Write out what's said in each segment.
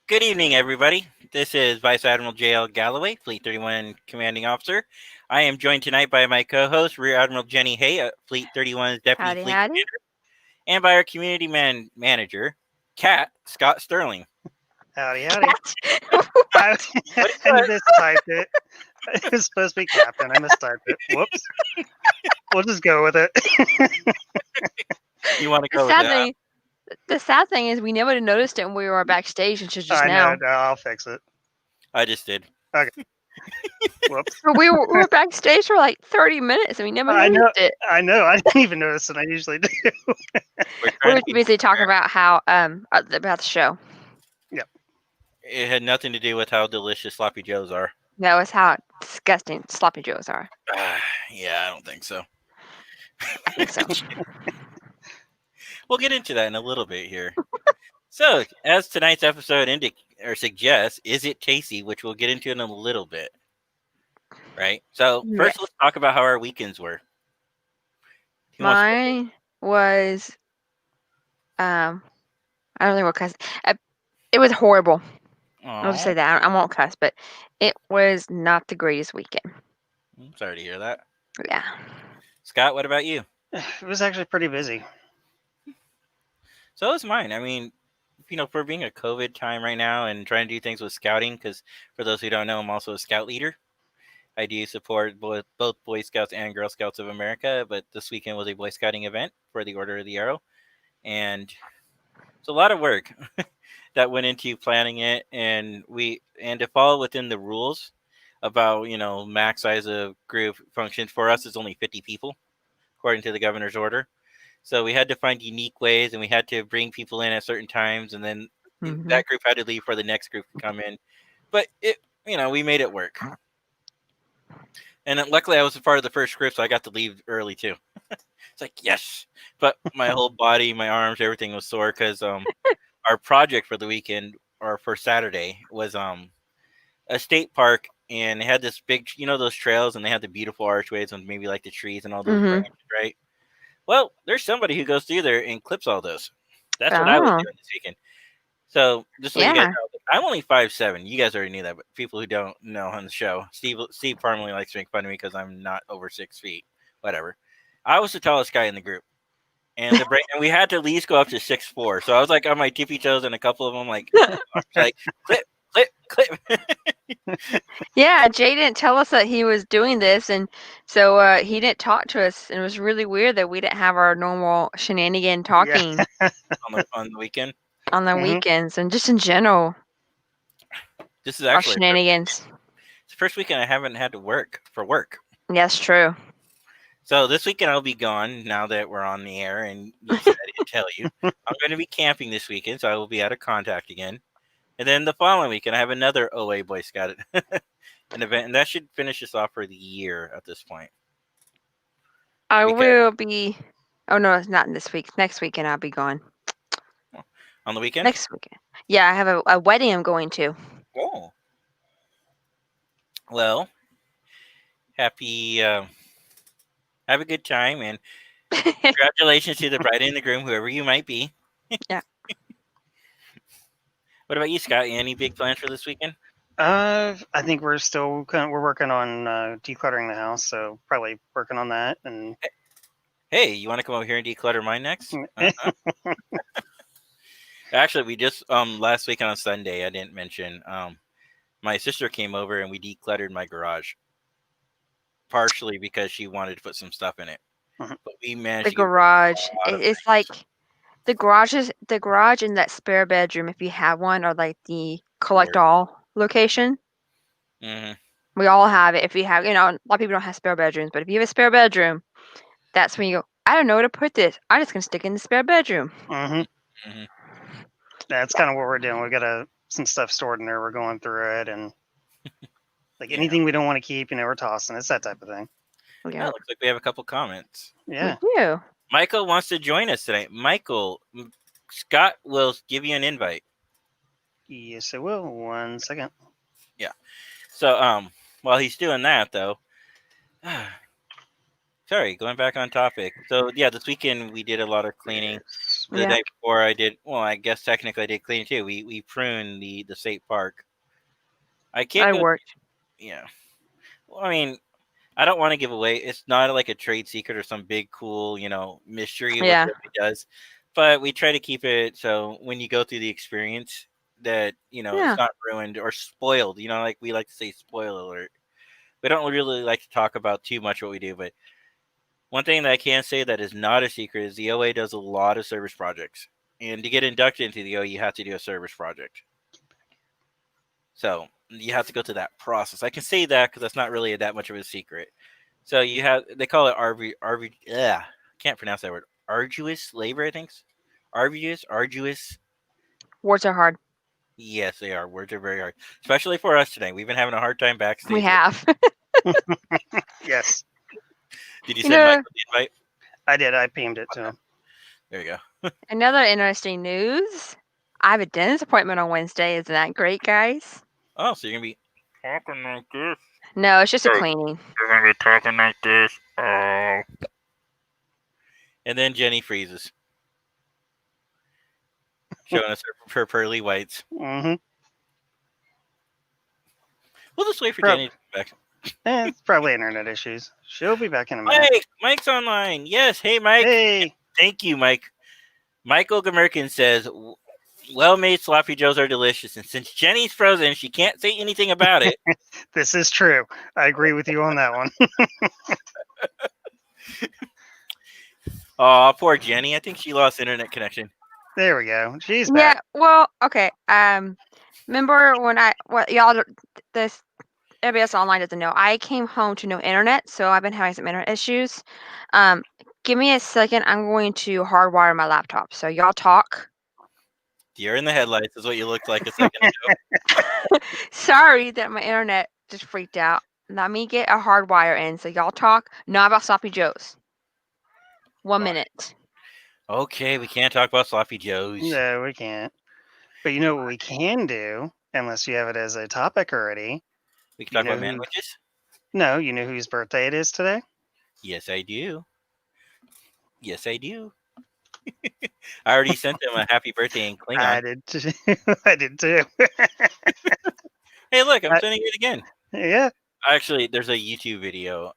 Good evening, everybody. This is Vice Admiral J.L. Galloway, Fleet 31 Commanding Officer. I am joined tonight by my co-host, Rear Admiral Jenny Hay, Fleet 31's Deputy Howdy, Fleet howdy. Commander, and by our Community Manager, Cat Scott Sterling. Howdy, howdy. What? I, What I do mistyped it. It was supposed to be Captain. I mistyped it. Whoops. We'll just go with it. you want to The go with sad that? thing, the sad thing is we never noticed it when we were backstage until just I know. now. No, I'll fix it. I just did. Whoops. But we were backstage for like 30 minutes and we never I know. noticed it. I know. I didn't even notice it. I usually do. We're We trying were to be busy talking about how about the show. It had nothing to do with how delicious sloppy joes are. That was how disgusting sloppy joes are. Yeah, I don't think so. I think so. We'll get into that in a little bit here. So, as tonight's episode suggests, is it tasty? Which we'll get into in a little bit. Right. So first, Yes. let's talk about how our weekends were. Who wants to go Mine was I don't think we'll cuss. It was horrible. I'll just Aw, say that. I won't cuss, but it was not the greatest weekend. I'm sorry to hear that. Yeah. Scott, what about you? It was actually pretty busy. So is mine. I mean, for being a COVID time right now and trying to do things with scouting, because for those who don't know, I'm also a scout leader. I do support both Boy Scouts and Girl Scouts of America, but this weekend was a Boy Scouting event for the Order of the Arrow, and it's a lot of work that went into planning it, and to follow within the rules about max size of group functions. For us, it's only 50 people according to the governor's order. So we had to find unique ways, and we had to bring people in at certain times, and then Mhm. that group had to leave for the next group to come in. But we made it work. And then, luckily, I was a part of the first group, so I got to leave early too. It's like yes, but my whole body, my arms, everything was sore because our project for the weekend or for Saturday was a state park, and it had this big, those trails, and they had the beautiful archways and maybe like the trees and all those Mhm. branches, right? Well, there's somebody who goes through there and clips all those. That's what I was Oh. doing this weekend. So just so you guys Yeah. know, I'm only 5'7". You guys already knew that, but people who don't know on the show, Steve Parmalee likes to make fun of me because I'm not over 6 feet. Whatever. I was the tallest guy in the group, and and we had to at least go up to 6'4". So I was like on my tippy toes, and a couple of them like clip, clip, clip. Yeah, Jay didn't tell us that he was doing this, and so he didn't talk to us, and it was really weird that we didn't have our normal shenanigan talking on the weekend. on the Mhm. weekends and just in general, This is our actually shenanigans. it's the first weekend I haven't had to work for work. Yes, true. So this weekend I'll be gone now that we're on the air, and you said I didn't tell you. I'm going to be camping this weekend, so I will be out of contact again. And then the following weekend I have another OA Boy Scout an event, and that should finish us off for the year at this point. I Because will be. Oh no, it's not this week. Next weekend I'll be gone. on the weekend. Next weekend. Yeah, I have a wedding I'm going to. Oh, well, happy. Have a good time, and congratulations to the bride and the groom, whoever you might be. Yeah. What about you, Scott? Any big plans for this weekend? I think we're still we're working on decluttering the house, so probably working on that. And Hey, you want to come over here and declutter mine next? Actually, we just last week on a Sunday, I didn't mention my sister came over and we decluttered my garage, partially because she wanted to put some stuff in it. Mhm. But we managed The to get rid garage. of a lot of It's things. like the garage and that spare bedroom, if you have one, or like the collect Word. all location. hmm We all have it. If you have, a lot of people don't have spare bedrooms, but if you have a spare bedroom, that's when you go, I don't know where to put this. I'm just gonna stick it in the spare bedroom. hmm hmm That's kind of what we're doing. We got some stuff stored in there. We're going through it, and like Yeah. anything we don't want to keep, we're tossing. It's that type of thing. Yeah, looks like we have a couple comments. Yeah. We do. Michael wants to join us tonight. Michael, Scott will give you an invite. Yes, I will. 1 second. So while he's doing that though, sorry, going back on topic. So yeah, this weekend we did a lot of cleaning. the Yeah, night before I did. Well, I guess technically I did clean too. We pruned the state park. I can't I go. worked. Yeah. Well, I mean, I don't want to give away. It's not like a trade secret or some big cool, mystery with Yeah, what he does. But we try to keep it so when you go through the experience that it's yeah. not ruined or spoiled. Like we like to say, spoiler alert. We don't really like to talk about too much what we do, but one thing that I can say that is not a secret is the OA does a lot of service projects, and to get inducted into the OA, you have to do a service project. So you have to go through that process. I can say that because that's not really that much of a secret. So they call it RV, yeah, can't pronounce that word. Arduous labor, I think. Arduous. Words are hard. Yes, they are. Words are very hard, especially for us today. We've been having a hard time We backstage. have. Yes, Did you You send know, Michael the invite? I did. I beamed it to him. There you go. another interesting news. I have a dentist appointment on Wednesday. Isn't that great, guys? Oh, so you're gonna be talking like this? No, it's just a Hey, cleaning. you're gonna be talking like this. Oh. And then Jenny freezes, showing us her pearly whites. Mm-hmm. We'll just wait for Jenny to come back. It's probably internet issues. She'll be back in a minute. Mike's online. Yes, hey Mike. Hey, Thank you, Mike. Michael Gamerkin says, well-made sloppy joes are delicious, and since Jenny's frozen, she can't say anything about it. this is true. I agree with you on that one. Oh, poor Jenny. I think she lost internet connection. There we go. She's Yeah. back. Well, okay. Remember when this everybody else online doesn't know. I came home to no internet, so I've been having some internet issues. Um, give me a second. I'm going to hardwire my laptop. So y'all talk. Deer in the headlights is what you looked like a second ago. Sorry that my internet just freaked out. Let me get a hardwire in. So y'all talk. Not about sloppy joes. 1 Fine. minute. Okay, we can't talk about sloppy joes. No, we can't. But you know what we can do, unless you have it as a topic already. We can You talk know about who? manwiches. No, you know whose birthday it is today? Yes, I do. Yes, I do. I already sent them a happy birthday in Klingon. I did too. I did too. Hey, look, I'm I- sending it again. yeah. Actually, there's a YouTube video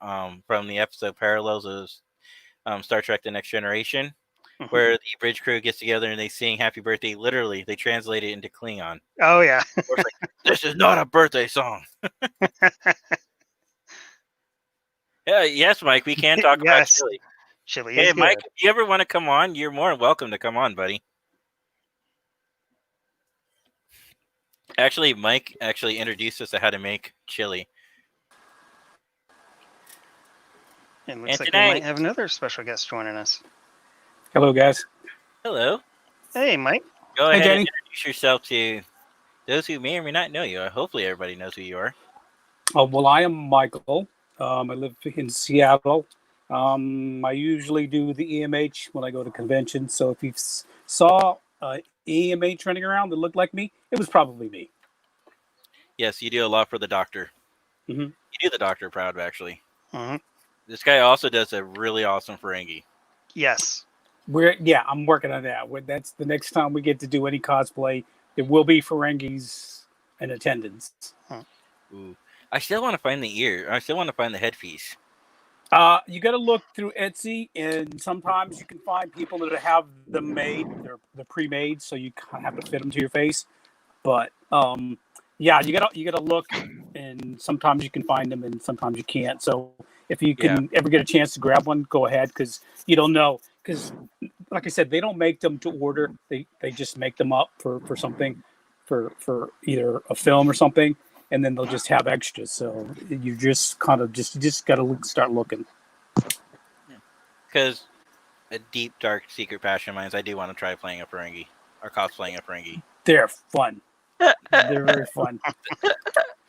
from the episode Parallels of Star Trek: The Next Generation, Mhm. where the bridge crew gets together and they sing "Happy Birthday." Literally, they translate it into Klingon. Oh yeah. Or it's like, this is not a birthday song. Yeah, yes, Mike, we can talk about Yes. chili. Chili Hey, is Mike, good. if you ever want to come on, you're more than welcome to come on, buddy. Actually, Mike actually introduced us to how to make chili. It looks And like we might tonight, have another special guest joining us. Hello, guys. hello, Hey, Mike. go Hey, ahead and Jenny. introduce yourself to those who may or may not know you. Hopefully, everybody knows who you are. Well, I am Michael. I live in Seattle. I usually do the EMH when I go to conventions. So if you saw EMH running around that looked like me, it was probably me. Yes, you do a lot for the doctor. Mhm. You do the doctor proud, actually. hmm This guy also does a really awesome Ferengi. Yes. I'm working on that. That's the next time we get to do any cosplay. It will be Ferengis in attendance. Ooh, I still want to find the ear. I still want to find the headpiece. You got to look through Etsy, and sometimes you can find people that have them made. They're pre-made, so you kind of have to fit them to your face. But yeah, you gotta look, and sometimes you can find them, and sometimes you can't. So if you can ever get a chance to grab one, go ahead, because you don't know. Because like I said, they don't make them to order. They just make them up for something, for either a film or something, and then they'll just have extras. So you just kind of you just gotta start looking. Because a deep, dark, secret passion of mine is I do want to try playing a Ferengi or cosplaying a Ferengi. They're fun. They're very fun.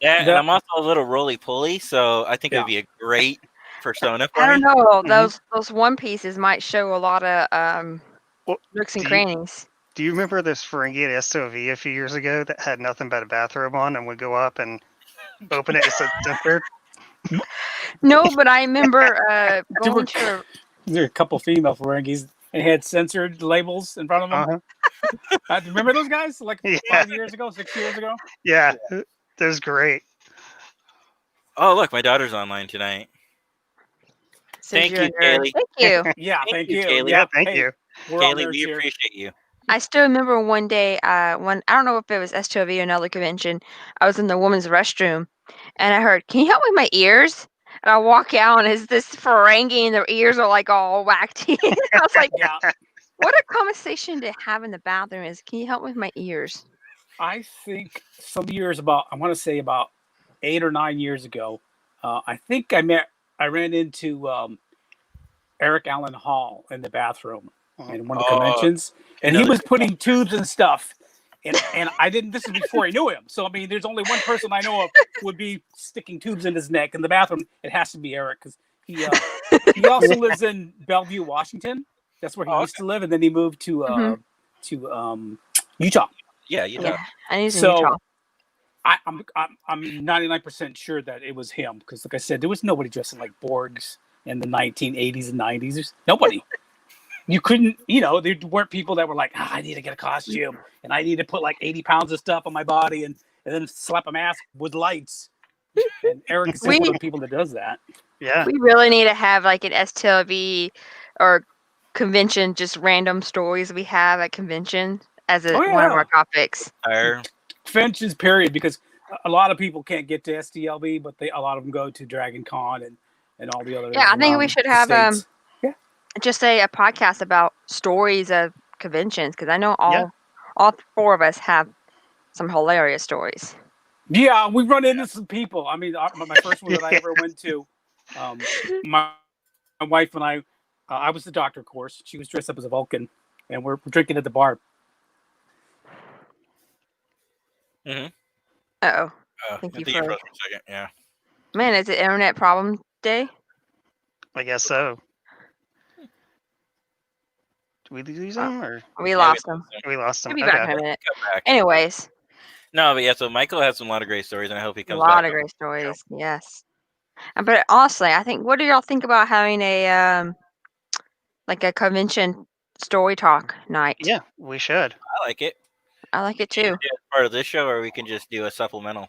Yeah, and I'm also a little roly-poly, so I think it would be a great persona for I don't me. know. Mhm. Those one pieces might show a lot of Well, nooks and do you- crannies. Do you remember this Ferengi at SOV a few years ago that had nothing but a bathrobe on and would go up and open it? It's a tempered. No, but I remember There were going to there are a couple female Ferengis. and had censored labels in front of them. Remember those guys? Like Yeah. 5 years ago, 6 years ago. Yeah, that was great. Oh, look, my daughter's online tonight. Says Thank you're you, a nerd. Kaylee. Thank you. Yeah, Thank thank you, you. Kaylee. Yeah, Thank hey, you. we're all Kaylee, nerds we here. appreciate you. I still remember one day when I don't know if it was S2V or another convention. I was in the women's restroom, and I heard, "Can you help me with my ears?" And I walk out, and it's this Ferengi, and their ears are like all whacked in. I was like, Yeah, "What a conversation to have in the bathroom is, can you help me with my ears?" I think some years I want to say about 8 or 9 years ago, I think I ran into Eric Allen Hall in the bathroom in one of the Oh, conventions, and he another. was putting tubes and stuff. And I didn't. This is before I knew him. So I mean, there's only one person I know of would be sticking tubes in his neck in the bathroom. It has to be Eric because he also lives in Bellevue, Washington. That's where he Oh, used to live, and then he moved Mhm. to Utah. yeah, you Yeah, know. and he's in So Utah. I'm 99% sure that it was him because, like I said, there was nobody dressing like Borgs in the 1980s and 90s. There's nobody. You couldn't, there weren't people that were like, I need to get a costume and I need to put like 80 pounds of stuff on my body and then slap a mask with lights. And Eric is just one We of the people that does that. Yeah. we really need to have like an STLV or convention, just random stories we have at convention as Oh, one of yeah. our topics. Our, Conventions, period, because a lot of people can't get to STLB, but a lot of them go to Dragon Con and all the other Yeah, I think we should have states. just say a podcast about stories of conventions because I know Yeah. all four of us have some hilarious stories. Yeah, we run into some people. I mean, my first one that I ever went to, my wife and I was the doctor, of course. She was dressed up as a Vulcan, and we're drinking at the bar. mm-hmm. Uh-oh. I Thank think you you for froze for a second. Yeah. Man, is it internet problem day? I guess so. Did we lose him or We lost him. we lost him? He'll be back Okay. in a minute. Come back. Anyways, No, but yeah. So Michael has some lot of great stories, and I hope he a comes lot back. of great stories. Yes. But honestly, I think, what do y'all think about having a like a convention story talk night? Yeah, we should. I like it. I like it We can too. do it as part of this show, or we can just do a supplemental.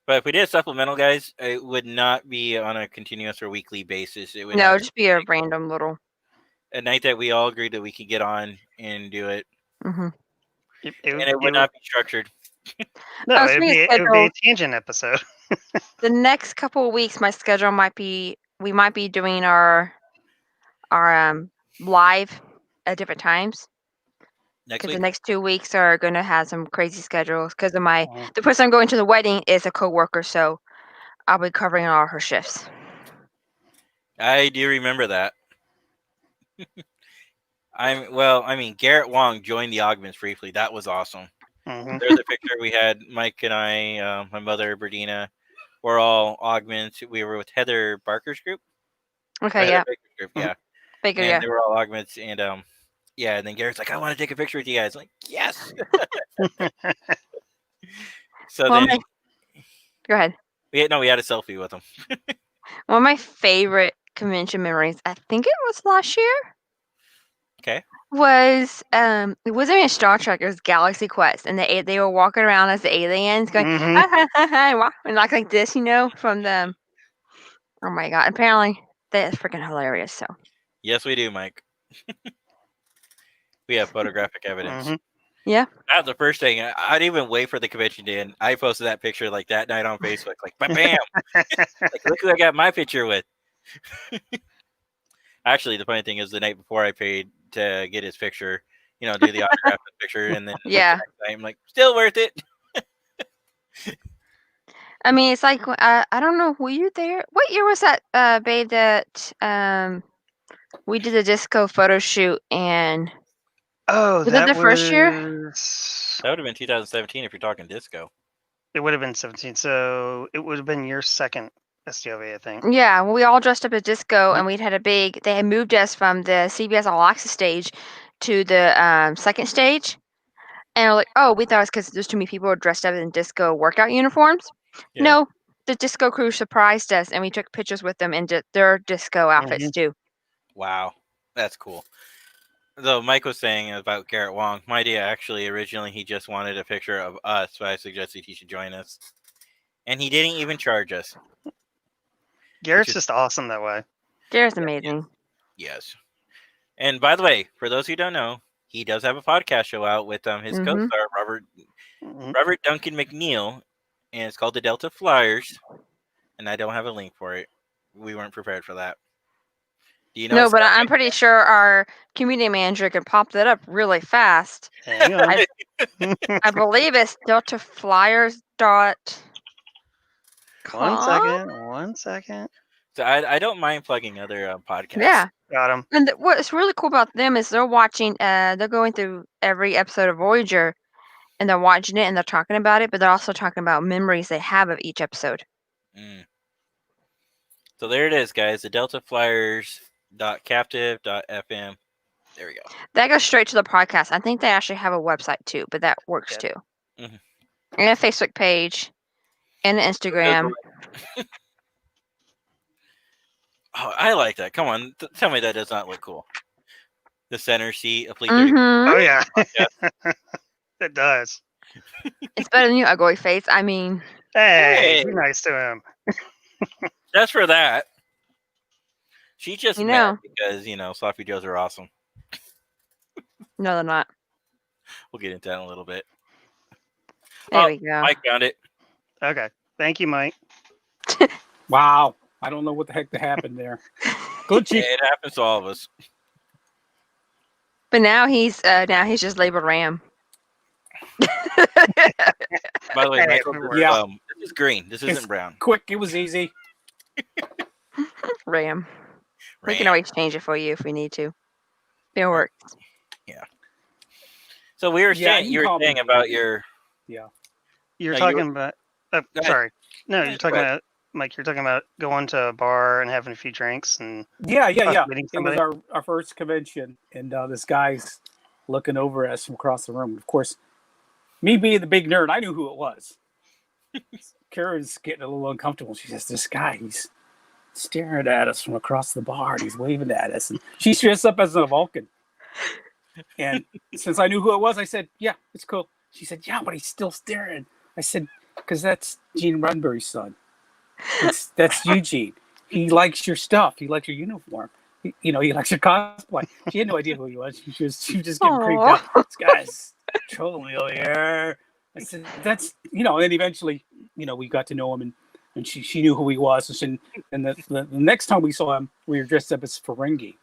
But if we did a supplemental, guys, it would not be on a continuous or weekly basis. It would No, have just be a random little. a night that we all agreed that we could get on and do it, Mm-hmm. and it would not be structured. No, Speaking of it would be a schedule, tangent episode. the next couple of weeks, my schedule we might be doing our live at different times. Next Because the week, next 2 weeks are going to have some crazy schedules. Because of Mhm. the person I'm going to the wedding is a coworker, so I'll be covering all her shifts. I do remember that. I mean, Garrett Wong joined the Augments briefly. That was awesome. Mhm. There's a picture we had. Mike and I, my mother, Berdina, we're all Augments. We were with Heather Barker's group. Or Okay, Heather yeah. Baker's group, Mhm. yeah. Baker, And yeah. they were all Augments, and yeah. And then Garrett's like, I want to take a picture with you guys. I'm like, yes. So Well, then, go ahead. we had a selfie with him. One of my favorite convention memories, I think it was last year, Okay. was it wasn't even Star Trek, it was Galaxy Quest, and they were walking around as the aliens going Mhm. ha ha ha ha and like this, from the oh my god. Apparently that's freaking hilarious. So Yes, we do, Mike. We have photographic evidence. Mhm. yeah. That's the first thing. I didn't even wait for the convention day, and I posted that picture like that night on Facebook. Like, bam! Like, look who I got my picture with. Actually, the funny thing is, the night before I paid to get his picture, do the autograph picture, and then Yeah. the next night, I'm like, still worth it. I mean, it's like I don't know. Were you there? What year was that, babe? That we did a disco photo shoot, and Oh, was it that the first year? was. That would have been 2017 if you're talking disco. It would have been 17. So it would have been your second STOV, I think. Yeah, well, we all dressed up as disco, Mhm. and we'd had a big. They had moved us from the CBS All Access stage to the second stage, and we're like, oh, we thought it was because there's too many people dressed up in disco workout uniforms. Yeah. No, the disco crew surprised us, and we took pictures with them in their disco outfits Mhm. too. Wow. That's cool. Though Mike was saying about Garrett Wong, my idea actually originally he just wanted a picture of us, but I suggested he should join us, and he didn't even charge us. Garrett's is- just awesome that way. Jared's amazing. Yes. And by the way, for those who don't know, he does have a podcast show out with his Mhm. co-star Mhm. Robert Duncan McNeil, and it's called the Delta Flyers. And I don't have a link for it. We weren't prepared for that. Do you know? No, what but Scott I'm pretty sure our community manager can pop that up really fast. Hang on. I believe it's deltaflyers.com. One second. So I don't mind plugging other podcasts. Yeah. Got him. And what's really cool about them is they're watching, they're going through every episode of Voyager and they're watching it and they're talking about it, but they're also talking about memories they have of each episode. Mm. So there it is, guys. The deltaflyers.captive.fm. There we go. That goes straight to the podcast. I think they actually have a website too, but that works Yep. too. Mhm. And a Facebook page and an Instagram. Oh, I like that. Come on, tell me that does not look cool. The center seat, a Fleet 30 Mm-hmm. Oh yeah, podcast. it does. It's better than you, ugly face. I mean, Hey, Hey. be nice to him. Just for that. She's just You mad know. because, sloppy joes are awesome. no, they're not. We'll get into that in a little bit. There Oh, we go. Mike found it. Okay, thank you, Mike. Wow. I don't know what the heck happened there. Glitchy. Yeah, it happens to all of us. But now he's just labeled Ram. By the way, Hey, Michael, yeah. This is green. This isn't It's brown. quick. It was easy. Ram. We can Ram. always change it for you if we need to. It'll work. So we were Yeah, saying, you you were call me saying Ram. about your. You're No, you talking were- about. Go ahead. Sorry. No, Yeah, you're go talking ahead. about Mike. You're talking about going to a bar and having a few drinks and. Yeah. meeting It was somebody? our first convention, and this guy's looking over at us from across the room. Of course, me being the big nerd, I knew who it was. Karen's getting a little uncomfortable. She says, "This guy, he's staring at us from across the bar, and he's waving at us." And she's dressed up as a Vulcan. And since I knew who it was, I said, "Yeah, it's cool." She said, "Yeah, but he's still staring." I said, "Because that's Gene Roddenberry's son. That's Eugene. He likes your stuff. He likes your uniform. He likes your cosplay." She had no idea who he was. She was just getting creeped out. This guy's trolling me over here. I said, "That's," and then eventually, we got to know him, and she knew who he was. And the next time we saw him, we were dressed up as Ferengi.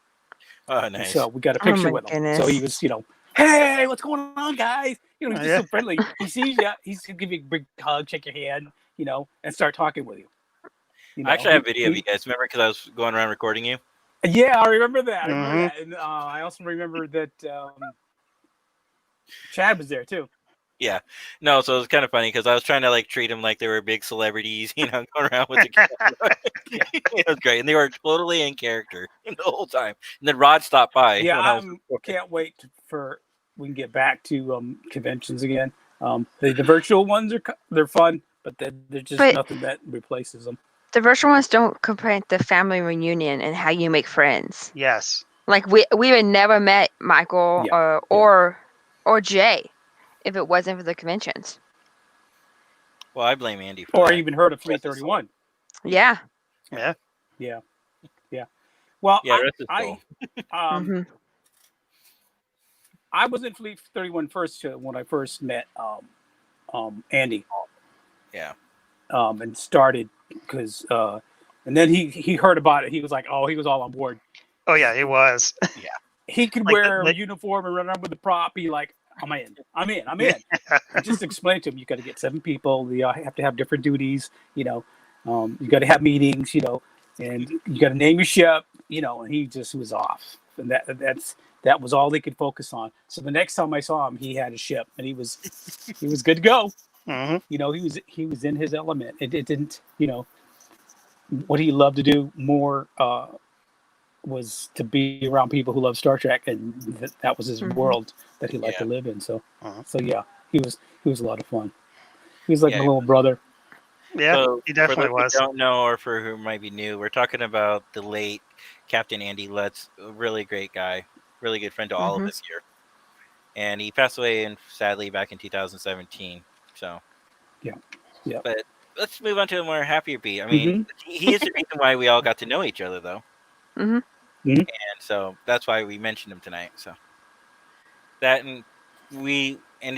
Oh, nice. So we got a Oh picture my with him. So goodness. he was, "Hey, what's going on, guys?" He's just Yeah. so friendly. He sees you, he's gonna give you a big hug, shake your hand, and start talking with you. I actually have video of you guys. Remember, because I was going around recording you? Yeah, I remember that. Mhm. And I also remember that Chad was there too. Yeah. No, so it was kind of funny because I was trying to treat them like they were big celebrities, going around with the camera. It was great. And they were totally in character the whole time. And then Rod stopped by. Yeah, when I was I can't wait for we can get back to conventions again. The virtual ones they're fun, but they're just But- nothing that replaces them. The virtual ones don't compare the family reunion and how you make friends. Yes. Like we would never met Michael Yeah, or Jay if it wasn't for the conventions. Well, I blame Andy for Or that. even heard of 331. Yeah. Yeah. Yeah. Well, Yeah, the rest is I, cool. Mhm. I was in Fleet 31 first when I first met Andy. Yeah. And started because and then he heard about it. He was like, "Oh, he was all on board. Oh yeah, he was. He could Like wear the- a uniform and run around with the prop. Be like, I'm in. I just explained to him, you got to get 7 people. You have to have different duties. You got to have meetings. And you got to name your ship. And he just was off. And that was all they could focus on. So the next time I saw him, he had a ship and he was good to go. hmm He was in his element. It didn't. What he loved to do more was to be around people who love Star Trek, and that was his Mhm. world that he liked Yeah. to live in. So, Mhm. so yeah, he was a lot of fun. He was like Yeah, my he little brother. Yeah, So, he for those definitely who was. don't know or for who might be new, we're talking about the late Captain Andy Lutz, a really great guy, really good friend to all of Mhm. us here. And he passed away, and sadly, back in 2017. So, Yeah. Yeah. but let's move on to a more happier beat. I mean, Mhm. he is the reason why we all got to know each other, though, Mhm. and so that's why we mentioned him tonight. So that and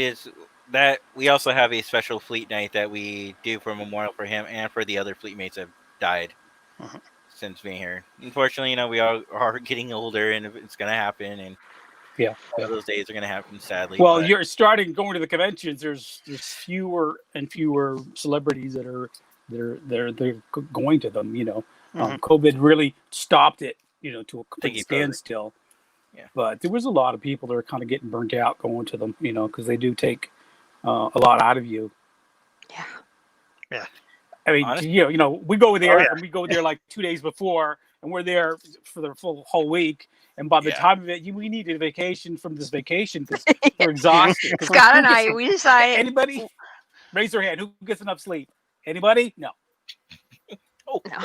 is that we also have a special fleet night that we do for a memorial for him and for the other fleet mates that have died Mhm. since being here. Unfortunately, we all are getting older, and it's gonna happen, and Yeah. all of those days are gonna happen, sadly. Well, But you're starting going to the conventions. There's fewer and fewer celebrities that are going to them. Mhm. COVID really stopped it. To a I think complete he probably, standstill. yeah, But there was a lot of people that are kind of getting burnt out going to them. Because they do take a lot out of you. Yeah. Yeah. I mean, honestly, we go Oh there yeah. and we go there like 2 days before, and we're there for the full whole week. And by the yeah. time of it, we need a vacation from this vacation because we're exhausted. Because Scott and I, we decided. anybody raise their hand. Who gets enough sleep? Anybody? No. Oh, No.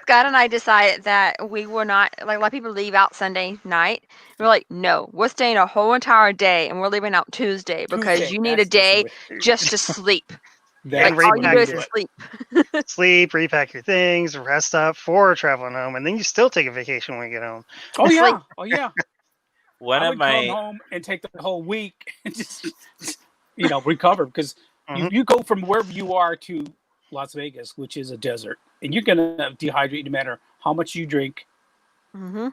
Scott and I decided that we were not like a lot of people leave out Sunday night. We're like, no, we're staying a whole entire day and we're leaving out Tuesday because Tuesday. you need a That's the day way. just to sleep. And Like That's all the you way do repack to is do your it. sleep. sleep, repack your things, rest up for traveling home, and then you still take a vacation when you get home. Oh Sleep. yeah. Oh yeah. one I of would come my home and take the whole week and just recover because you, Mhm. you go from wherever you are to Las Vegas, which is a desert, and you're gonna dehydrate no matter how much you drink, Mm-hmm.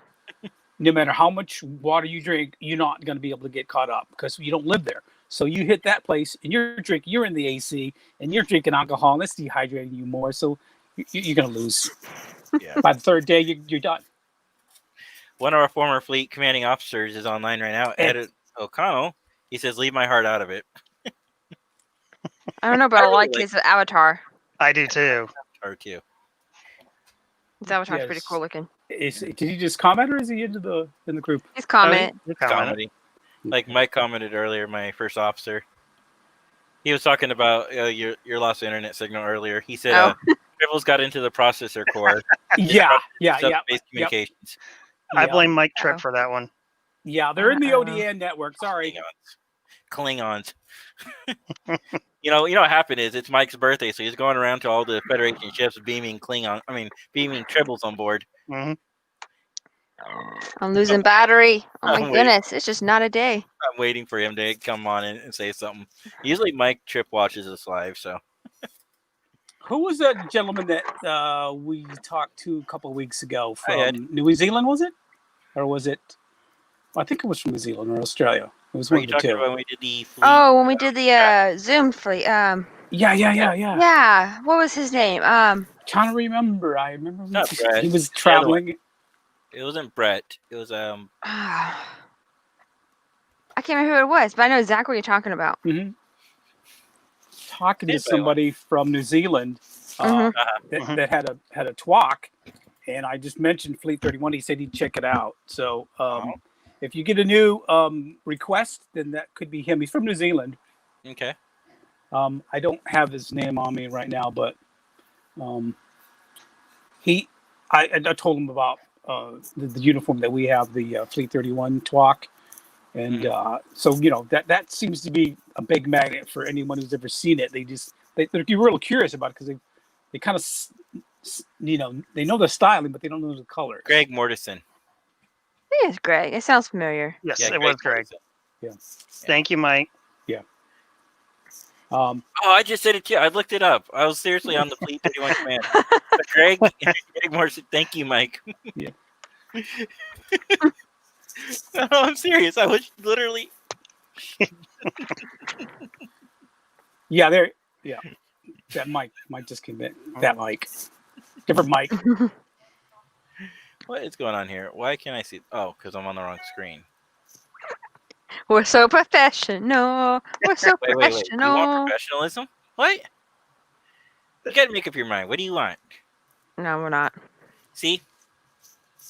no matter how much water you drink, you're not gonna be able to get caught up because you don't live there. So you hit that place and you're in the AC and you're drinking alcohol and it's dehydrating you more. So you're gonna lose. yeah. By the third day, you're done. One of our former fleet commanding officers is online right now. And Ed O'Connell. He says, "Leave my heart out of it." I don't know, but I I really like like his avatar. I do too. her too. His avatar's pretty yes, cool looking. did he just comment or is he in the group? He's Oh, commented. you It's commented. comedy. Like Mike commented earlier, my first officer. He was talking about your lost internet signal earlier. He said, Oh, Tribbles got into the processor core, Yeah, disrupted yeah, yeah, subspace yep, communications. I yeah, blame Mike Tripp oh, for that one. yeah. They're in the uh-oh. ODN network. Sorry. Klingons. You know what happened is it's Mike's birthday, so he's going around to all the Federation ships beaming beaming Tribbles on board. Hmm. I'm losing battery. Oh my I'm waiting. goodness, it's just not a day. I'm waiting for him to come on and say something. Usually Mike Tripp watches us live, so Who was that gentleman that we talked to a couple of weeks ago hi Ed. from New Zealand? Was it, or was it? I think it was from New Zealand or Australia. It was Are one you of the talking two. about when we did the fleet? Oh, when we did the chat? Zoom fleet. Yeah. Yeah. What was his name? Trying to remember. I remember It's not Brett. he was It's the other one. traveling. It wasn't Brett. It was I can't remember who it was, but I know exactly what you're talking about. Mm-hmm. Talking to Anybody one. somebody from New Zealand Mhm. that had a twalk, and I just mentioned Fleet 31. He said he'd check it out. So if you get a new request, then that could be him. He's from New Zealand. Okay. I don't have his name on me right now, but I told him about the uniform that we have, the Fleet 31 twalk. And so, that seems to be a big magnet for anyone who's ever seen it. They're real curious about it because they kind of, they know the styling, but they don't know the colors. Greg Mortison. It is Greg. It sounds familiar. Yes, Yeah, it was Greg. Mortison. Yeah. Thank you, Mike. Yeah. Oh, I just said it too. I looked it up. I was seriously on the Fleet 31 command. But Greg Morrison, thank you, Mike. Yeah. No, I'm serious. I was literally. Yeah, that Mike just came in. That Mike. Different Mike. What is going on here? Why can't I see? Oh, because I'm on the wrong screen. We're so professional. We're so Wait. You professional. want professionalism? What? You gotta make up your mind. What do you want? No, we're not. See?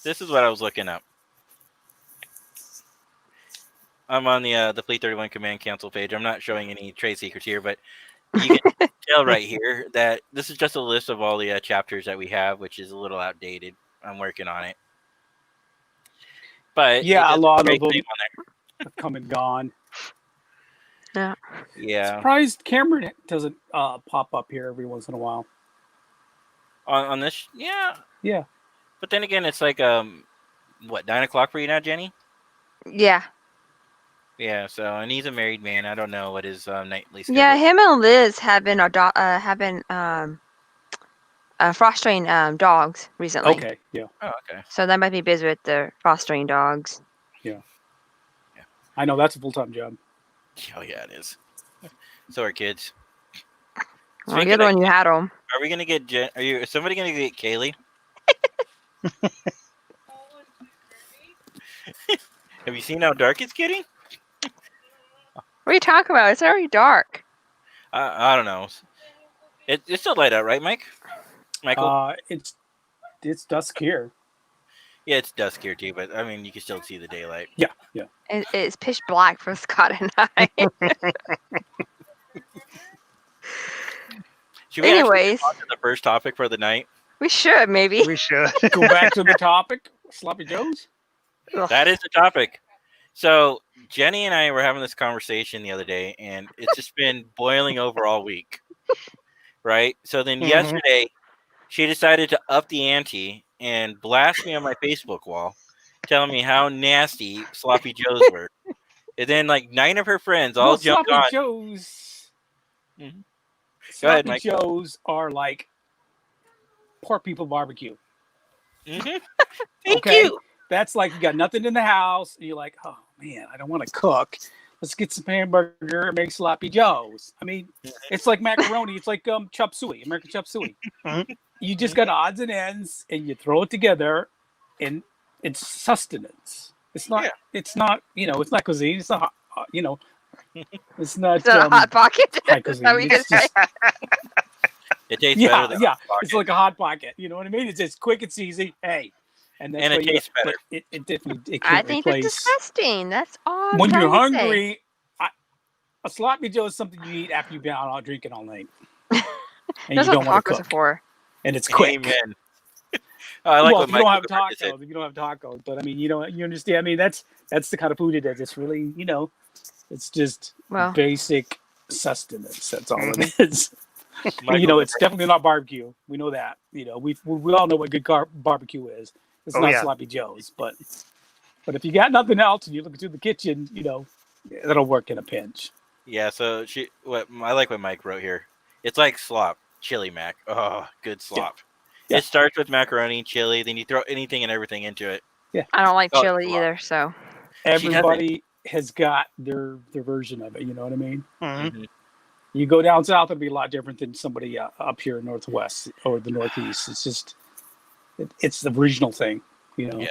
This is what I was looking up. I'm on the Fleet 31 Command Council page. I'm not showing any trade secrets here, but You can tell right here that this is just a list of all the chapters that we have, which is a little outdated. I'm working on it, but it Yeah, a does a lot of great them thing on have come and gone. Yeah. there. Yeah, Surprised Cameron doesn't pop up here every once in a while. on this, yeah. Yeah. But then again, it's like what 9 o'clock for you now, Jenny? Yeah. Yeah. So, and he's a married man. I don't know what his nightly schedule. Yeah, him and Liz have been fostering dogs recently. Okay. Yeah. Oh, okay. So they might be busy with their fostering dogs. I know that's a full-time job. Oh yeah, it is. So are kids. Well, you're the one you had them. Are we gonna get is somebody gonna get Kaylee? Have you seen how dark it's getting? What are you talking about? It's already dark. I don't know. It's still light out, right, Mike? Michael? It's dusk here. Yeah, it's dusk here too, but I mean, you can still see the daylight. Yeah. Yeah. It's pitch black for Scott and I. Should we actually Anyways, move on to the first topic for the night? we should maybe. We should. Go back to the topic. Sloppy Joes. Ugh. That is the topic. So Jenny and I were having this conversation the other day, and it's just been boiling over all week, right? So then Mhm. yesterday, she decided to up the ante and blast me on my Facebook wall, telling me how nasty sloppy joes were. And then like 9 of her friends all Well, jumped Sloppy on. Joes. Mhm. Go Sloppy ahead, Mike. Joes are like poor people barbecue. hmm Thank Okay. you. That's like you got nothing in the house, and you're like, oh man, I don't want to cook. Let's get some hamburger and make sloppy joes. I mean, it's like macaroni. It's like chop suey, American chop suey. Mhm. You just got odds and ends, and you throw it together, and it's sustenance. It's not. Yeah. It's not. It's not cuisine. It's not. It's not. It's a hot pocket. high Is cuisine. that what you It's just just- It tastes yeah, better than yeah. Hot Pocket. It's like a hot pocket. You know what I mean? It's just quick. It's easy. Hey, and that's And it what you- tastes but better. It definitely. It I can't think that's replace. disgusting. That's all. I'm When you're trying to say. hungry, a sloppy joe is something you eat after you've been out drinking all night, and you That's what don't want to tacos are cook. for. And it's quick. Amen. I like Well, what if you don't Mike have Zuckerberg said. tacos, if you don't have tacos, but I mean, you understand. I mean, that's the kind of food that just really, it's just Well, basic sustenance. That's all Mhm. it is. Michael It's definitely not barbecue. We know that. We all know what good barbecue is. It's Oh, not yeah. sloppy joes, but if you got nothing else and you're looking through the kitchen, that'll work in a pinch. Yeah, so I like what Mike wrote here. It's like slop, chili mac. Oh, good slop. Yeah. It starts with macaroni, chili, then you throw anything and everything into it. I don't like Oh, chili it's a lot. either. So Everybody has got their version of it. You know what I mean? Mhm. Mhm. You go down south, it'll be a lot different than somebody up here northwest or the northeast. It's just it's the regional thing. Yeah.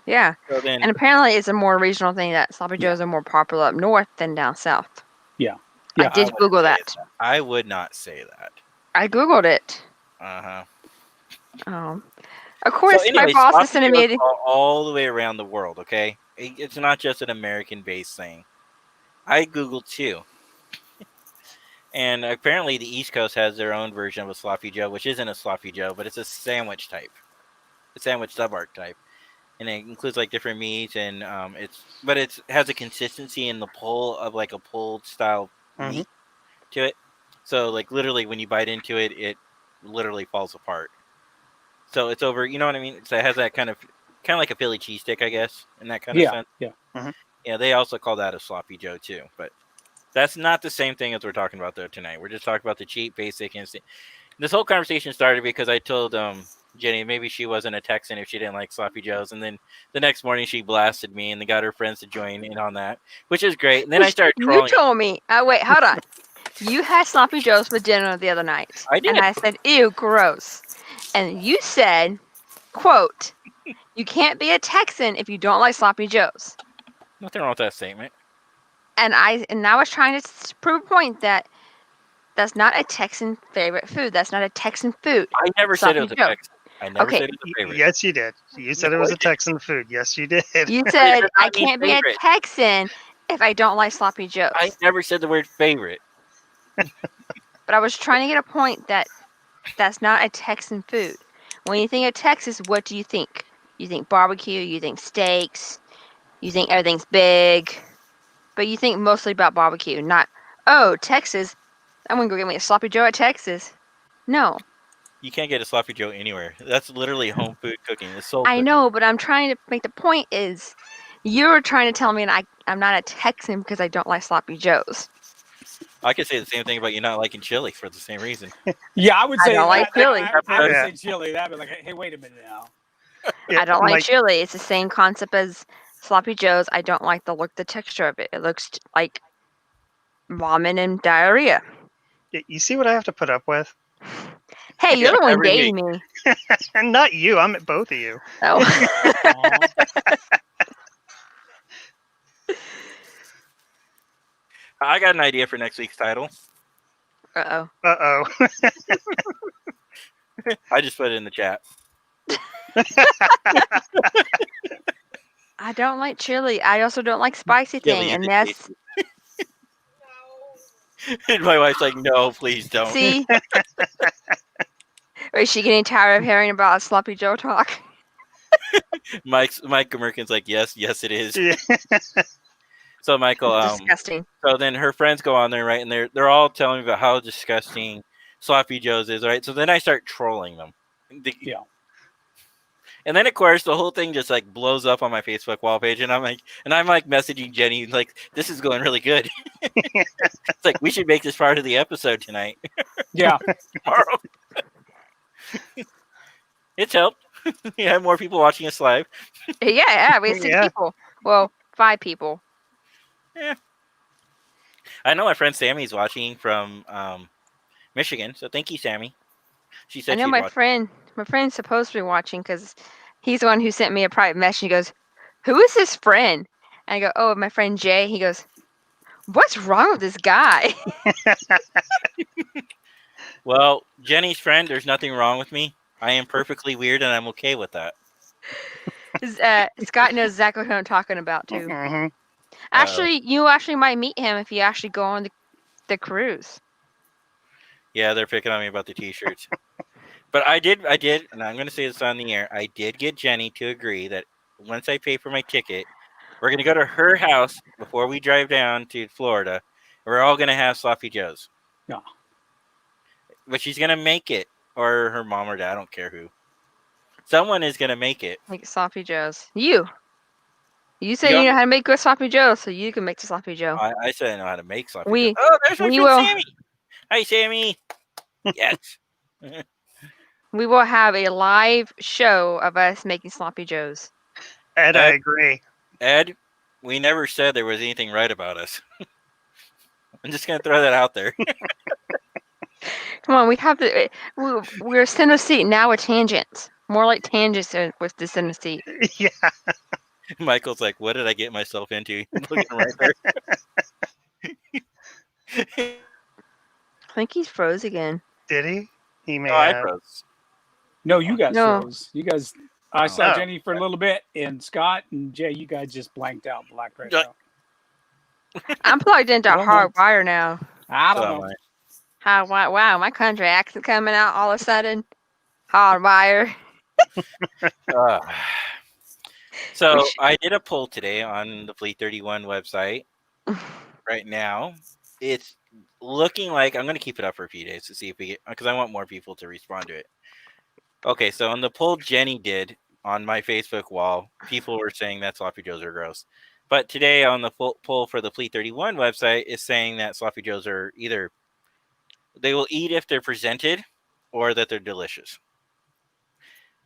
yeah, So then, and apparently it's a more regional thing that sloppy joes are more popular up north than down south. Yeah. I Yeah, did wouldn't Google say that. I would not say that. I Googled it. Uh huh. Of course, So anyway, my boss is sloppy sending joes me. are all the way around the world. Okay, it's not just an American-based thing. I googled too, and apparently the East Coast has their own version of a sloppy joe, which isn't a sloppy joe, but it's a sandwich type, a sandwich sub-art type, and it includes like different meats and it has a consistency in the pull of like a pulled style Mhm. meat to it. So like literally when you bite into it, it literally falls apart. So it's over, you know what I mean? So it has that kind of like a Philly cheesesteak, I guess, in that kind of Yeah. sense. Yeah. Mhm. Yeah, they also call that a sloppy joe too, but that's not the same thing as we're talking about though tonight. We're just talking about the cheap, basic, instant. This whole conversation started because I told Jenny maybe she wasn't a Texan if she didn't like sloppy joes, and then the next morning she blasted me and they got her friends to join in on that, which is great. And then I started You trolling. told me. Oh wait, hold on. You had sloppy joes for dinner the other night. I did. And I said, ew, gross. And you said, quote, you can't be a Texan if you don't like sloppy joes. Nothing wrong with that statement. And I was trying to prove a point that that's not a Texan favorite food. That's not a Texan food. I never said it was a Sloppy Joe. Texan. I never Okay. said it was a favorite. Yes, you did. You said it was a Texan food. Yes, you did. You said does I not mean can't be a favorite. Texan if I don't like sloppy joes. I never said the word favorite. But I was trying to get a point that that's not a Texan food. When you think of Texas, what do you think? You think barbecue, you think steaks, you think everything's big, but you think mostly about barbecue, not, oh, Texas, I'm gonna go get me a sloppy Joe at Texas. No, You can't get a sloppy Joe anywhere. That's literally home food cooking. It's soul I cooking. know, but I'm trying to make the point is you're trying to tell me that I'm not a Texan because I don't like sloppy Joes. I could say the same thing about you not liking chili for the same reason. Yeah, I would I say don't like that. chili. I would Yeah. say chili. That'd be like, hey, wait a minute now. Yeah, I don't like Mike, chili. It's the same concept as sloppy joes. I don't like the look, the texture of it. It looks like vomit and diarrhea. you see what I have to put up with? Hey, you're the one Every dating week. me. And not you. I'm at both of you. Oh, Aw. I got an idea for next week's title. uh-oh. Uh-oh. I just put it in the chat. I don't like chili. I also don't like spicy Chili thing, is and a that's And my wife's like, no, please don't. see. Or is she getting tired of hearing about sloppy Joe talk? Mike American's like, yes, it is. Yeah. So Michael, Disgusting. so then her friends go on there, right, and they're all telling me about how disgusting sloppy joe's is, right? So then I start trolling them. Yeah. And then of course the whole thing just like blows up on my Facebook wall page, and I'm like messaging Jenny like, this is going really good. It's like we should make this part of the episode tonight. Yeah. Tomorrow. It's helped. We have more people watching us live. Yeah, we have 6 Yeah. people. Well, 5 people. I know my friend Sammy's watching from Michigan, so thank you, Sammy. She I said know she'd my watch. friend's supposed to be watching because he's the one who sent me a private message. He goes, "Who is this friend?" And I go, "Oh, my friend Jay." He goes, "What's wrong with this guy?" Well, Jenny's friend, there's nothing wrong with me. I am perfectly weird, and I'm okay with that. Scott knows exactly who I'm talking about too. Mhm. Actually, you actually might meet him if you actually go on the cruise. Yeah, they're picking on me about the t-shirts. But I did, and I'm going to say this on the air. I did get Jenny to agree that once I pay for my ticket, we're going to go to her house before we drive down to Florida. We're all going to have sloppy joes. Yeah. But she's going to make it, or her mom or dad, I don't care who. Someone is going to make it. Like sloppy joes. You say You you want know me- how to make good sloppy joe, so you can make the sloppy joe. I said I know how to make sloppy We- joes. Oh, there's my we friend will- Sammy. Hi, Sammy. Yes. We will have a live show of us making sloppy joes. Ed, I agree. Ed, we never said there was anything right about us. I'm just going to throw that out there. Come on, we have to. We're center seat now with tangents. More like tangents with the center seat. Yeah. Michael's like, what did I get myself into? Look at him right there. I think he's froze again. Did he? He may Oh, I have. froze. No, you guys No. froze. You guys. I saw Oh. Jenny for a little bit, and Scott and Jay, you guys just blanked out, blacked right Yeah. out. I'm plugged into Well, hard wire now. I So don't am know. I. Wow, my country accent coming out all of a sudden. Hard wire. Uh, so Which- I did a poll today on the Fleet 31 website. Right now, it's looking like I'm going to keep it up for a few days to see if we get, because I want more people to respond to it. Okay, so on the poll Jenny did on my Facebook wall, people were saying that sloppy joes are gross. But today on the poll for the Fleet 31 website is saying that sloppy joes are either they will eat if they're presented or that they're delicious.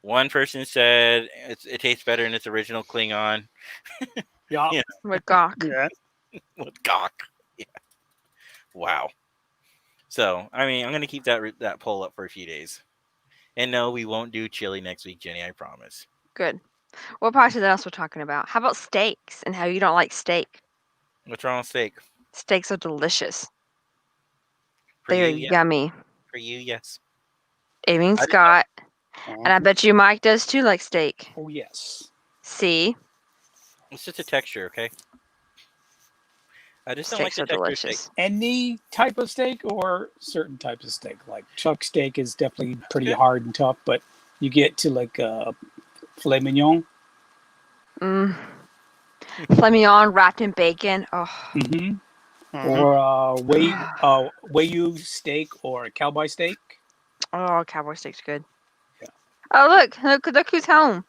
One person said it tastes better in its original Klingon Yeah. Yeah. With gawk. Yeah. with gawk. Yeah. Wow. So, I mean, I'm going to keep that poll up for a few days. And no, we won't do chili next week, Jenny, I promise. Good. What part of that else we're talking about? How about steaks and how you don't like steak? What's wrong with steak? Steaks are delicious. For They are you, yeah. yummy. For you, yes. Even I didn't Scott. And I Mhm. bet you Mike does too like steak. Oh yes. See? It's just a texture, okay? I just don't like Steaks the are texture of steak. delicious. Any type of steak or certain types of steak? Like chuck steak is definitely pretty good. hard and tough, but you get to like filet mignon. Mm. Filet mignon wrapped in bacon. Oh, Mm-hmm. Mhm. Or Wagyu steak or a cowboy steak. oh, cowboy steak's good. Yeah. Oh, look who's home.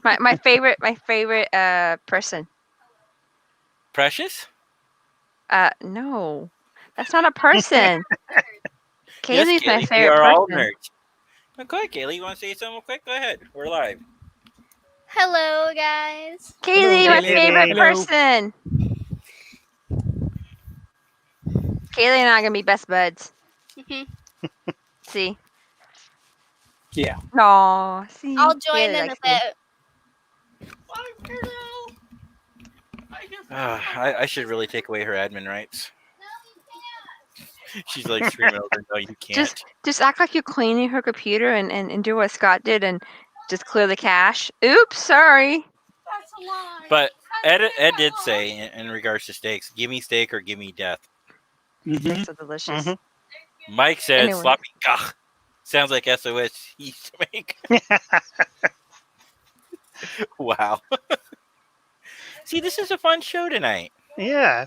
My favorite person. Precious? No, that's not a person. Yes, Kaylee's my Kaylee. We favorite are all person. nerds. Oh, go ahead, Kaylee. You want to say something real quick? Go ahead. We're live. Hello, guys. Kaylee, my Kaylee. favorite Hello. person. Kaylee and I are gonna be best buds. Mhm. See? Yeah. No, see. I'll join Kaylee in a likes me. bit. I should really take away her admin rights. She's like screaming over, no, you can't. Just act like you're cleaning her computer and do what Scott did and just clear the cache. Oops, sorry. That's a lie. But Ed did say, in regards to steaks, give me steak or give me death. Mm-hmm. Steaks are delicious. Mhm. Mike said Anyway. sloppy gah. Sounds like SOS he used to make. Wow. See, this is a fun show tonight. Yeah.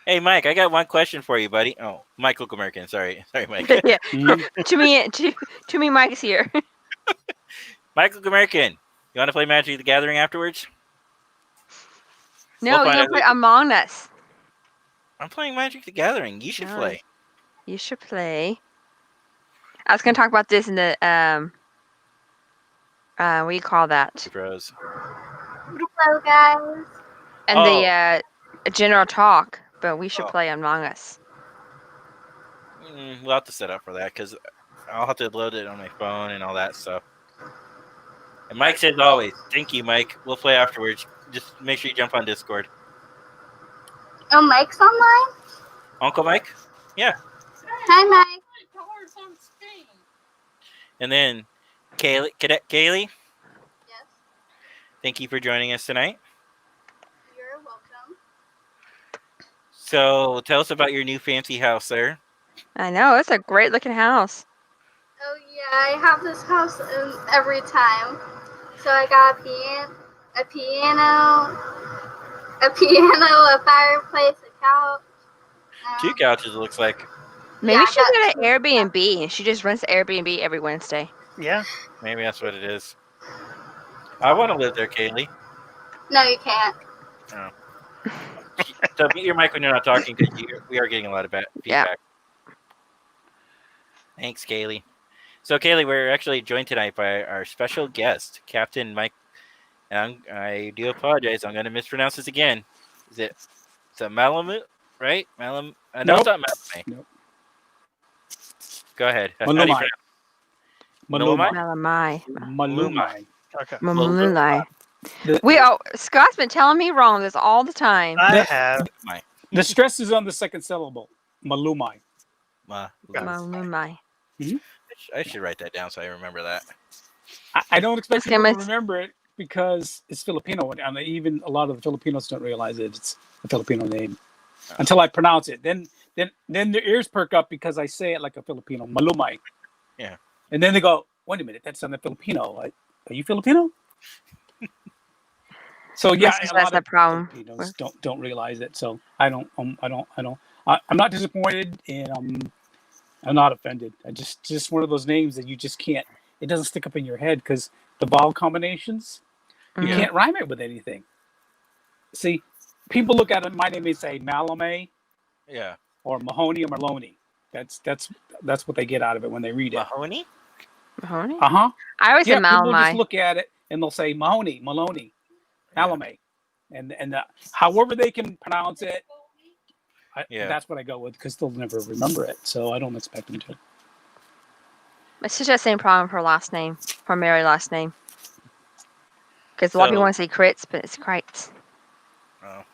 Hey, Mike, I got one question for you, buddy. Oh, Michael American. Sorry, Mike. Yeah. Mhm. To me, Mike is here. Michael American, you want to play Magic the Gathering afterwards? No, We'll you find don't out play who- Among Us. I'm playing Magic the Gathering. You should No. play. You should play. I was gonna talk about this in the what do you call that? Bros. Hello, guys. And the general talk, but we should Oh. play Among Us. We'll have to set up for that because I'll have to load it on my phone and all that stuff. And Mike says always, thank you, Mike. We'll play afterwards. Just make sure you jump on Discord. Oh, Mike's online? Uncle Mike? Hi, Mike. And then Cadet Kaylee, Yes. thank you for joining us tonight. You're welcome. So tell us about your new fancy house there. I know, it's a great looking house. Oh, yeah, I have this house every time. So I got a piano, a fireplace, a couch. Two couches, it looks like. Maybe Yeah, she should that's- get an Airbnb and she just rents the Airbnb every Wednesday. Yeah. Maybe that's what it is. I want to live there, Kaylee. No, you can't. So mute your mic when you're not talking because we are getting a lot of feedback. Yeah. Thanks, Kaylee. So, Kaylee, we're actually joined tonight by our special guest, Captain Mike. And I do apologize. I'm going to mispronounce this again. Is it Malamute, right? No, it's Nope. not Malamute. Nope. Go ahead. How do you Malumai. Malumai? Malamai. Malumai. Okay. Malumai. The, Scott's been telling me wrong this all the time. I The- have. the stress is on the second syllable. Malumai. Malumai. I should write that down so I remember that. I don't expect Okay, people to miss- remember it because it's Filipino, and even a lot of the Filipinos don't realize that it's a Filipino name until I pronounce it. Then their ears perk up because I say it like a Filipino, Malumay. Yeah. And then they go, "Wait a minute, that's not a Filipino. Are you Filipino?" So yeah, That's a lot the of problem. Filipinos don't realize it. So I'm not disappointed, and I'm not offended. I just one of those names that you just can't. It doesn't stick up in your head because the vowel combinations, you Mhm. can't rhyme it with anything. See, people look at my name and say Malame Yeah. or Mahoney or Maloney. That's what they get out of it when they read it. Mahoney? Mahoney? Uh huh. I always Yeah, say people just Malamai. look at it and they'll say Mahoney, Maloney, Yeah. Malame, and however they can pronounce it. Yeah. That's what I go with because they'll never remember it, so I don't expect them to. It's just the same problem for last name, for Mary last name. Because a lot of So- people want to say crits, but it's Krites. Oh.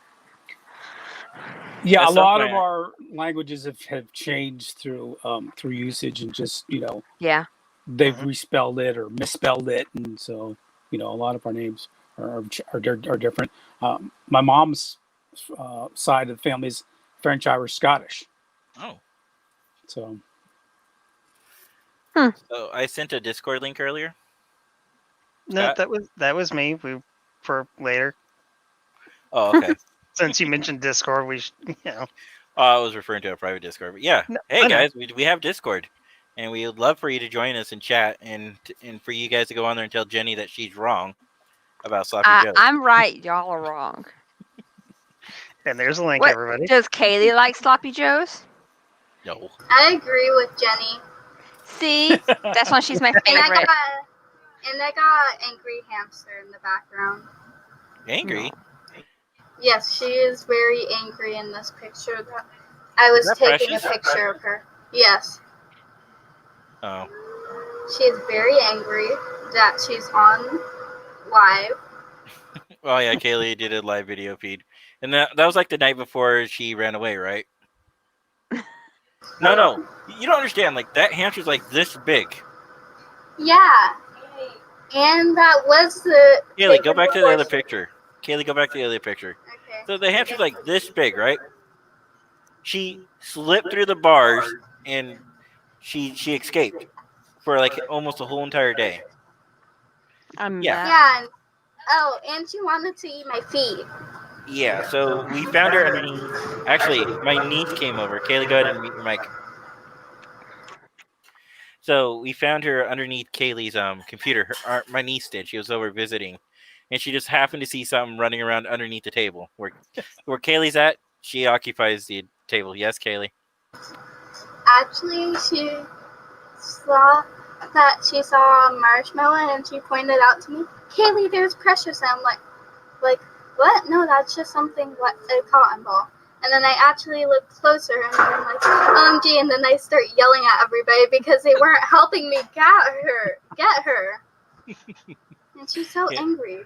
Yeah, At a some lot of point- our languages have changed through usage and just Yeah. they've Mhm. respelled it or misspelled it, and so a lot of our names are different. My mom's side of the family's French, Irish, Scottish. Oh, So so I sent a Discord link earlier. No, Scott? that was me. We for later. Oh, okay. Since you mentioned Discord, Oh, I was referring to a private Discord. But yeah. No, Hey I know. guys, we have Discord, and we would love for you to join us and chat, and for you guys to go on there and tell Jenny that she's wrong about sloppy Joe. I'm right. Y'all are wrong. And there's a link, What everybody. does Kaylee like sloppy joes? No. I agree with Jenny. See, that's why she's my And favorite. I got Angry Hamster in the background. Angry? Yes, she is very angry in this picture that I was that taking Precious? a picture of her. Yes. Oh. She is very angry that she's on live. Oh yeah, Kaylee did a live video feed, and that was like the night before she ran away, right? No, you don't understand. Like that hamster's like this big. Yeah. And that was the Kaylee, go picture back to the before other she- picture. Kaylee, go back to the other picture. Okay. So the hamster's like this big, right? She slipped through the bars and she escaped for like almost a whole entire day. I'm Yeah. Yeah. And she wanted to eat my feet. Yeah, so we found her underneath. Actually, my niece came over. Kaylee, go ahead and mute your mic. So we found her underneath Kaylee's computer. My niece did. She was over visiting, and she just happened to see something running around underneath the table where Kaylee's at. She occupies the table. Yes, Kaylee. Actually, she saw a marshmallow and she pointed out to me, Kaylee, there's Precious. And I'm like, what? No, that's just something, a cotton ball. And then I actually look closer and I'm like, OMG, and then I start yelling at everybody because they weren't helping me get her. And she's so Yeah. angry.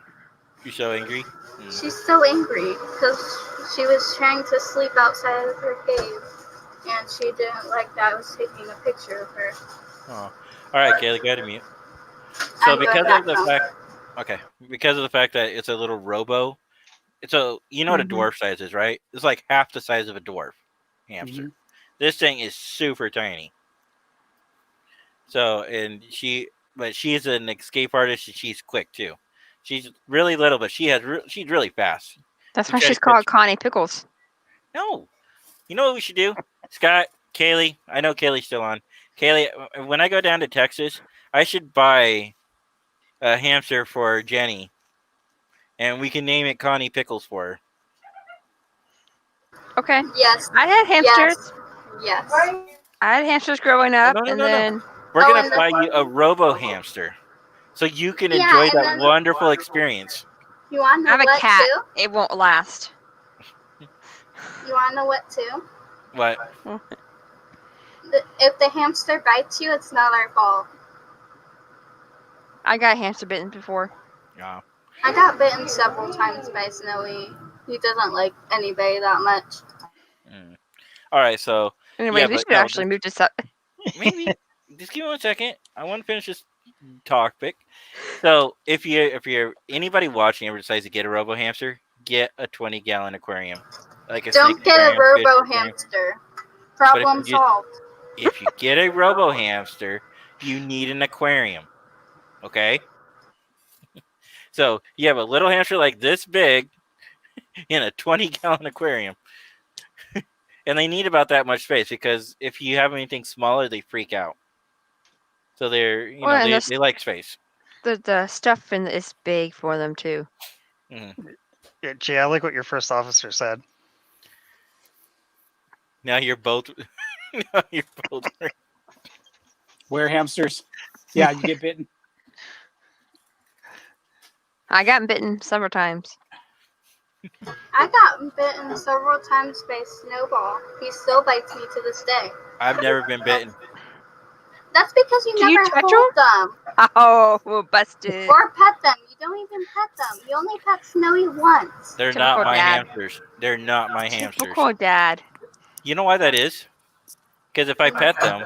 You're so angry. She's so angry because she was trying to sleep outside of her cave. And she didn't like that I was taking a picture of her. Oh, all right, Kaylee, go ahead and mute. So I'm because going of the back fact, because of the fact that it's a little robo, you know what a dwarf size is, right? It's like half the size of a dwarf hamster. This thing is super tiny. So, but she's an escape artist and she's quick too. She's really little, but she's really fast. That's We why try she's to catch- called Connie Pickles. No, you know what we should do, Scott, Kaylee. I know Kaylee's still on. Kaylee, when I go down to Texas, I should buy a hamster for Jenny, and we can name it Connie Pickles for her. Okay. Yes. I had hamsters. Yes. I had hamsters growing up, no, and no. then We're Oh, gonna and buy you a robo hamster, so you can Yeah, enjoy and that then- wonderful experience. You want to I know have a what cat. too? It won't last. You want to know what too? What? If the hamster bites you, it's not our fault. I got hamster bitten before. Yeah. I got bitten several times by Snowy. He doesn't like anybody that much. Mm. All right, so Anyways, Yeah, we but should no, actually move this up. maybe just give me 1 second. I want to finish this topic. So if you're anybody watching ever decides to get a robo hamster, get a 20-gallon aquarium, like a Don't snake get a aquarium, fish robo aquarium. hamster. if Problem you just- solved. If you get a robo hamster, you need an aquarium. Okay. So you have a little hamster like this big in a 20-gallon aquarium. And they need about that much space because if you have anything smaller, they freak out. So they're Well, and they like space. the stuff in is big for them too. Yeah, Jay, I like what your first officer said. Now you're both. Now you're both. Where hamsters? Yeah, you get bitten. I got bitten several times. I got bitten several times by Snowball. He still bites me to this day. I've never been bitten. That's because you Do you never touch hold them Oh, well, busted. or pet them. You don't even pet them. You only pet Snowy once. They're Typical not my dad. hamsters. They're not my hamsters. Typical dad. You know why that is? Because if I pet them,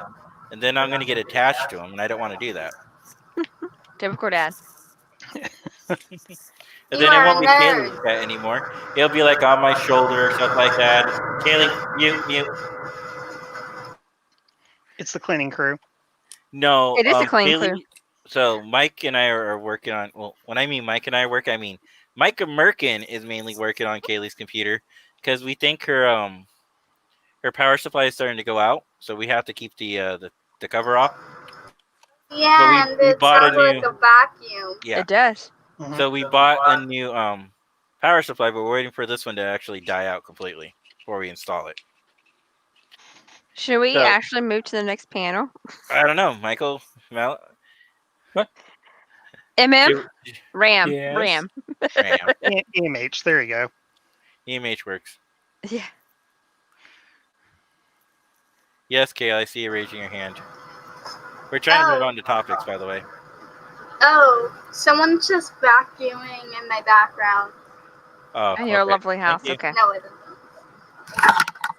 and then I'm going to get attached to them, and I don't want to do that. Typical dad. And You then it are won't a be Kaylee's nerd. pet anymore. It'll be like on my shoulder or stuff like that. Kaylee, mute, mute. It's the cleaning crew. No, It is a clean clue. Kaylee. So Mike and I are working on. Well, when I mean Mike and I work, I mean Micah Merkin is mainly working on Kaylee's computer because we think her power supply is starting to go out, so we have to keep the cover off. But Yeah, and we it bought a sounds like new a vacuum. yeah. It does. Mhm. So we bought a new power supply, but we're waiting for this one to actually die out completely before we install it. Should we So actually move to the next panel? I don't know, Michael. Mal, What? MM? should, Ram. Yes. Ram. Ram. EMH. There you go. EMH works. Yeah. Yes, Kayla, I see you raising your hand. We're trying to move on to topics, by the way. Oh, someone's just vacuuming in my background. Oh, And your okay. lovely house. Thank you. Okay. No, it isn't.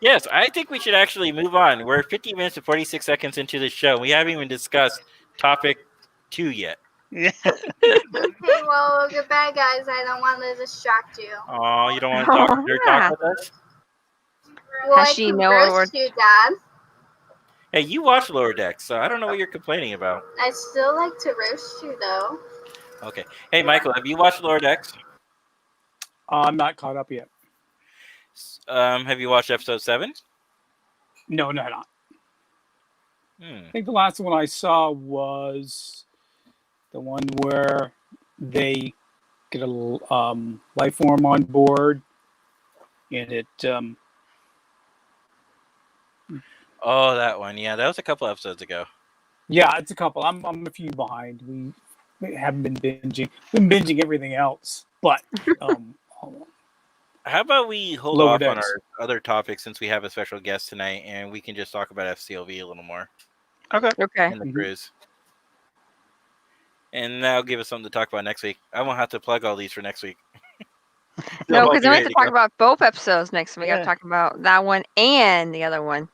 Yes, I think we should actually move on. We're 50 minutes and 46 seconds into the show. We haven't even discussed topic 2 yet. Yeah. Okay, well, goodbye, guys. I don't want to distract you. Oh, you don't want to talk Oh, dirt yeah. talk with us? Well, Has I she can know roast what you, Dad. Hey, you watch Lower Decks, so I don't know what you're complaining about. I still like to roast you, though. Okay. Hey, Michael, have you watched Lower Decks? I'm not caught up yet. Have you watched episode 7? No, not. Hmm. I think the last one I saw was the one where they get a life form on board, and it Oh, that one. Yeah, that was a couple episodes ago. yeah, it's a couple. I'm a few behind. We haven't been binging. We've been binging everything else, but How about we hold Lower off on Decks. our other topics since we have a special guest tonight, and we can just talk about FCLV a little more Okay. Okay. and the Mhm. cruise. And that'll give us something to talk about next week. I won't have to plug all these for next week. They'll No, all because be we have ready to to talk go. about both episodes next week. We got Yeah. to talk about that one and the other one.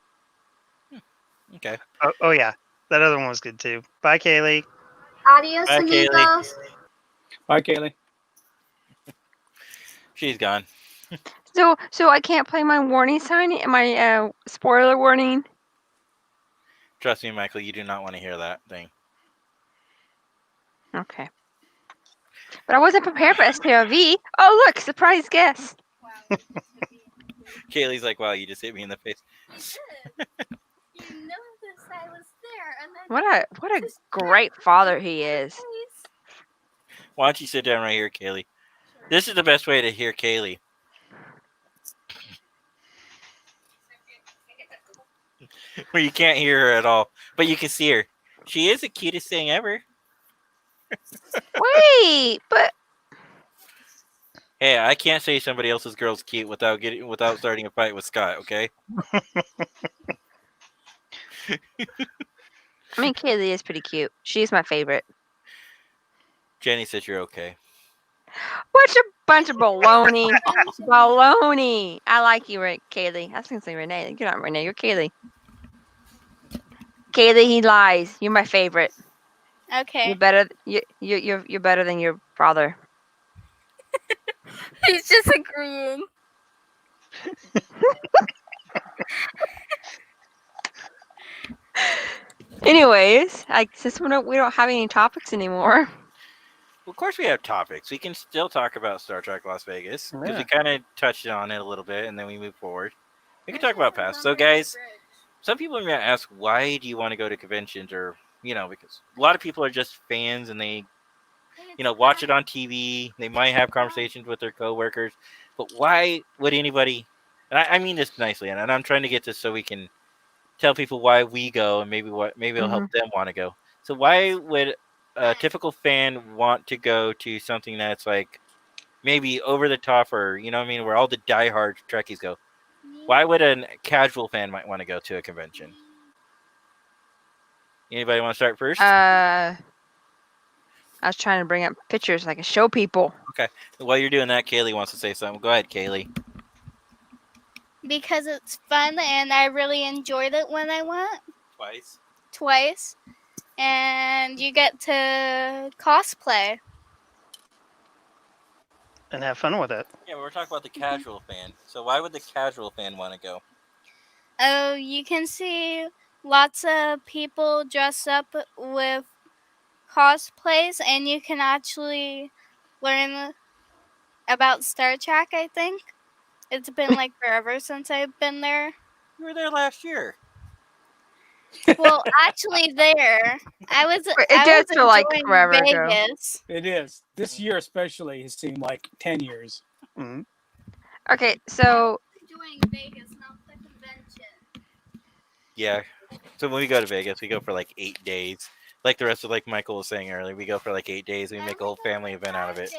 Okay. Oh yeah. That other one was good too. Bye, Kaylee. Adios, Bye, Kaylee. amigos. Bye, Kaylee. She's gone. So I can't play my warning sign, my spoiler warning. Trust me, Michael, you do not want to hear that thing. Okay. But I wasn't prepared for STRV. Oh look, surprise guest. Kaylee's like, wow, you just hit me in the face. You noticed I was there, and then What a great father he is. Why don't you sit down right here, Kaylee? This is the best way to hear Kaylee. Where you can't hear her at all, but you can see her. She is the cutest thing ever. Wait, but Hey, I can't say somebody else's girl's cute without starting a fight with Scott, okay? I mean Kaylee is pretty cute. She's my favorite. Jenny says you're okay. What a bunch of baloney. Baloney. I like you, Kaylee. I was gonna say Renee. You're not Renee, you're Kaylee. Kaylee, he lies. You're my favorite. Okay. You're better. You're better than your father. He's just agreeing. Anyways, since we don't have any topics anymore. Well, of course we have topics. We can still talk about Star Trek Las Vegas because Yeah. we kind of touched on it a little bit, and then we move forward. We can talk about past. So, guys, some people are going to ask, why do you want to go to conventions? Or, because a lot of people are just fans and they, watch it on TV. They might have conversations with their coworkers. But why would anybody, and I mean this nicely, and I'm trying to get this so we can tell people why we go and maybe it'll help them want to go. So why would a typical fan want to go to something that's like maybe over the top, or where all the diehard Trekkies go? Why would a casual fan might want to go to a convention? Anybody want to start first? I was trying to bring up pictures so I can show people. Okay. While you're doing that, Kaylee wants to say something. Go ahead, Kaylee. Because it's fun and I really enjoyed it when I went Twice. and you get to cosplay. and have fun with it. Yeah, we're talking about the casual fan. So why would the casual fan want to go? Oh, you can see lots of people dress up with cosplays, and you can actually learn about Star Trek, I think. It's been like forever since I've been there. You were there last year. Well, actually, there I was It does feel like enjoying forever ago. Vegas. It is. This year especially has seemed like 10 years. Hmm. Okay, so Enjoying Vegas, not the convention. Yeah. So when we go to Vegas, we go for like 8 days. Like the rest of like Michael was saying earlier, we go for like 8 days. We make a whole family event out of it.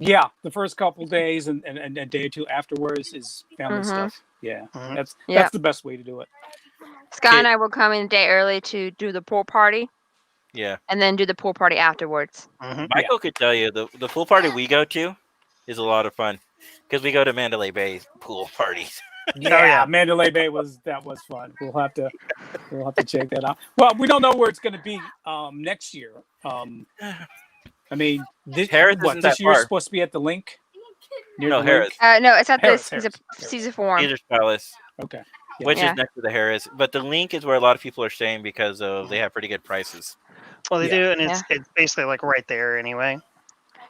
Yeah, the first couple days and a day or two afterwards is family Mhm. stuff. Yeah, Mhm. that's Yeah. the best way to do it. Scott and I will come in a day early to do the pool party, Yeah. and then do the pool party afterwards. Hmm. Michael could tell you the pool party we go to is a lot of fun because we go to Mandalay Bay pool parties. Yeah, yeah. Mandalay Bay was fun. We'll have to check that out. Well, we don't know where it's going to be next year. I mean, Harris isn't this that year's far. supposed to be at the link near No, the Harris. link. No, it's at Harris, this Harris. Caesar Forum. Caesar's Palace, Okay. Yeah. which Yeah. is next to the Harris. But the link is where a lot of people are staying because of they have pretty good prices. Well, they Yeah. do, and it's basically like right there anyway.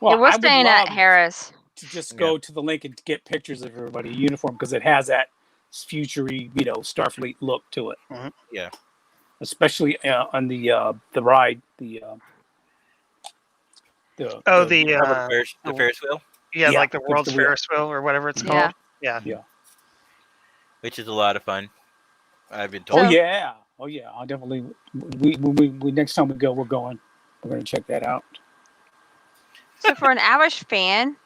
Well, Yeah, we're I would staying at love Harris. to just go to the link and get pictures of everybody in uniform because it has that futury, Starfleet look to it. Yeah. Especially on the ride, the Oh, The Ferris wheel, yeah, Yeah, like the the World's wheel. Ferris wheel or whatever it's Yeah. called. Yeah. Yeah. which is a lot of fun. I've been Oh told. So- yeah, I'll definitely. We next time we go, we're going to check that out. So for an average fan,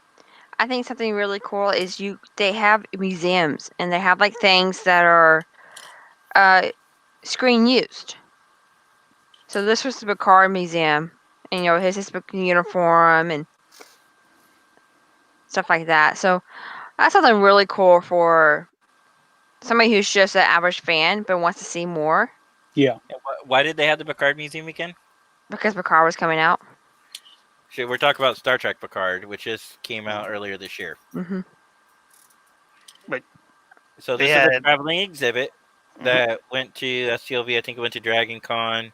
I think something really cool is they have museums and they have like things that are screen used. So this was the Picard Museum, and his uniform and stuff like that. So that's something really cool for somebody who's just an average fan but wants to see more Yeah. And why did they have the Picard Museum again? because Picard was coming out. Shit, we're talking about Star Trek Picard, which just came out earlier this year. Hmm. So They this is a had- traveling exhibit that went to STLV. I think it went to Dragon Con.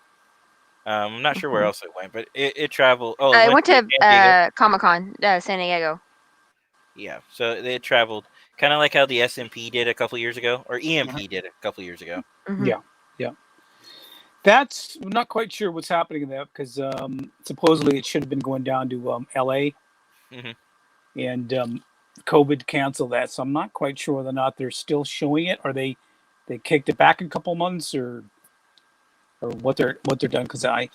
I'm not sure where else it went, but it traveled. Oh, It went to San Diego. Comic-Con, San Diego. Yeah, so it traveled kind of like how the SMP did a couple years ago, or EMP did a couple years ago. Mhm. Yeah. I'm not quite sure what's happening in that because supposedly it should have been going down to LA, Mhm. and COVID canceled that. So I'm not quite sure whether or not they're still showing it, or they kicked it back a couple months, or what they're done. Because I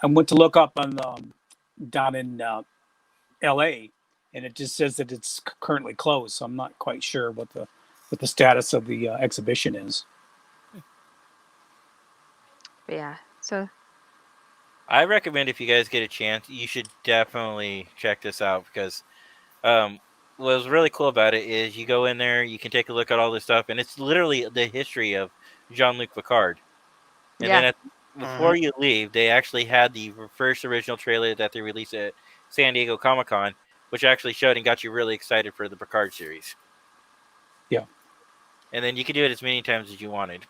went to look up on down in LA, and it just says that it's currently closed. So I'm not quite sure what the status of the exhibition is. But yeah. So I recommend if you guys get a chance, you should definitely check this out because what's really cool about it is you go in there, you can take a look at all this stuff, and it's literally the history of Jean-Luc Picard. And Yeah. then before you leave, they actually had the first original trailer that they released at San Diego Comic-Con, which actually showed and got you really excited for the Picard series. Yeah. And then you can do it as many times as you wanted.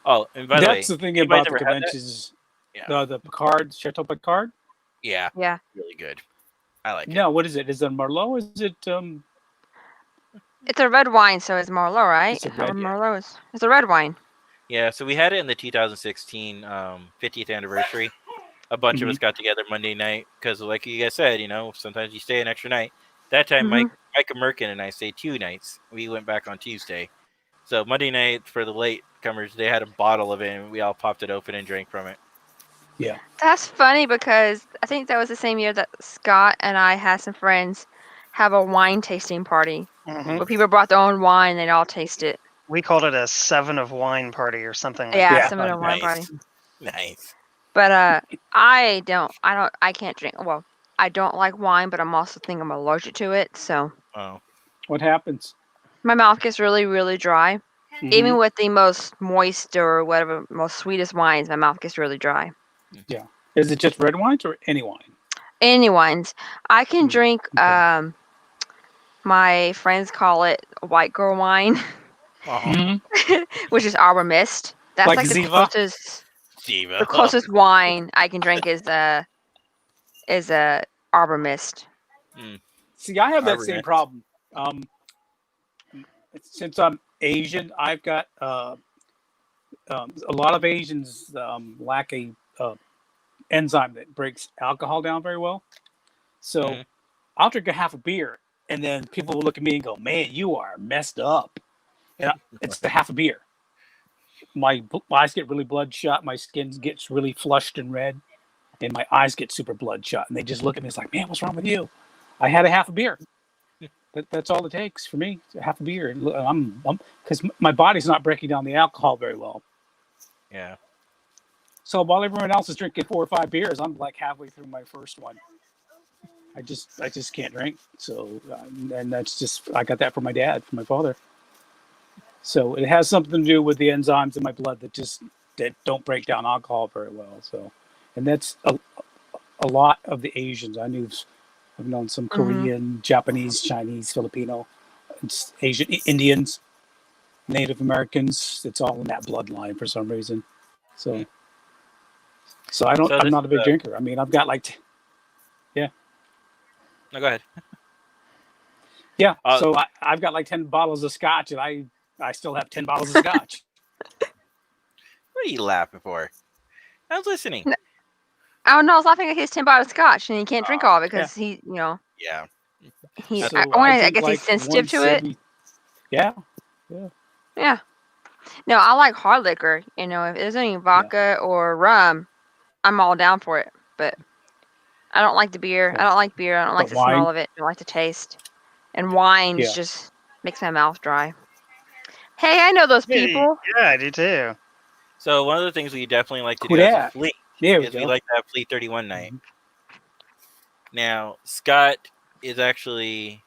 Oh, and by the way, That's the thing anybody's about the ever had that? conventions. Yeah. The Picard, Chateau Picard. Yeah, yeah. really good. I like it. No, what is it? Is it Merlot? Is it It's a red wine, so it's Merlot, right? It's a red, yeah. Merlot is. It's a red wine. Yeah, so we had it in the 2016 50th anniversary. A bunch of us got together Monday night because, like you guys said, sometimes you stay an extra night. That time, Micah Merkin and I stayed 2 nights. We went back on Tuesday. So Monday night for the late comers, they had a bottle of it, and we all popped it open and drank from it. Yeah. That's funny because I think that was the same year that Scott and I had some friends have a wine tasting party Mhm. where people brought their own wine and they'd all taste it. We called it a 7 of wine party or something. Like Yeah, Yeah. some of the wine party. Nice. But I can't drink. Well, I don't like wine, but I'm also think I'm allergic to it. So Oh, What happens? my mouth gets really, really dry. Mhm. Even with the most moist or whatever, most sweetest wines, my mouth gets really dry. Is it just red wines or any wine? Anyone's. I can Hmm, drink. okay. My friends call it white girl wine, Oh, Mhm. which is Arbor Mist. That's Like like the Ziva. closest. Steve. The closest wine I can drink is a Arbor Mist. Mm, See, I have that Arbor same Mist. problem. Um, since I'm Asian, I've got a lot of Asians lack a enzyme that breaks alcohol down very well. So Mhm. I'll drink a half a beer, and then people will look at me and go, "Man, you are messed up." And it's the half a beer. My eyes get really bloodshot. My skin gets really flushed and red, and my eyes get super bloodshot. And they just look at me. It's like, "Man, what's wrong with you?" I had a half a beer. That's all it takes for me. Half a beer. I'm because my body's not breaking down the alcohol very well. Yeah. So while everyone else is drinking 4 or 5 beers, I'm like halfway through my first one. I just can't drink. So and that's just I got that from my dad, from my father. So it has something to do with the enzymes in my blood that don't break down alcohol very well. So, and that's a lot of the Asians I knew. I've known some Mhm. Korean, Japanese, Chinese, Filipino, Asian, Indians, Native Americans. It's all in that bloodline for some reason. Mm. So, so I don't. So I'm this not a is big drinker. I mean, I've got like, yeah, no, go ahead. yeah. Uh, So I've got like 10 bottles of scotch, and I still have 10 bottles of scotch. what are you laughing for? I was listening. N- I don't know. I was laughing at his 10 bottles of scotch, and he can't drink all of it Yeah. because Yeah. he. So I I drink guess he's like sensitive to once it. every. Yeah. Yeah. Yeah. No, I like hard liquor. If there's any Yeah. vodka or rum, I'm all down for it. But I don't like the beer. I Yeah. don't like beer. I don't like But the smell wine. of it. I don't like the taste. And wines Yeah. just makes my mouth dry. Hey, I know those Yeah, people. I do too. So one of the things we definitely like to Who do as a dat? fleet There we is we go. like to have Fleet 31 night. Mhm. Now Scott is actually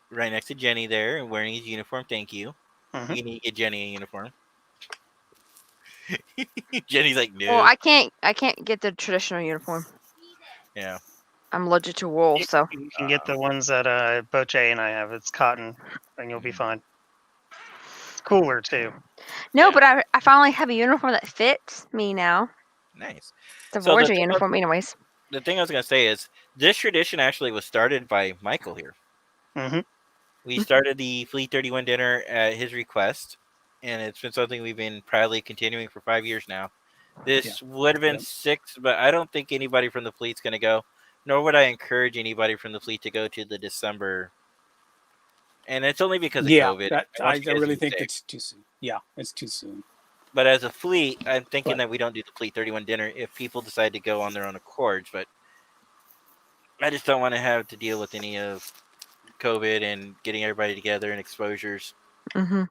right next to Jenny there and wearing his uniform. Thank you. Hmm. We need to get Jenny a uniform. Jenny's like, Well, no. I can't get the traditional uniform. Yeah. I'm allergic to wool, so You can get the ones that Boche and I have. It's cotton, and you'll be fine. It's cooler too. no. Yeah. But I finally have a uniform that fits me now. Nice. It's a So Voyager uniform, anyways. the thing I was gonna say is this tradition actually was started by Michael here. Hmm. We started the Fleet 31 dinner at his request, and it's been something we've been proudly continuing for 5 years now. Yeah. This would have been Yep. 6, but I don't think anybody from the fleet's going to go, nor would I encourage anybody from the fleet to go to the December. And it's only because of Yeah. COVID. That I I want you guys to really be think safe. it's too soon. Yeah, it's too soon. But as a fleet, I'm thinking But that we don't do the Fleet 31 dinner if people decide to go on their own accords. But I just don't want to have to deal with any of COVID and getting everybody together and exposures, Mm-hmm.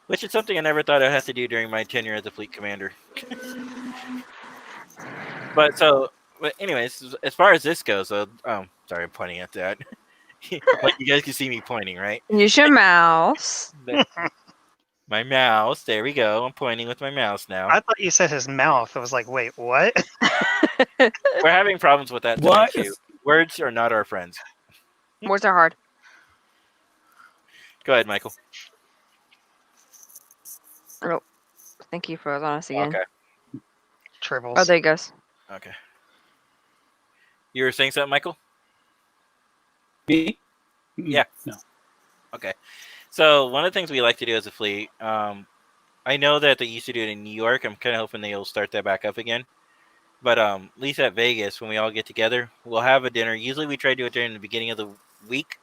which is something I never thought I'd have to do during my tenure as a fleet commander. But anyways, as far as this goes, sorry, I'm pointing at that. Like you guys can see me pointing, right? Use your mouse. My mouse. There we go. I'm pointing with my mouse now. I thought you said his mouth. I was like, wait, what? We're having problems with that tonight what too. is Words are not our friends. Words are hard. Go ahead, Michael. Oh, thank you for us again. Okay. Oh, Tribbles. there he goes. Okay. You were saying something, Michael? me? Yeah. No. Okay. So one of the things we like to do as a fleet, I know that they used to do it in New York. I'm kind of hoping they'll start that back up again. But at least at Vegas, when we all get together, we'll have a dinner. Usually we try to do it during the beginning of the week,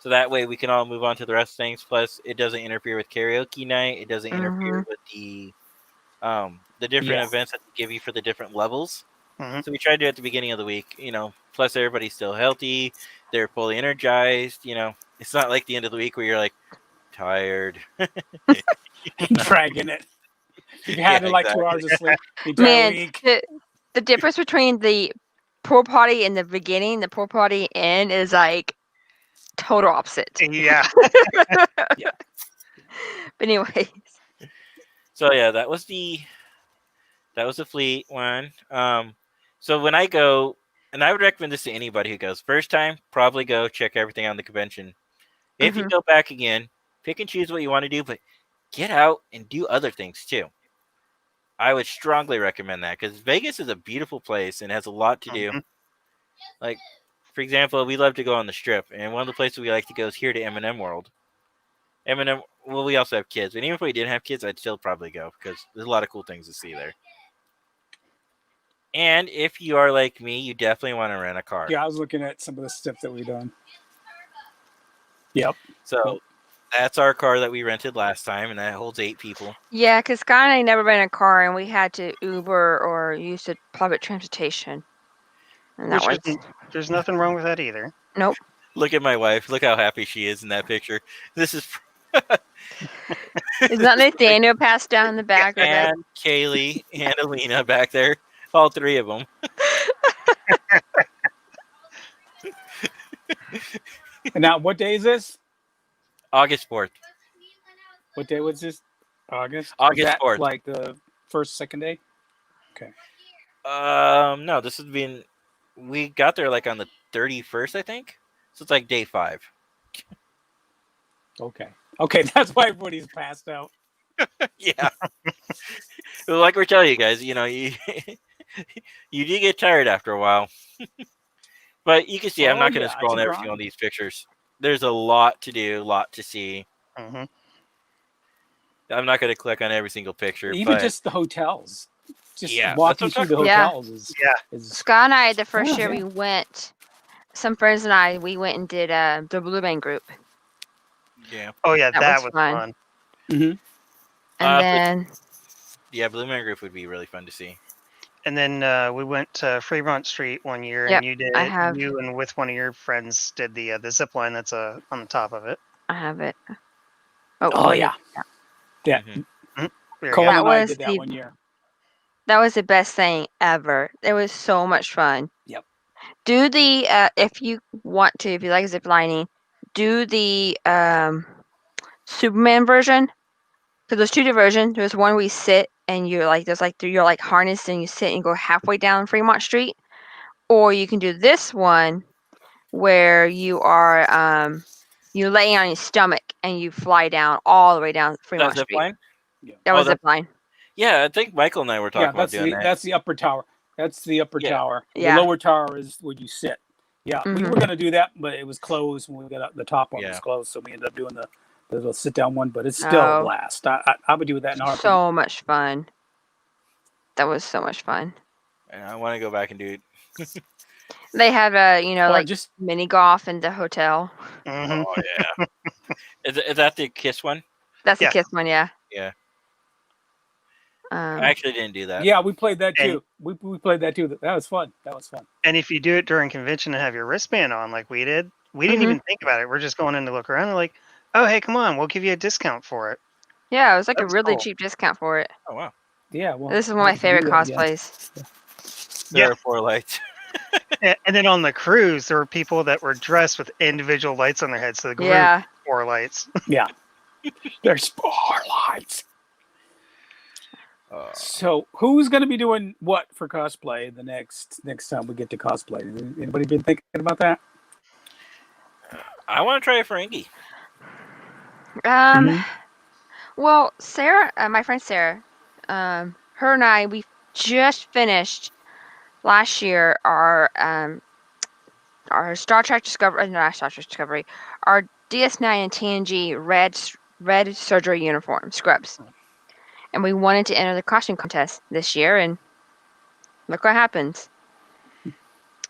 so that way we can all move on to the rest of things. Plus, it doesn't interfere with karaoke night. It doesn't interfere with the different Yeah. events that they give you for the different levels. Hmm. So we try to do it at the beginning of the week. Plus everybody's still healthy. They're fully energized. It's not like the end of the week where you're like tired. Dragging it. You've Yeah, had like 2 exactly. hours of sleep the entire Man, week. the difference between the pool party in the beginning, the pool party end is like total opposite. Yeah. Yeah. But anyways, So yeah, that was the fleet one. So when I go, and I would recommend this to anybody who goes first time, probably go check everything out in the convention. If you Mhm. go back again, pick and choose what you want to do, but get out and do other things too. I would strongly recommend that because Vegas is a beautiful place and has a lot to do. Mhm. Like, for example, we love to go on the Strip, and one of the places we like to go is here to M&M World. M&M. Well, we also have kids, but even if we didn't have kids, I'd still probably go because there's a lot of cool things to see there. And if you are like me, you definitely want to rent a car. Yeah, I was looking at some of the stuff that we've done. Yep. So that's our car that we rented last time, and that holds 8 people. Yeah, because Scott and I never been in a car, and we had to Uber or use the public transportation. And that Which was there's nothing wrong with that either. nope. Look at my wife. Look how happy she is in that picture. This is Is that Nathaniel passed down in the back or that? and Kaylee and Alina back there. All 3 of them. And now, what day is this? August 4th. What day was this? August. August Is that 4th. like the first, second day. No, this has been. We got there like on the 31st, I think. So it's like day 5. Okay. Okay, that's why everybody's passed out. Yeah. Like we're telling you guys, you you do get tired after a while. But you can see, I'm Oh, not going to yeah, scroll it's on a every grind. single one of these pictures. There's a lot to do, a lot to see. Hmm. I'm not going to click on every single picture. Even but just the hotels. Just Yeah, walking that's what through I'm the Yeah. hotels is, Yeah. is Scott and I, the first Yeah, year yeah. we went, some friends and I, we went and did the Blue Band group. yeah. Oh yeah, That that was was fun. fun. Mhm. And but- then Yeah, Blue Man Group would be really fun to see. And then we went to Fremont Street one year, Yep, and you did. I have. You and with one of your friends did the zip line that's on the top of it. I have it. Oh, yeah. Yeah. Mhm. There you Cole go. That and I was did that the- one year. That was the best thing ever. It was so much fun. Yep. Do the if you want to, if you like zip lining, do the Superman version. So there's 2 different versions. There's one where you sit and you're like you're like harnessed and you sit and go halfway down Fremont Street, or you can do this one where you are you lay on your stomach and you fly down all the way down Fremont That zip Street. line? That Oh, was that- zip line. Yeah, I think Michael and I were talking Yeah, about that's doing the that. that's the upper tower. That's the upper Yeah. tower. Yeah. The lower tower is where you sit. Yeah, we Mhm. were gonna do that, but it was closed when we got up. The top one was Yeah. closed, so we ended up doing the little sit down one. But it's still Oh. a blast. I would do that in our So much fun. That was so much fun. And I want to go back and do it. They have Or like just mini golf in the hotel. Mhm. Oh yeah. Is that the Kiss one? That's Yeah. the Kiss one, yeah. Yeah. Um, I actually didn't do that. yeah, we played that And- too. We played that too. That was fun. That was fun. And if you do it during convention and have your wristband on, like we did, we didn't Mhm. even think about it. We're just going in to look around and like, oh hey, come on, we'll give you a discount for it. yeah, it was like That's a really cool. cheap discount for it. Oh wow. Yeah. Well, This is one of my we can favorite do that again. cosplays. There Yeah. are 4 lights. And then on the cruise, there were people that were dressed with individual lights on their heads. So the group Yeah. 4 lights. Yeah. There's 4 lights. Uh, So who's going to be doing what for cosplay the next time we get to cosplay? Anybody been thinking about that? I want to try a Ferengi. Um, well, Sarah, my friend Sarah, her and I, we just finished last year our Star Trek Discovery, not Star Trek Discovery, our DS9 and TNG red surgery uniform scrubs, and we wanted to enter the costume contest this year, and look what happens.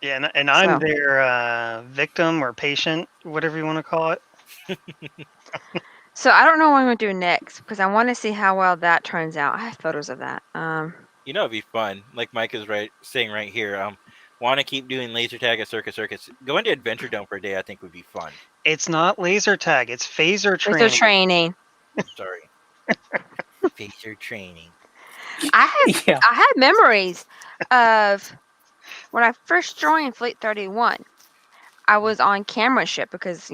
Yeah, and I'm So. their victim or patient, whatever you want to call it. So I don't know what I'm going to do next because I want to see how well that turns out. I have photos of that. You know, it'd be fun. Like Mike is saying right here. Want to keep doing laser tag at Circus Circus. Going to Adventure Dome for a day, I think, would be fun. It's not laser tag, it's phaser It's training. their training. Sorry. Phaser training. I have Yeah. I have memories of when I first joined Fleet 31. I was on camera ship because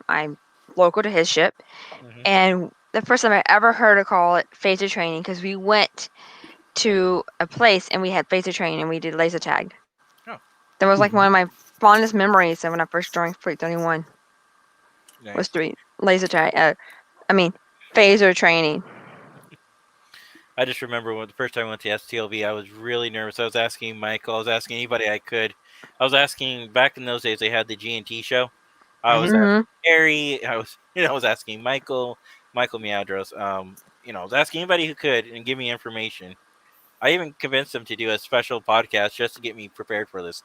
I'm local to his ship, Mhm. and the first time I ever heard her call it phaser training because we went to a place and we had phaser training and we did laser tag. That was like one of my fondest memories of when I first joined Fleet 31 was Nice. doing laser tag. Phaser training. I just remember when the first time I went to STLV, I was really nervous. I was asking Michael. I was asking anybody I could. I was asking back in those days. They had the G&T show. I was Mm-hmm. asking Harry. I was asking Michael Meadros. I was asking anybody who could and give me information. I even convinced them to do a special podcast just to get me prepared for this,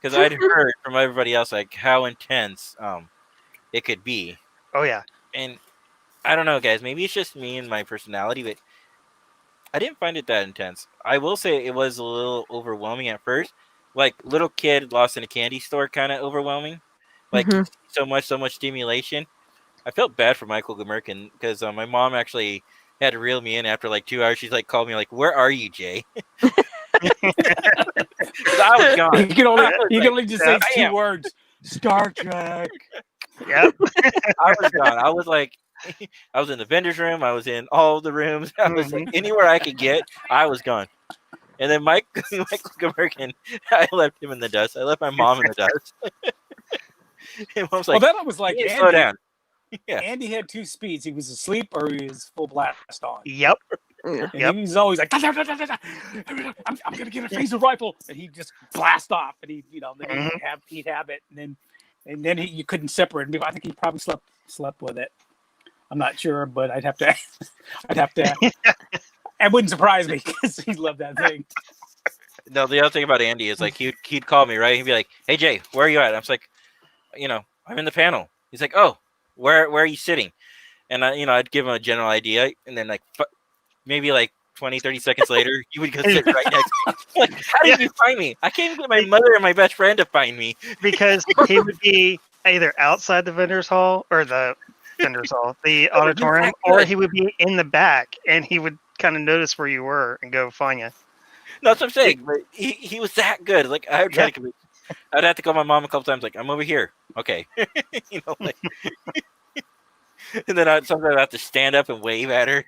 because I'd heard from everybody else like how intense it could be, Oh yeah. and I don't know, guys. Maybe it's just me and my personality, but I didn't find it that intense. I will say it was a little overwhelming at first, like little kid lost in a candy store, kind of overwhelming. Like you Mm-hmm. see so much stimulation. I felt bad for Michael Gamerkin because my mom actually had to reel me in after like 2 hours. She's like, called me like, "Where are you, Jay?" Because I was gone. You can only I was you like, can only just say I two am. words. Star Trek. Yep. I was gone. I was like, I was in the vendor's room. I was in all the rooms. I was like anywhere I could get. I was gone. And then Michael Gamerkin, I left him in the dust. I left my mom in the dust. And mom's Well, like, then I was "You like need to slow Andy. down." Yeah. Andy had two speeds. He was asleep or he was full blast on. Yep. Yeah. And Yep. he was always like, I'm gonna get a phaser rifle, and he'd just blast off, and then he'd have it, and then you couldn't separate him. I think he probably slept with it. I'm not sure, but I'd have to. It wouldn't surprise me because he loved that thing. No, the other thing about Andy is like he'd call me, right? He'd be like, "Hey Jay, where are you at?" I'm like, I'm in the panel. He's like, "Oh, where are you sitting?" And I'd give him a general idea, and then like maybe like 20, 30 seconds later, he would go sit right next to me. Like, how did you find me? I can't even get my mother and my best friend to find me. Because he would be either outside the vendors hall or the auditorium, that or good. he would be in the back, and he would kind of notice where you were and go find you. No, that's what I'm saying. But he was that good. Like I would try to convince. I'd have to call my mom a couple times. Like, I'm over here. Okay, like. And then sometimes I have to stand up and wave at her.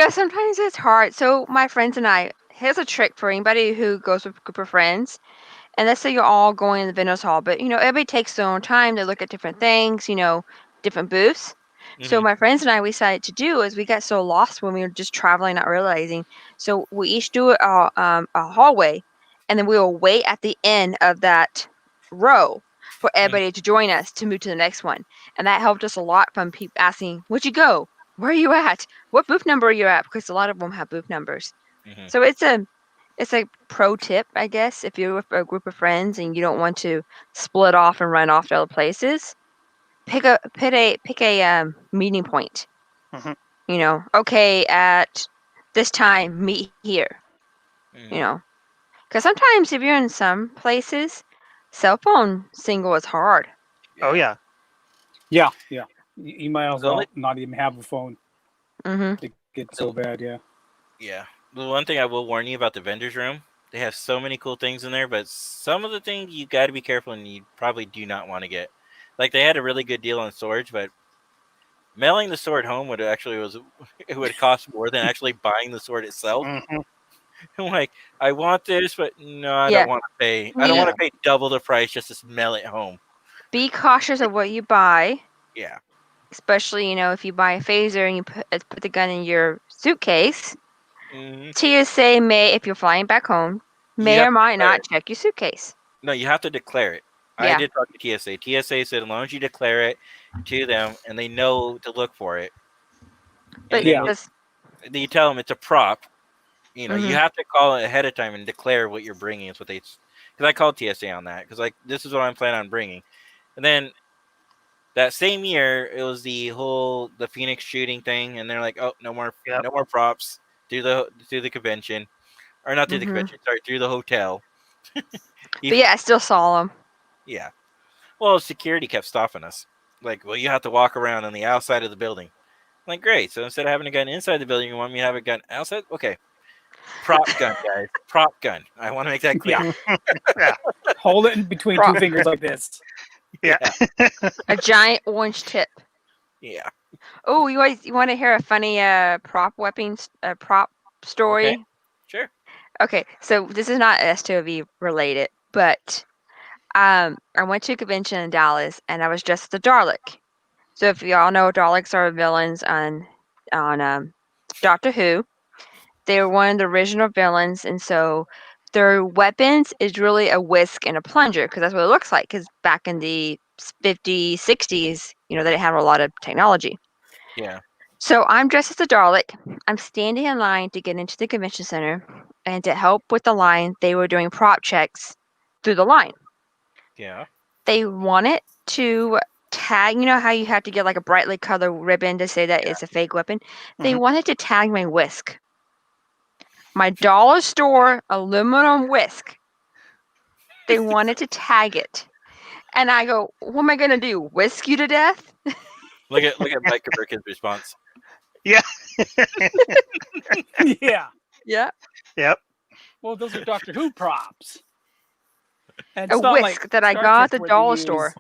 Sometimes it's hard. So my friends and I, here's a trick for anybody who goes with a group of friends. And let's say you're all going in the vendors hall, but everybody takes their own time to look at different things, different booths. So Mhm. my friends and I, we decided to do is we got so lost when we were just traveling, not realizing. So we each do a hallway, and then we will wait at the end of that row for everybody to join us to move to the next one. And that helped us a lot from people asking, "Where'd you go? Where are you at? What booth number are you at?" Because a lot of them have booth numbers. Mhm. So it's a pro tip, I guess, if you're with a group of friends and you don't want to split off and run off to other places. Pick a meeting point. Mhm. Okay, at this time, meet here. Mhm. Because sometimes if you're in some places, cell phone single is hard. Oh yeah. Yeah. You might as The only- well not even have a phone. Mm-hmm. It gets so bad. Yeah. Yeah. The one thing I will warn you about the vendor's room, they have so many cool things in there, but some of the things you got to be careful and you probably do not want to get. Like they had a really good deal on storage, but mailing the sword home it would cost more than actually buying the sword itself. Mhm. I'm like, I want this, but no, I Yeah. don't want to pay. I don't want to pay double the price just to mail it home. Be cautious of what you buy, Yeah. especially if you buy a phaser and you put the gun in your suitcase. Hmm. TSA may, if you're flying back home, may have or to might declare not it. check your suitcase. No, you have to declare it. I Yeah. did talk to TSA. TSA said as long as you declare it to them and they know to look for it, But and then Yeah. you tell them it's a prop. You Mhm. have to call it ahead of time and declare what you're bringing. Is what they. Because I called TSA on that because like this is what I'm planning on bringing, and then that same year it was the Phoenix shooting thing, and they're like, oh, Yep. no more props through the convention, or not through the Mhm. convention, sorry, through the hotel. But yeah, I still saw them. Yeah. Well, security kept stopping us. Like, well, you have to walk around on the outside of the building. I'm like, great. So instead of having a gun inside the building, you want me to have a gun outside? Okay. Prop gun, guys. Prop gun. I want to make that clear. Yeah. Hold it in between two fingers like this. Yeah. A giant orange tip. Yeah. Oh, you want to hear a funny prop story? Okay. Sure. Okay, so this is not STOV related, but I went to a convention in Dallas, and I was dressed as a Dalek. So if y'all know, Daleks are villains on Doctor Who. They were one of the original villains, and so their weapons is really a whisk and a plunger because that's what it looks like. Because back in the 50s, 60s, they didn't have a lot of technology. Yeah. So I'm dressed as a Dalek. I'm standing in line to get into the convention center, and to help with the line, they were doing prop checks through the line. Yeah. They wanted to tag, how you have to get like a brightly colored ribbon to say that it's a fake weapon. They Mhm. wanted to tag my whisk. My dollar store aluminum whisk. They wanted to tag it. And I go, what am I gonna do? Whisk you to death? Look at Mike Burke's response. Yeah. Yeah. Yeah. Yep. Well, those are Doctor Who props. And A it's not like whisk that I Star got Trek at the where they dollar use- store.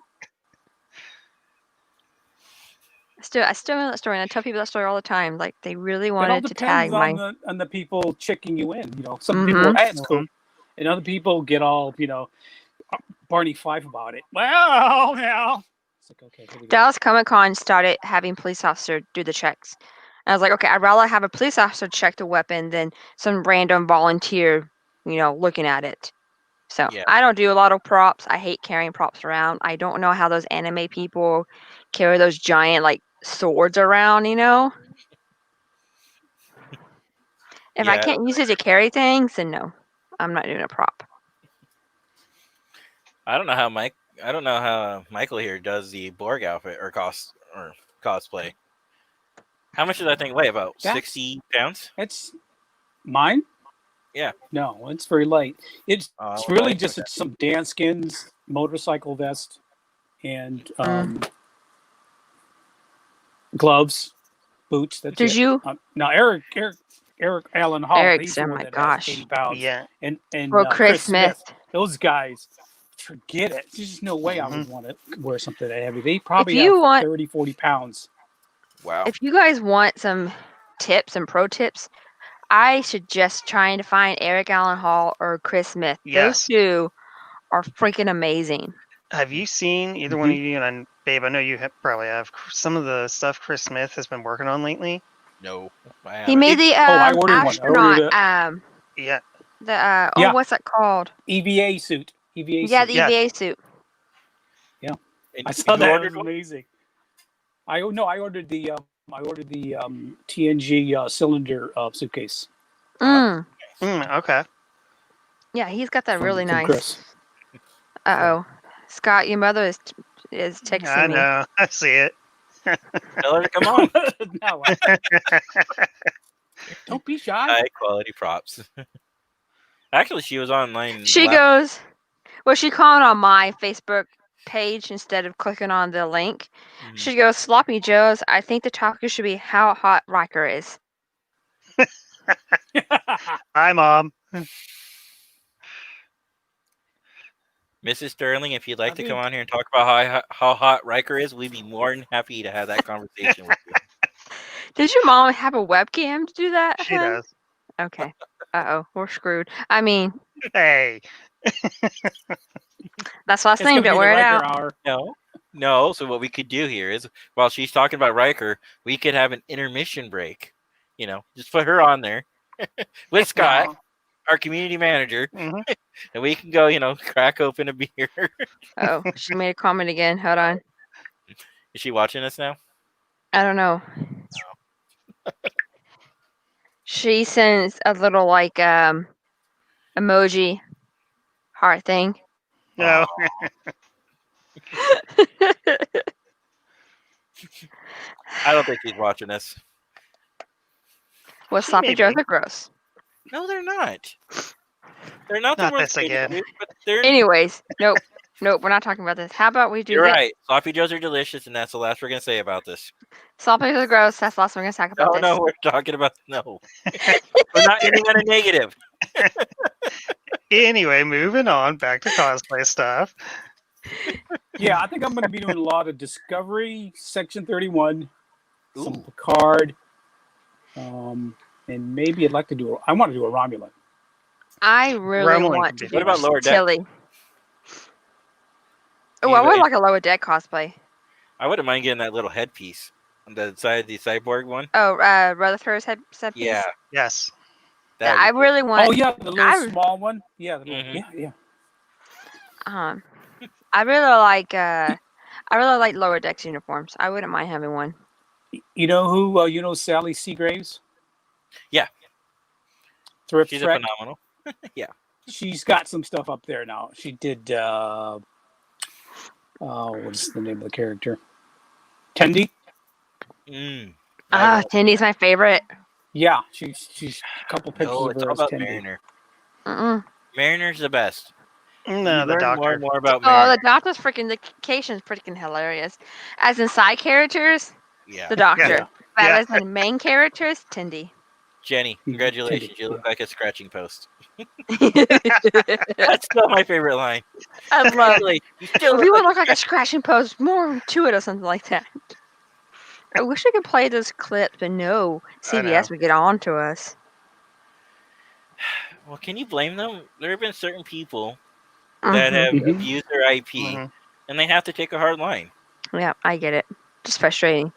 I still know that story, and I tell people that story all the time. Like they really It all wanted to tag depends my. on the people checking you in. Some people are, hey, it's cool, and other people get all Barney Fife about it. Well, now it's like, okay, here we go. Dallas Comic Con started having police officers do the checks. And I was like, okay, I'd rather have a police officer check the weapon than some random volunteer, looking at it. So Yeah. I don't do a lot of props. I hate carrying props around. I don't know how those anime people carry those giant like swords around, If I Yeah. can't use it to carry things, then no, I'm not doing a prop. I don't know how Michael here does the Borg outfit or cosplay. How much does that thing weigh? About That's- 60 pounds? It's mine. Yeah. No, it's very light. It's Oh, really okay. just some Dan skins, motorcycle vest, and gloves, boots. That's Did it. you, Now Eric Allen Hall, Eric's? he's Oh the one my that gosh. has 80 pounds. Yeah. And Well, Chris Smith. those guys, forget it. There's just no way I would want to wear something that heavy. They probably you have want- 30, 40 pounds. Wow. If you guys want some tips and pro tips, I suggest trying to find Eric Allen Hall or Chris Smith. Yes. Those two are freaking amazing. Have you seen either one of you? And Babe, I know you probably have some of the stuff Chris Smith has been working on lately. No. I He haven't. made the I ordered one. I astronaut. ordered Yeah. The Yeah. what's that called? EVA suit. EVA Yeah, suit. the Yeah. EVA suit. And I saw you that. It ordered was one? amazing. I ordered the TNG cylinder suitcase Okay. Yeah, he's got that from, really from nice. Chris. Scott, your mother is texting I me. know. I see it. Tell her to come on. No, don't be shy. High quality props. Actually, she was online. She goes, well, she commented on my Facebook page instead of clicking on the link. Mhm. She goes, Sloppy Joe's, I think the topic should be how hot Riker is. Hi, Mom. Mrs. Sterling, if you'd like I to think- come on here and talk about how hot Riker is, we'd be more than happy to have that conversation with you. Does your mom have a webcam to do that? She hun? does. Okay. We're screwed. I mean, Hey. that's last It's name. gonna be Don't the wear it Riker out. hour. No. So what we could do here is, while she's talking about Riker, we could have an intermission break. Just put her on there with Scott, our community manager, Mhm. and we can go, crack open a beer. Oh, she made a comment again. Hold on. Is she watching us now? I don't know. She sends a little like emoji heart thing. No. I don't think she's watching us. Well, sloppy Maybe. joes are gross. No, they're not. They're not the Not world's this again. greatest food, but they're. Anyways, nope, we're not talking about this. How about we do You're this? right. Sloppy joes are delicious, and that's the last we're gonna say about this. Sloppy joes are gross. That's the last we're gonna talk about No, this. no, we're talking about no. We're not ending on a negative. Anyway, moving on back to cosplay stuff. Yeah, I think I'm going to be doing a lot of Discovery, Section 31, some Ooh. Picard, and maybe I want to do a Romulan. I really Romulan want can to be do What about Lower Deck? Tilly. Oh, I You- would like a Lower Deck cosplay. I wouldn't mind getting that little headpiece on the side of the cyborg one. Oh, Rutherford's head set piece. Yeah, Yes. Yeah, that I would be really want. Oh yeah, the little I small one. Yeah, the little, Mhm. yeah. I really like Lower Decks uniforms. I wouldn't mind having one. You know who? You know Sally Seagraves, Yeah, Thrift she's a Trek. phenomenal. Yeah. She's got some stuff up there now. She did. What's the name of the character? Tendi. Mm. Ah, Tindy's my favorite. Yeah, she's a couple pictures No, of it's her all as about Tendi. Mariner. Mm-mm. Mariner's the best. No, You the learn more doctor. and more about Oh, Mariner. the Doctor's freaking vacation's freaking hilarious. As in side characters, Yeah. the Doctor. Yeah. But Yeah. as in main characters, Tindy. Jenny, Mhm, congratulations. Tendi, You look yeah. like a scratching post. I That's still my favorite line. love. Congratulations. You still We look would like look like a scratching post, more to it or something like that. I wish I could play those clips, but no, I know. CBS would get on to us. Well, can you blame them? There have been certain people that Mhm. have Mhm. abused their IP, Mhm. and they have to take a hard line. Yeah, I get it. Just frustrating.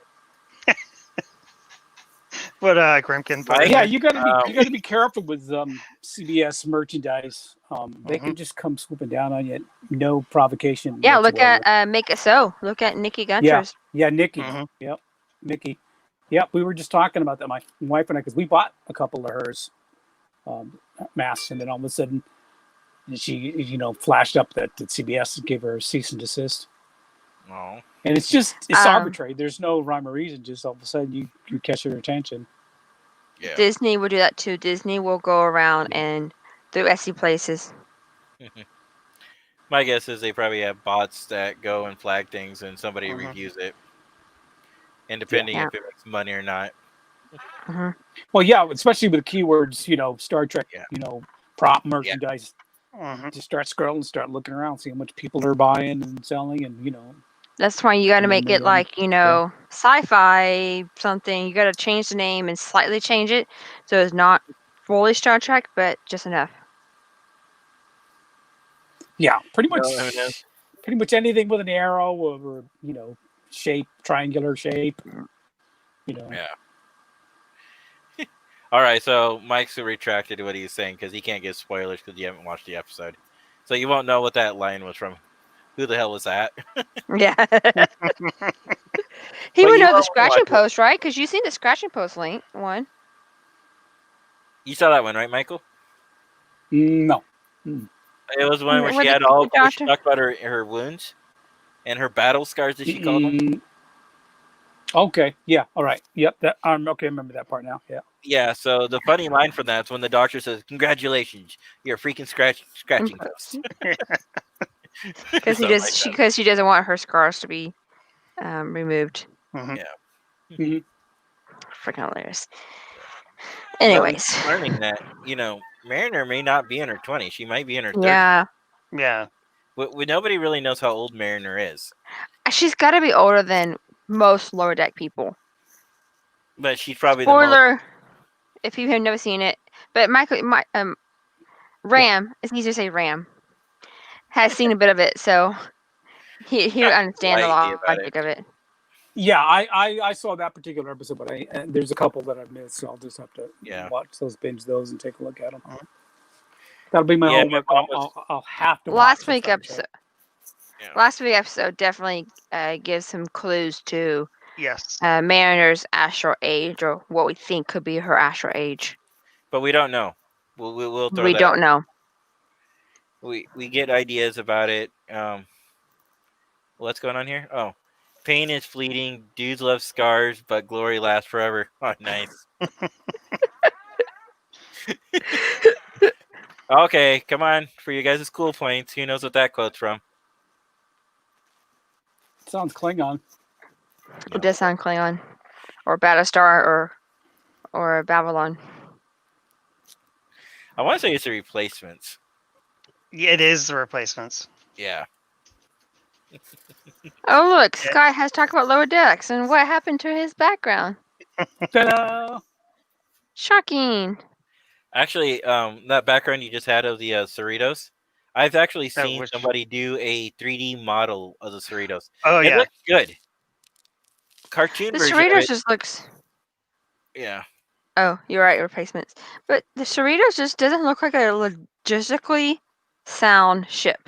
What Grimkin put in Yeah, there. you got to be Um, you got to be careful with CBS merchandise. They Mhm. can just come swooping down on you, no provocation Yeah, look whatsoever. at Make It So. Look at Nikki Yeah, Gunter's. yeah, Nikki. Mhm. Yep, Nikki. Yep, we were just talking about that, my wife and I, because we bought a couple of hers masks, and then all of a sudden she flashed up that CBS gave her a cease and desist. no. And it's Um, arbitrary. There's no rhyme or reason. Just all of a sudden you catch their attention. Yeah. Disney will do that too. Disney will go around and do SC places. My guess is they probably have bots that go and flag things, and somebody Mhm. reviews it, and depending Yeah. if it makes money or not. Mhm. Well, yeah, especially with keywords, Star Trek, Yeah. prop merchandise. Mhm. Just start scrolling, start looking around, see how much people are buying and selling, and That's why you got to And then make it they, like, sci-fi something. You got to change the name and slightly change it so it's not fully Star Trek, but just enough. yeah, pretty No, I mean, much anything with an arrow or shape, triangular shape. yeah. All right, so Mike's retracted what he's saying because he can't give spoilers because you haven't watched the episode, so you won't know what that line was from. Who the hell was that? Yeah. He But would you know the will watch scratching it. post, right? Because you seen the scratching post link one. You saw that one, right, Michael? No. It was one where Where she the had all where she doctor. talked about her wounds and her battle scars, as she called them. Mm, okay. Yeah. All right. Yep. That. Okay. I remember that part now. Yeah. Yeah. So the funny line from that's when the doctor says, "Congratulations, you're a freaking scratching post." Because Something like that. she doesn't want her scars to be removed. Mhm. Yeah. Mhm. Freaking hilarious. But Anyways, we're learning that Mariner may not be in her 20s; she might be in her 30s. yeah, Yeah. Nobody really knows how old Mariner is, she's got to be older than most lower deck people. but she's probably the most. Spoiler, if you have never seen it, but Ram, it's easier to say Ram, has seen a bit of it, so he would understand the Slightly about logic of it. Yeah. I saw that particular episode, but and there's a couple that I've missed, so I'll just have to Yeah. watch those, binge those, and take a look at them. Mhm. That'll be my Yeah, my homework. mom was. I'll have to watch Last the week Star episode, Trek. Yeah. last week episode definitely gives some clues to Yes. Mariner's astral age, or what we think could be her astral age. But we don't know. We'll throw We that. don't know. We get ideas about it. What's going on here? Oh, pain is fleeting. Dudes love scars, but glory lasts forever. Oh, nice. Okay, come on for you guys' cool points. Who knows what that quote's from? Sounds Klingon. It does sound Klingon, or Battlestar, or Babylon. I want to say it's the Replacements. Yeah, it is the replacements. Yeah. Oh look, Yeah. Scott has talked about lower decks and what happened to his background. Ta-da! Shocking. Actually, that background you just had of the Cerritos, I've actually That seen was- somebody do a 3D model of the Cerritos. Oh It yeah. looks good. Cartoon The version of Cerritos it, just looks. yeah. Oh, you're right. Replacements, but the Cerritos just doesn't look like a logistically sound ship.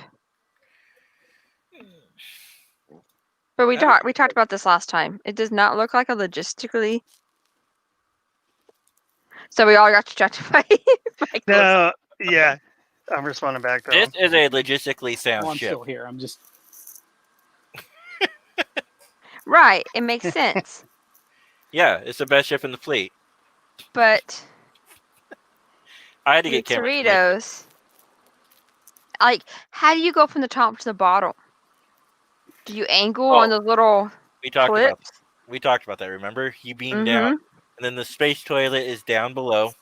But we talked about this last time. It does not look like a logistically. So we all got distracted by Michael's. No. Yeah. I'm responding back to This him. is a logistically sound Well, I'm ship. still here. I'm just. Right, it makes sense. Yeah, it's the best ship in the fleet. But I had to the get cameras for it. Cerritos, like, how do you go from the top to the bottom? Do you angle on Oh, those little We talked about clips? we talked about that. Remember, you beam Mm-hmm. down, and then the space toilet is down below,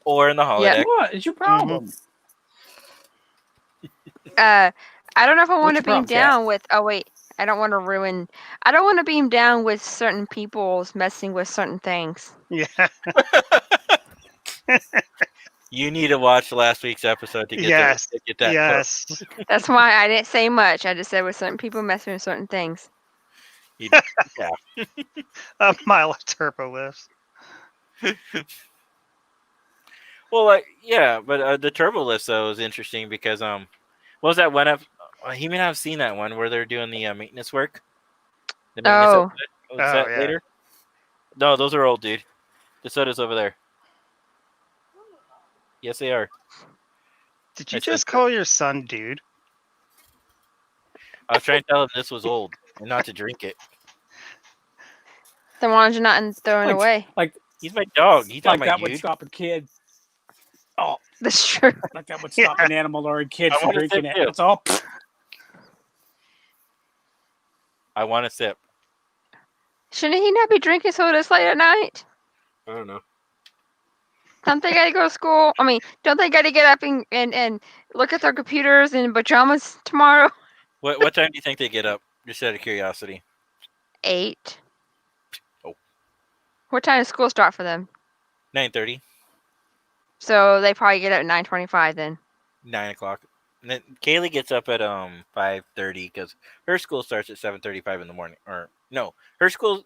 or in the Yep. holodeck. What is your problem? I don't know if I want to What's your beam problem, Kat? down with. Oh wait, I don't want to ruin. I don't want to beam down with certain people's messing with certain things. Yeah. You need to watch last week's episode to get Yes. to get that close. Yes. That's why I didn't say much. I just said with certain people messing with certain things. Yeah. A mile of turbo lifts. Well, yeah, but the turbo lift though is interesting because what was that one? He may not have seen that one where they're doing the maintenance work. The maintenance Oh. episode. Was Oh, that yeah. later? No, those are old, dude. The soda's over there. Yes, they are. Did you I said just that. call your son dude? I was trying to tell him this was old and not to drink it. Then why don't you not throw it Like- away? Like He's my dog. He's not like my that would dude. stop a kid. Oh, That's true. like that would stop an animal or a kid I from wanna drinking sip it. too. That's all. I want to sip. Shouldn't he not be drinking soda this late at night? I don't know. Don't they gotta go to school? I mean, don't they gotta get up and look at their computers in pajamas tomorrow? What time do you think they get up? Just out of curiosity. 8. Oh. What time does school start for them? 9:30, So they probably get up at 9:25 then. 9 o'clock. And then Kaylee gets up at 5:30 because her school starts at 7:35 in the morning. Or no, her school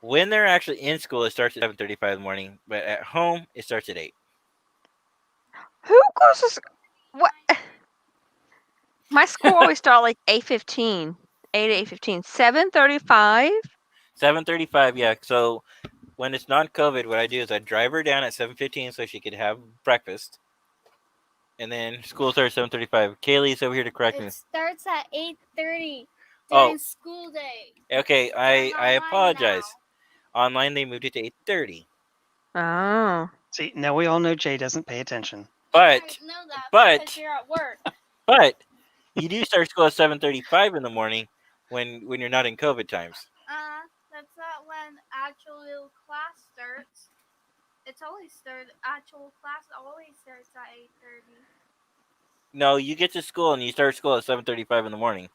when they're actually in school it starts at 7:35 in the morning, but at home it starts at 8. Who goes to what? My school always start like 8:15. 8:15. 7:35. 7:35, yeah. So when it's non-COVID, what I do is I drive her down at 7:15 so she could have breakfast, and then school starts at 7:35. Kaylee's over here to correct me. It starts at 8:30 Oh. during school day. Okay, I Online apologize. now. Online they moved it to 8:30, Oh. See, now we all know Jay doesn't pay attention. but I know that but- because you're at work. but you do start school at 7:35 in the morning when you're not in COVID times. That's not when actual class starts. It's always actual class always starts at 8:30. No, you get to school and you start school at 7:35 in the morning.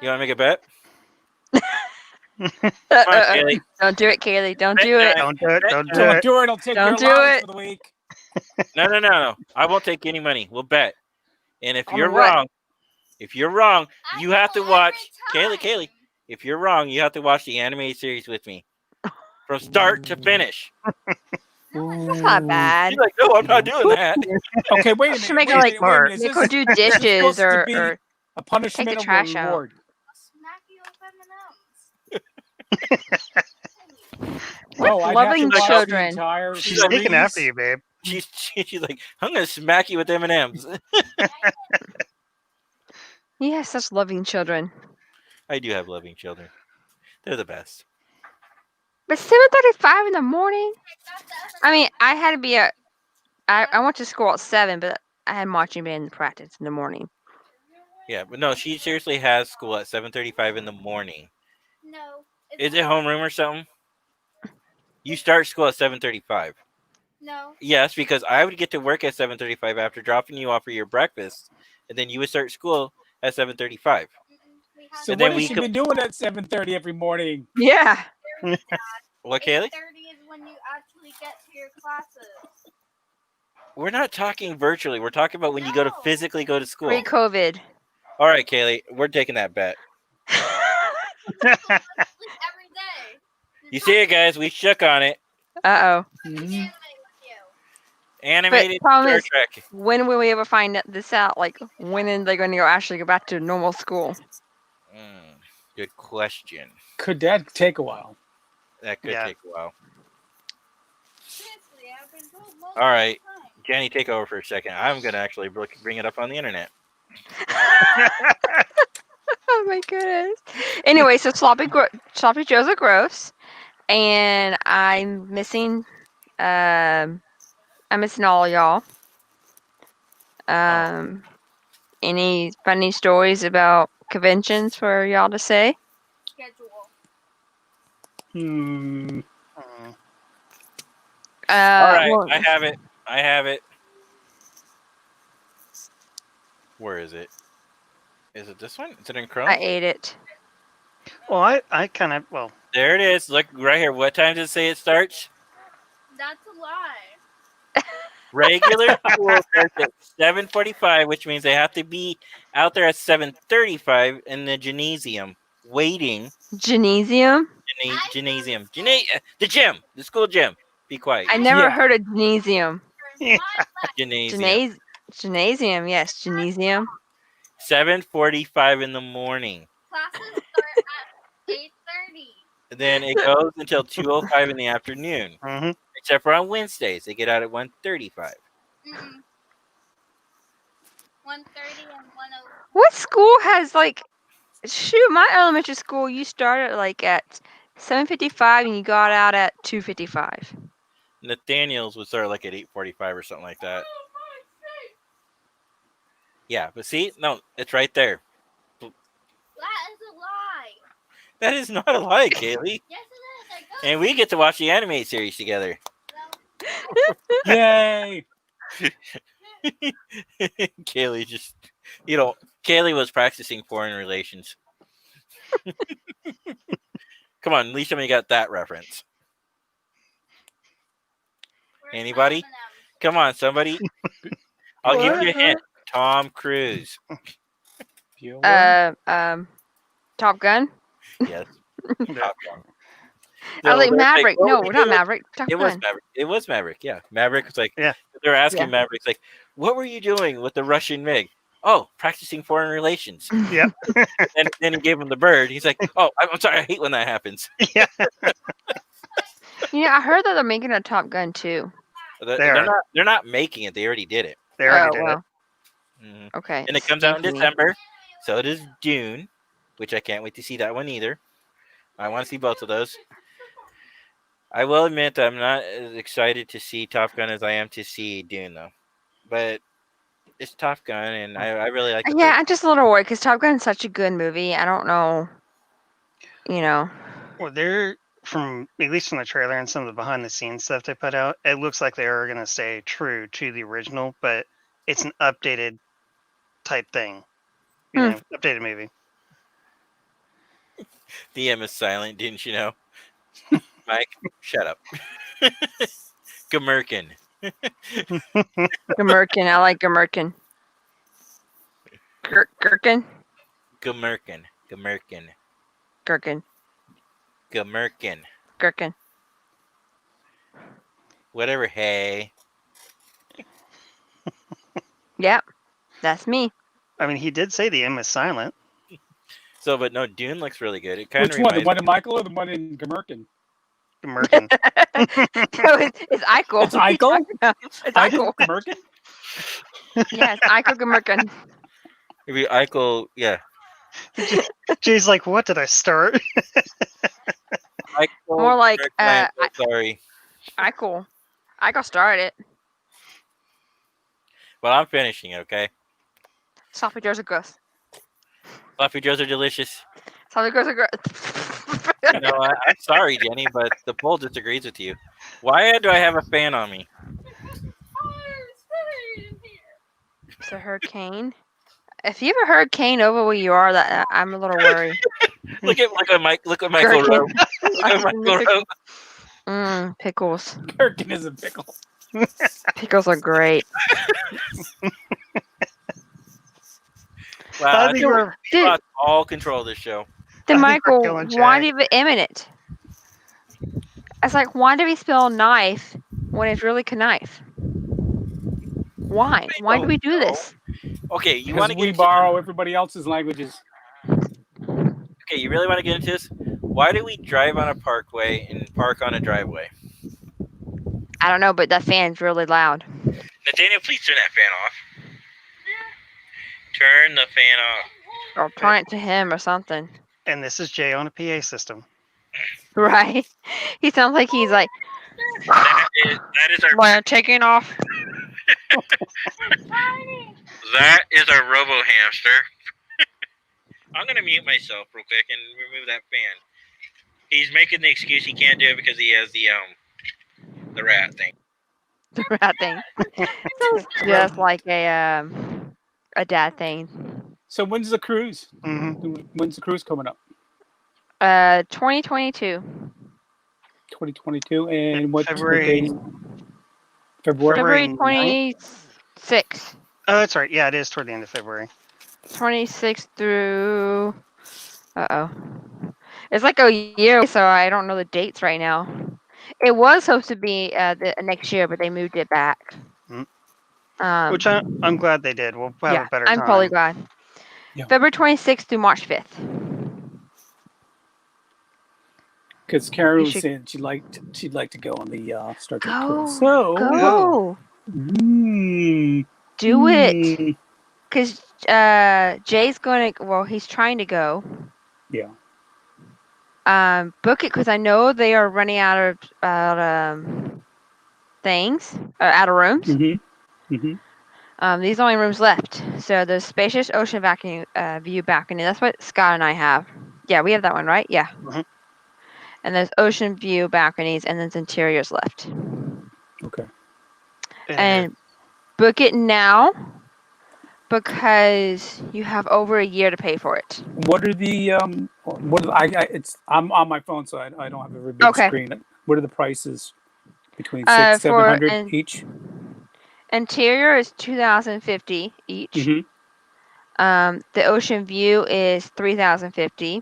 You want to make a bet? Come on, Kaylee. Don't do it, Kaylee. Don't do it. Don't do it. Don't do Don't it. do it. I'll take Don't your do allowance it. for the week. No. I won't take any money. We'll bet. And if On you're what? wrong, you have to know watch every Kaylee. time. If you're wrong, you have to watch the animated series with me from start to finish. That's not bad. She's like, no, I'm not doing that. Okay, wait a minute. Should make wait it a like minute, wait a minute. Is They this go do supposed dishes to or, be or a punishment take the or trash a out. reward? I'll smack you with M&Ms. Oh, I'd have to loving watch the children. entire She's sneaking after series. you, babe. She's like, I'm gonna smack you with M&Ms. he has such loving children. I do have loving children. They're the best. But 7:35 in the morning. I mean, I had to be at. I went to school at 7, but I had marching band practice in the morning. Yeah, but no, she seriously has school at 7:35 in the morning. No. Is it homeroom or something? You start school at 7:35. No. Yes, because I would get to work at 7:35 after dropping you off for your breakfast, and then you would start school at 7:35. We have So And then what we has she co- been doing at 7:30 every morning? Yeah. What, Kaylee? 8:30 is when you actually get to your classes. We're not talking virtually. We're talking about when you go to physically go to school. Pre-COVID. All right, Kaylee, we're taking that bet. Sleep every day. You see it, guys? We shook on it. Uh-oh. Mhm. Animated problem Star is- Trek. When will we ever find this out? Like, when are they going to actually go back to normal school? Good question. Could that take a while? That could Yeah. take a while. Seriously, I've been told most All right. of the time. Jenny, take over for a second. I'm going to actually bring it up on the internet. Oh my goodness. Anyway, so sloppy joes are gross, and I'm missing all y'all. Any funny stories about conventions for y'all to say? Schedule. Hmm. All right. Well, I have it. I have it. Where is it? Is it this one? Is it in Chrome? I ate it. Well, I kind of, well, There it is. Look right here. What time does it say it starts? That's a lie. Regular school starts at 7:45, which means they have to be out there at 7:35 in the gymnasium, waiting. Gymnasium? Gymnasium. The gym. The school gym. Be quiet. I never Yeah. heard of gymnasium. Yeah. Gymnasium. Gymnasium, yes, gymnasium. 7:45 in the morning. Classes start at 8:30. Then it goes until 2:05 in the afternoon. hmm Except for on Wednesdays, they get out at 1:35. 1:30 and 1:00. What school has like? Shoot, my elementary school, you started like at 7:55 and you got out at 2:55. Nathaniel's would start like at 8:45 or something like that. Yeah, but see, no, it's right there. That is a lie. That is not a lie, Kaylee. Yes, it is. I go. And we get to watch the anime series together. Yay! Kaylee just, Kaylee was practicing foreign relations. Come on, at least somebody got that reference. Where's Anybody? M&M's? Come on, somebody. I'll give you a hint. Tom Cruise. Bueller? Top Gun. Yes. Yeah. Top Gun. I was like they're Maverick. what No, were you not doing? Maverick. Top It was Gun. Maverick. It was Maverick. Yeah, Maverick was like, Yeah. They were asking Yeah. Maverick, like, what were you doing with the Russian MiG? Oh, practicing foreign relations. Yep. And then he gave him the bird. He's like, oh, I'm sorry. I hate when that happens. Yeah. I heard that they're making a Top Gun too. They're not making it. They already did it. They already did well. Mhm. Okay. And it comes out in Stinky. December. So does Dune, which I can't wait to see that one either. I want to see both of those. I will admit that I'm not as excited to see Top Gun as I am to see Dune, though. But it's Top Gun, and I really like the Yeah, I'm just a little worried because Top Gun is such a good movie. I don't know. it. Well, they're from at least from the trailer and some of the behind the scenes stuff they put out. It looks like they are going to stay true to the original, but it's an updated type thing. Updated movie. DM is silent, didn't you know? Mike, shut up. Gamerkin. Gherkin. I like Gherkin. Gherkin. Gamerkin. Gamerkin. Gherkin. Gamerkin. Gherkin. Whatever, hey. Yep, that's me. I mean, he did say the M is silent. So, but no, Dune looks really good. It kind Which of one? The reminds one in Michael or the one in Gamerkin? Merkin. It's Eichel. It's Eichel? It's Eichel. Gamerkin? Yes, Eichel Gherkin. maybe Eichel, yeah. Jay's like, what did I start? Eichel, More like, I'm so sorry. Eichel. Eichel started it. Well, I'm finishing it, okay? Sloppy joes are gross. Fluffy Joes are delicious. Sloppy joes are gross. You know, I'm sorry, Jenny, but the poll disagrees with you. Why do I have a fan on me? It's a hurricane. If you have a hurricane over where you are, that I'm a little worried. Look at Mike. Look at Michael Gherkin. wrote. Look at Michael wrote. Pickles. Gherkin is a pickle. Pickles are great. Wow, I I think think we're we Dude, lost all control of this show. then I think we're Michael, killing why Jay. do you have imminent? It's like, why do we spell knife when it's really knife? Why? Why do we do this? Okay, you Because want to get we into borrow everybody else's languages. okay, you really want to get into this? Why do we drive on a parkway and park on a driveway? I don't know, but that fan's really loud. Nathaniel, please turn that fan off. Turn the fan off. Or point it to him or something. And this is Jay on a PA system. Right? He sounds like he's like, That is our we're taking off. robo hamster. I'm gonna mute myself real quick and remove that fan. He's making the excuse he can't do it because he has the rat thing. The rat thing. Sounds just like a dad thing. So when's the cruise? Mm-hmm. When's the cruise coming up? 2022. 2022, and what February. date? February. February 9th? 26th. Oh, that's right. Yeah, it is toward the end of February. 26th through. It's like a year, so I don't know the dates right now. It was supposed to be the next year, but they moved it back. Mm. Which I'm glad they did. We'll have yeah, a better I'm time. totally glad. Yeah. February 26th through March 5th. Because Karen You was should- saying she'd like to go on the Star Trek Go, cruise. So go, do it. Because Jay's going to. Well, he's trying to go. Yeah. Book it because I know they are running out of things, out of rooms. Mm-hmm. Mm-hmm. These are only rooms left. So the spacious ocean view balcony. That's what Scott and I have. Yeah, we have that one, right? Yeah. Mhm. And there's ocean view balconies, and there's interiors left. Okay. And book it now because you have over a year to pay for it. What are the I'm on my phone, so I don't have a very big Okay. screen. What are the prices between For 600-700 each? Interior is $2,050 each. Mm-hmm. The ocean view is $3,050,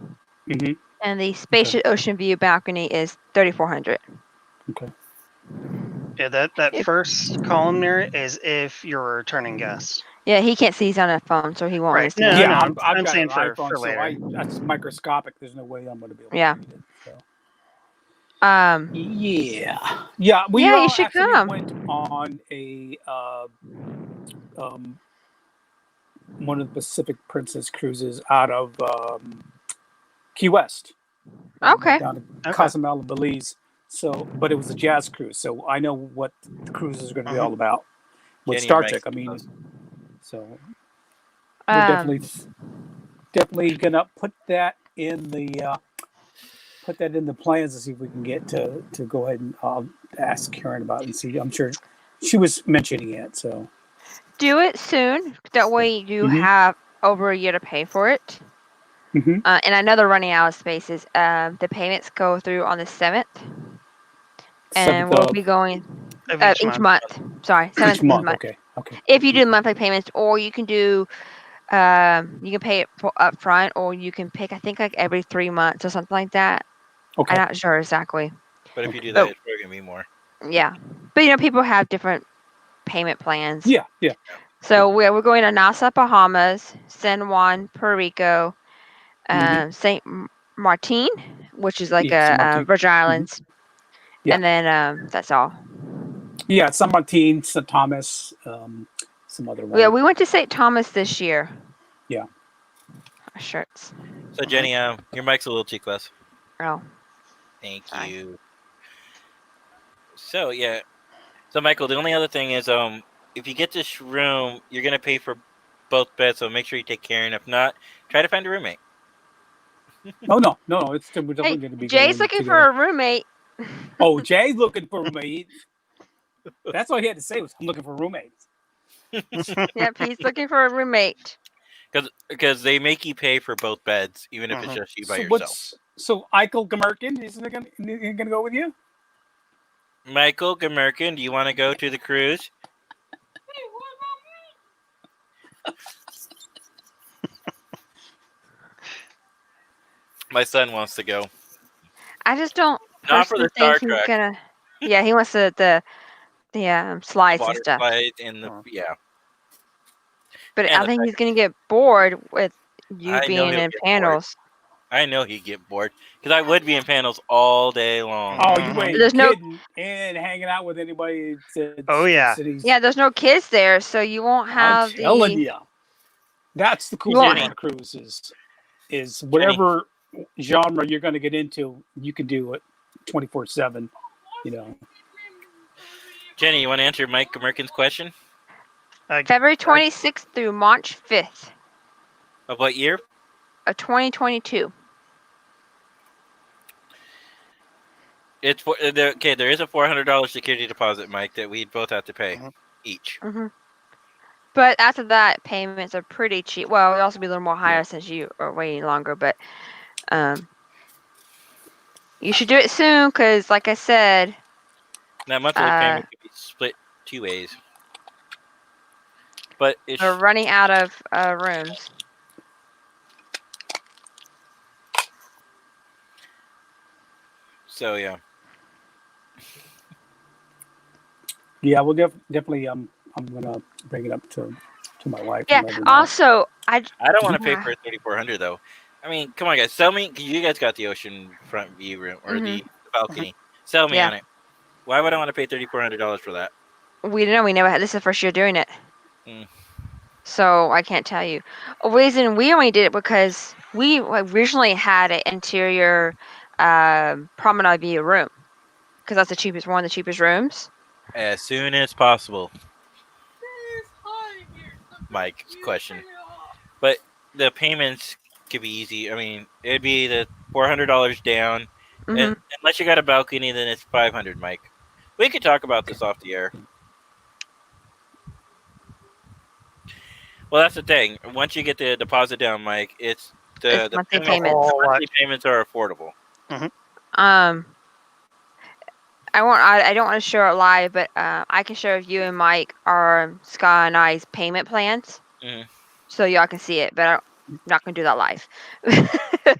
Mm-hmm. and the spacious ocean view balcony is $3,400. Okay. Yeah, that first column there is if you're a returning guest. Yeah, he can't see. He's on a phone, so he won't Right. understand. No, Yeah, no, I've I'm got saying an for iPhone, later. so that's microscopic. There's no way I'm going to be able Yeah. to read it. So. Yeah, We you should actually come. went on a one of the Pacific Princess cruises out of Key West. Okay. Down to Cozumel and Belize. So, but it was a jazz cruise, so I know what the cruise is going to be all about with Kenny Star makes Trek. I mean, those. so we're definitely gonna put that in the plans to see if we can get to go ahead and ask Karen about it and see. I'm sure she was mentioning it. So do it soon. That way you Mhm. have over a year to pay for it. Mhm. And I know they're running out of spaces. The payments go through on the 7th, and 7th we'll of be going Of each month. Sorry, 7th each of month. month. Okay. If you do monthly payments, or you can do, you can pay it up front, or you can pick. I think like every 3 months or something like that. Okay. I'm not sure exactly. But if you do But- that, it's probably gonna be more. Yeah, but people have different payment plans. Yeah. So we're going to Nassau, Bahamas, San Juan, Puerto Rico, Saint Martin, which is like Yeah, Saint Martin. Virgin Islands, Yeah. and then that's all. Yeah, San Martin, St. Thomas, some other one. Yeah, we went to St. Thomas this year. Yeah. Our shirts. So Jenny, your mic's a little too close. Oh, Thank Sorry. you. So yeah. So Michael, the only other thing is if you get this room, you're gonna pay for both beds, so make sure you take care. And if not, try to find a roommate. Oh no, it's we're definitely hey, going to be. Jay's going looking together. for a roommate. Oh, Jay's looking for a roommate. That's all he had to say was, "I'm looking for roommates." Yep, he's looking for a roommate. Because they make you pay for both beds, even if it's just you by yourself. So Eichel Gamerkin isn't going to go with you? Michael Gamerkin, do you want to go to the cruise? My son wants to go. I just don't Not for the personally think Star he's Trek. gonna. Yeah, he wants the slides and Water stuff. slides and the Oh. But and I the think fact he's gonna get bored with you I know being he'll in get bored. panels. I know he'd get bored because I would be in panels all day long. Oh, you Mhm. ain't There's no kidding. And hanging out with anybody Oh, yeah. cities. Yeah, there's no kids there, so you won't I'm have telling the. you, that's the cool You thing won't. Jenny. about a cruise is Jenny, whatever genre you're going to get into, you can do it 24/7. You know. Jenny, you want to answer Mike Gamerkin's question? February 26th through March 5th Of what year? of 2022. It's okay. There is a $400 security deposit, Mike, that we both have to pay Mhm. each. Hmm. But after that, payments are pretty cheap. Well, it'll also be a little more higher since you are waiting longer. But um, you should do it soon because, like I said, That monthly payment could be split 2 ways, but it's we're running out of rooms. so yeah. Yeah, we'll definitely. I'm gonna bring it up to my wife Yeah. and let her know. Also, I don't want to pay Yeah. for 3,400 though. I mean, come on, guys, sell me. 'Cause you guys got the ocean front view room or the balcony. Sell me Yeah. on it. Why would I want to pay $3,400 for that? We don't know. We never had this is the first year doing it. Mm. So I can't tell you. A reason we only did it because we originally had an interior promenade view room because that's the cheapest one of the cheapest rooms. As soon as possible. Mike's question, but the payments could be easy. I mean, it'd be the $400 down, and Hmm. unless you got a balcony, then it's 500. Mike, we could talk about this off the air. Well, that's the thing. Once you get the deposit down, Mike, it's It's the monthly payments. payments. Oh, Monthly payments are affordable. Um, I don't want to share it live, but I can share with you and Mike our Scott and I's payment plans, Hmm. so y'all can see it. But I'm not gonna do that live. I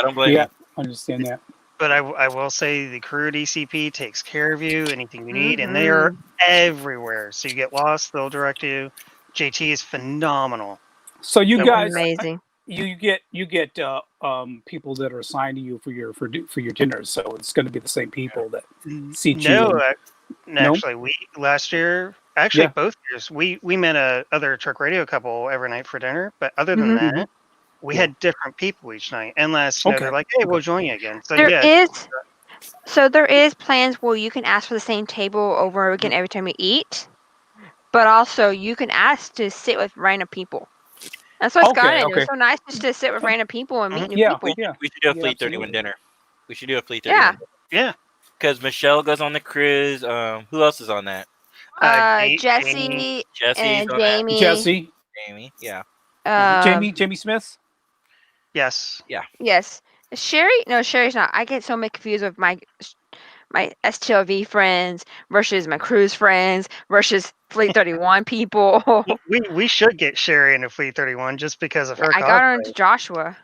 don't blame Yeah, you. understand that. But I will say the crew DCP takes care of you, anything you need, and they are Mhm. everywhere. So you get lost, they'll direct you. JT is phenomenal. So you So- guys, Amazing. you get people that are assigned to you for your dinners. So it's going to be the same people that seat No, you. No? actually, we last year, actually Yeah. both years, we met a other truck radio couple every night for dinner. But other than Mhm. that, we Yeah. had different people each night. And last night Okay. they're like, "Hey, we'll join you again." So There yeah, is plans where you can ask for the same table over and over again every time you eat, but also you can ask to sit with random people. That's what Scott did. It was Okay. so nice just to sit with random people and meet new Yeah. people. Yeah. We should do a Yeah, Fleet 31 absolutely. dinner. We should do a Fleet Yeah. 31 yeah. because Michelle goes on the cruise. Who else is on that? Jamie, Jesse Jesse's and on that. Jamie. Jesse, Jamie, yeah. Jamie Smith. yes. Yes. Sherry? No, Sherry's not. I get so many confused with my STLV friends versus my cruise friends versus Fleet 31 people. We should get Sherry into Fleet 31 just because of her I got her cosplay. into Joshua.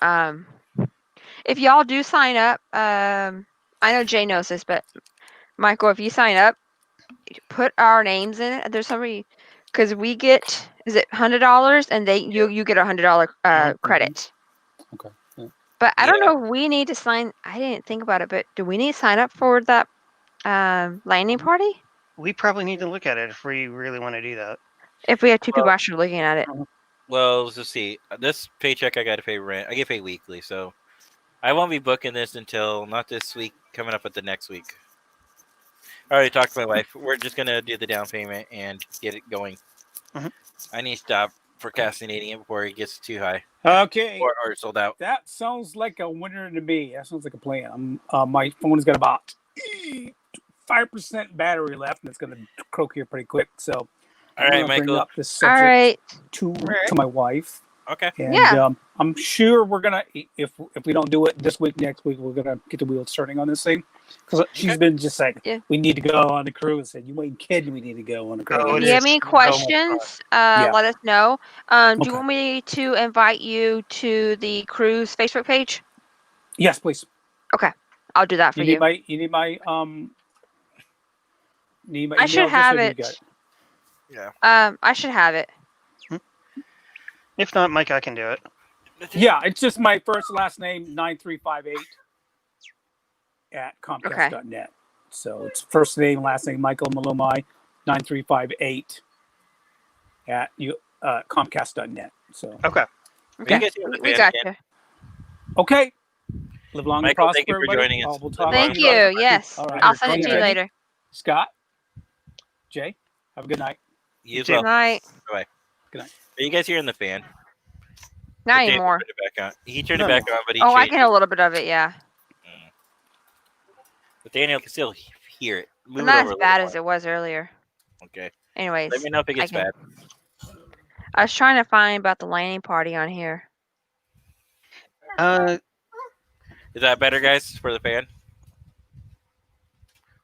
Um, if y'all do sign up, I know Jay knows this, but Michael, if you sign up, put our names in it. There's somebody because we get is it $100 and you get $100 credit. Okay. Yeah. But I don't Yeah. know if we need to sign. I didn't think about it, but do we need to sign up for that landing party? We probably need to look at it if we really want to do that. If we have two people Well- actually looking at it. Well, let's just see. This paycheck, I got to pay rent. I get paid weekly, so I won't be booking this until not this week, coming up with the next week. I already talked to my wife. We're just gonna do the down payment and get it going. Mhm. I need to stop procrastinating it before it gets too high Okay. or sold out. That sounds like a winner to me. That sounds like a plan. My phone's got about 5% battery left, and it's going to croak here pretty quick. So All I'm right, going to bring Michael. up this All subject right. to my wife. Okay. And Yeah. I'm sure we're gonna, if we don't do it this week, next week we're gonna get the wheels turning on this thing, because she's been just like, Yeah. we need to go on the cruise. And you ain't kidding, we need to go on the cruise. Oh, If it you have is any so much fun. questions, Yeah. let us know. Do Okay. you want me to invite you to the cruise Facebook page? Yes, please. Okay, I'll do that for you. You need my I should email address, have or do you it. got it? Yeah. I should have it. If not, Mike, I can do it. Yeah, it's just my first last name 9358 at Comcast.net. So it's first name, last name, Michael Malumai 9358 at Comcast.net. So Okay. Okay, you guys hear the we fan got again? you. okay, live long and Michael, prosper, thank you for everybody. joining us. We'll talk Thank to you. later. Yes, All right. I'll send it Thanks, to you Jenny. later. Scott, Jay, have a good night. You as too. well. Night. Bye. Good night. Are you guys hearing the fan? Not Daniel anymore. turned it back on. He turned No, it back on, but he Oh, I changed can hear a little bit of it. Yeah, it. But Daniel can still hear it. but Move it not over as a bad little as it was earlier. more. Okay. Anyways, Let me know if it I gets can. bad. I was trying to find about the landing party on here. Is that better, guys, for the fan?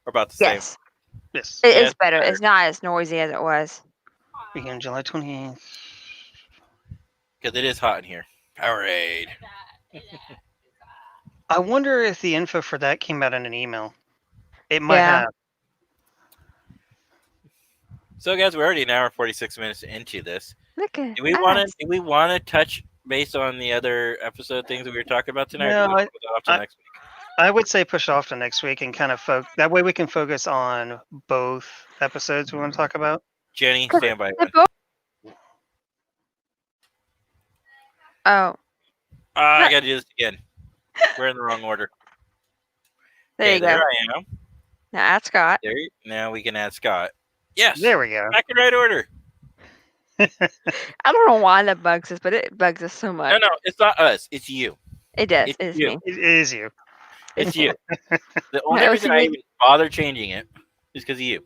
Or about the same? Yes, Yes. it Yeah, is better. better. It's not as noisy as it was. Begin July 28th. Because it is hot in here. Powerade. I wonder if the info for that came out in an email. It might Yeah. have. So, guys, we're already an hour and 46 minutes into this. Look at Do we want to touch based on the other episode things that we were talking about tonight? No, or do we want to put that off to I- next week? I would say push off to next week and kind of that way we can focus on both episodes we want to talk about. Jenny, Cause stand by they one. both- Oh, I got to do this again. We're in the wrong order. there you go. There I am. Now add Scott. Now we can add Scott. Yes. There we go. Back in right order. I don't know why that bugs us, but it bugs us so much. No, it's not us. It's you. It does. It's It's you. me. It is you. It's you. The only No, reason see, I we- even bother changing it is because of you.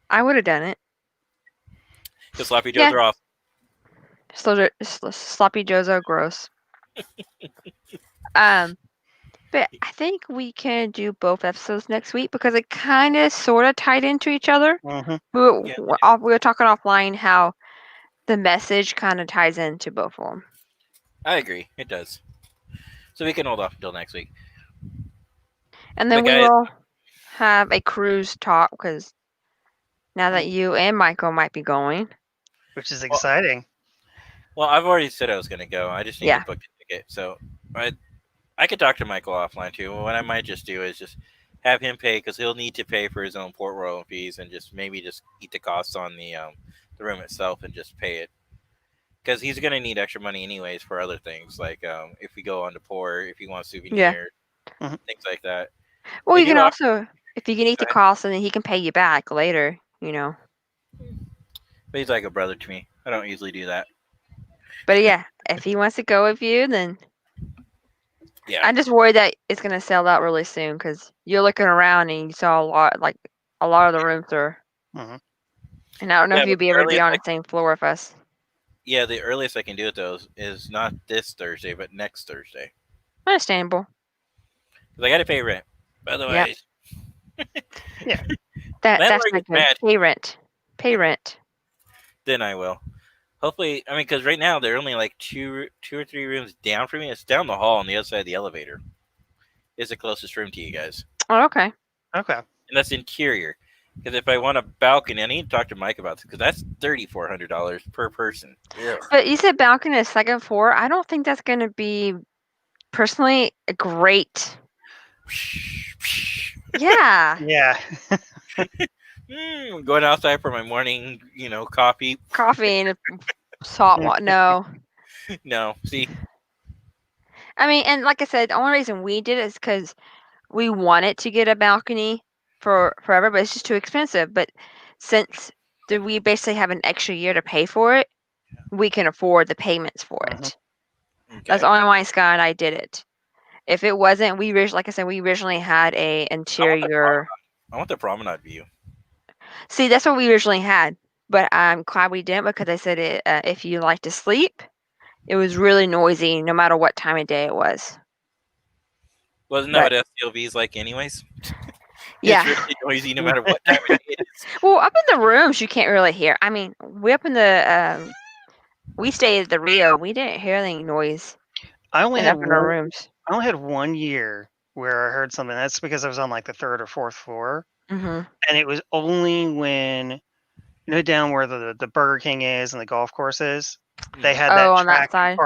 I would have done it. Because sloppy joes Yeah. are off. Sloppy Joes are gross. But I think we can do both episodes next week because it kind of sort of tied into each other. Mhm. We Yeah, were talking offline how the message kind of ties into both of them. I agree. It does. So we can hold off until next week. And then But we guys- will have a cruise talk because now that you and Michael might be going. Which is exciting. Well, I've already said I was going to go. I just need Yeah. to book a ticket. So I could talk to Michael offline too. What I might just do is just have him pay because he'll need to pay for his own port royal fees and just maybe just eat the costs on the room itself and just pay it. Because he's going to need extra money anyways for other things like if we go on to port, if he wants souvenirs, Mhm. things like that. Well, We you can do have- also, if you can eat the Go ahead. cost, and then he can pay you back later. You know. But he's like a brother to me. I don't usually do that. But yeah, if he wants to go with you, then Yeah. I'm just worried that it's gonna sell out really soon because you're looking around and you saw a lot of the rooms are. Mhm. And I don't know Yeah, if you'd but be able to be earliest on the same floor with us. Yeah, the earliest I can do it though is not this Thursday, but next Thursday. Understandable. Because I got to pay rent. Otherwise, That's Landlord not gets good. mad. Pay rent. Pay rent. then I will. Hopefully, I mean, because right now they're only like two or three rooms down from me. It's down the hall on the other side of the elevator. Is the closest room to you guys, Oh, okay. Okay. and that's interior. Because if I want a balcony, I need to talk to Mike about this because that's $3,400 per person. Yeah. But you said balcony is second floor. I don't think that's gonna be personally a great. Yeah. Yeah. Going outside for my morning, coffee. Coffee and salt water. No. No, see, I mean, and like I said, the only reason we did it is because we wanted to get a balcony for forever, but it's just too expensive. But since we basically have an extra year to pay for it, we can afford the payments for it. Mhm. That's okay. only why Scott and I did it. If it wasn't, like I said, we originally had a interior. I want the promenade view. See, that's what we originally had, but I'm glad we didn't because I said if you like to sleep, It was really noisy, no matter what time of day it was. Wasn't that But what STLV is like, anyways? yeah, It's really noisy no matter what time of day it is. well, up in the rooms you can't really hear. I mean, we up in the we stayed at the Rio. We didn't hear any noise I only and had up in our one. rooms. I only had 1 year where I heard something. That's because I was on like the third or fourth floor, Hmm. and it was only when down where the Burger King is and the golf course is. They Mhm. had Oh, that on that track side.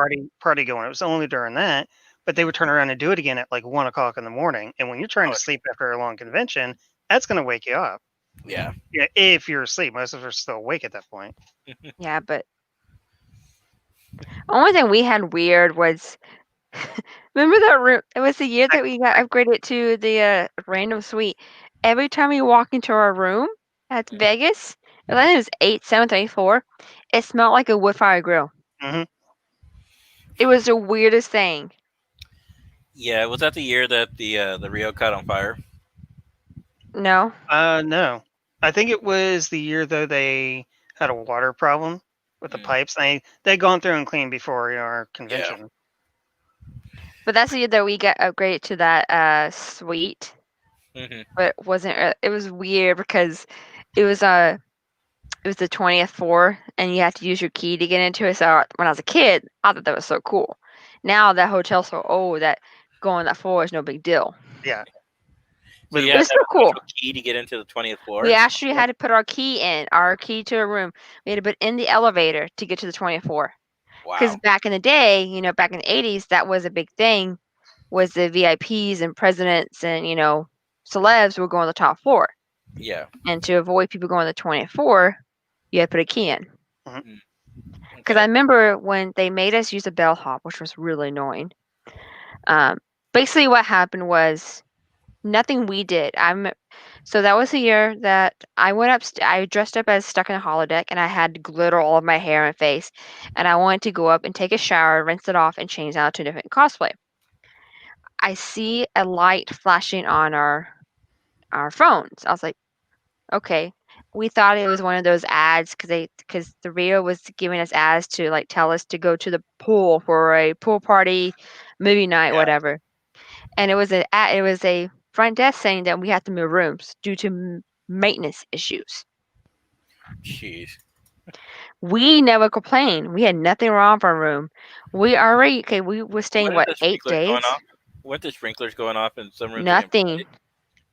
party going. It was only during that, but they would turn around and do it again at like 1 o'clock in the morning. And when you're trying Oh, to sleep after a long convention, that's going to wake you up. yeah. Yeah, if you're asleep, most of us are still awake at that point. Yeah, but only thing we had weird was remember that room? It was the year that we got upgraded to the random suite. Every time we walk into our room at Vegas, I think it was 8734, it smelled like a wood fire grill. Hmm. It was the weirdest thing. Yeah, was that the year that the Rio caught on fire? No. No, I think it was the year though they had a water problem with the Mm, pipes. They'd gone through and cleaned before our yeah. convention. But that's the year that we got upgraded to that suite. Hmm. But it wasn't it was weird because it was the 20th floor and you have to use your key to get into it. So when I was a kid, I thought that was so cool. Now that hotel's so old that going that floor is no big deal. Yeah, So but you It had was to have still a cool. special key to get into the 20th We floor. actually had to put our key in, our key to a room. We had to put in the elevator to get to the 20th floor. Because Wow. back in the day, back in the 80s, that was a big thing, was the VIPs and presidents and, celebs would go on the top floor. Yeah. And to avoid people going to the 20th floor, you had to put a key in. Mhm. Because I Okay. remember when they made us use a bellhop, which was really annoying. Basically, what happened was nothing we did. So that was the year that I went up. I dressed up as stuck in a holodeck, and I had glitter all over my hair and face. And I wanted to go up and take a shower, rinse it off, and change out to a different cosplay. I see a light flashing on our phones. I was like, okay. We thought it was one of those ads because the Rio was giving us ads to like tell us to go to the pool for a pool party, movie night, Yeah. whatever. And it was a front desk saying that we had to move rooms due to maintenance issues. Jeez. We never complained. We had nothing wrong with our room. We were staying Weren't what, the 8 sprinklers going days? off? Weren't the sprinklers going off in some rooms getting Nothing. flooded?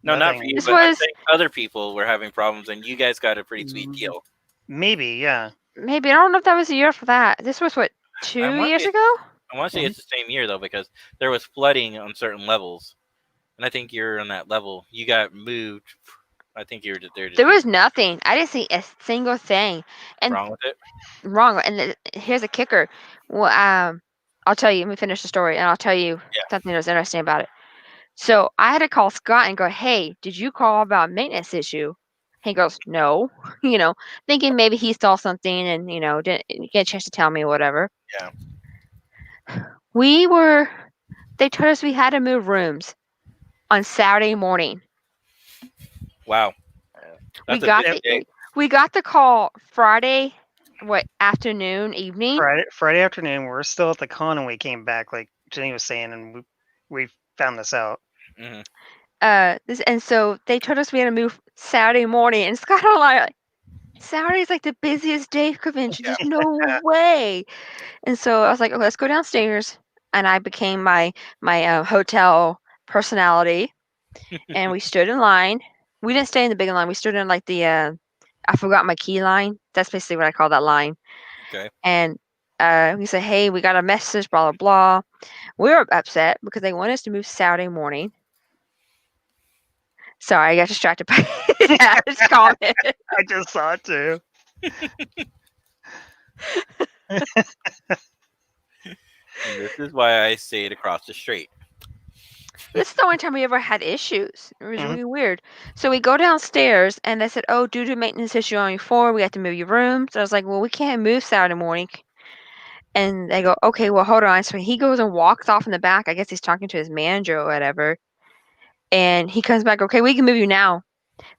No, not for nothing. you, This but I'm was saying other people were having problems, and you guys got a pretty sweet Mm, deal. Maybe, yeah. maybe I don't know if that was the year for that. This was what, I 2 want years to. ago? I want to say Mhm. it's the same year though, because there was flooding on certain levels, and I think you're on that level. You got moved. I think you were just there just There because was nothing. I didn't see a single thing. And wrong with it. wrong. And here's a kicker. Well, I'll tell you. Let me finish the story, and I'll tell you Yeah. something that was interesting about it. So I had to call Scott and go, "Hey, did you call about a maintenance issue?" He goes, "No," thinking maybe he saw something and didn't get a chance to tell me or whatever. Yeah. We were. They told us we had to move rooms on Saturday morning. Wow. We That's a got busy Yep. day. we got the call Friday, what, afternoon, evening. Friday afternoon, we're still at the con, and we came back, like Jenny was saying, and we found this out. Hmm. And so they told us we had to move Saturday morning, and Scott and I like, Saturday's like the busiest day of convention. Yeah. There's no way. And so I was like, oh, let's go downstairs. And I became my hotel personality, and we stood in line. We didn't stay in the big line. We stood in like the I forgot my key line. That's basically what I call that line. Okay. And we said, hey, we got a message, blah blah blah. We were upset because they wanted us to move Saturday morning. Sorry, I got distracted by his comment. I just saw it too. And this is why I stayed across the street. This is the only time we ever had issues. It was Mhm. really weird. So we go downstairs and they said, oh, due to maintenance issue on your floor, we have to move your rooms. I was like, well, we can't move Saturday morning. And they go, okay, well, hold on. So he goes and walks off in the back. I guess he's talking to his manager or whatever. And he comes back, okay, we can move you now.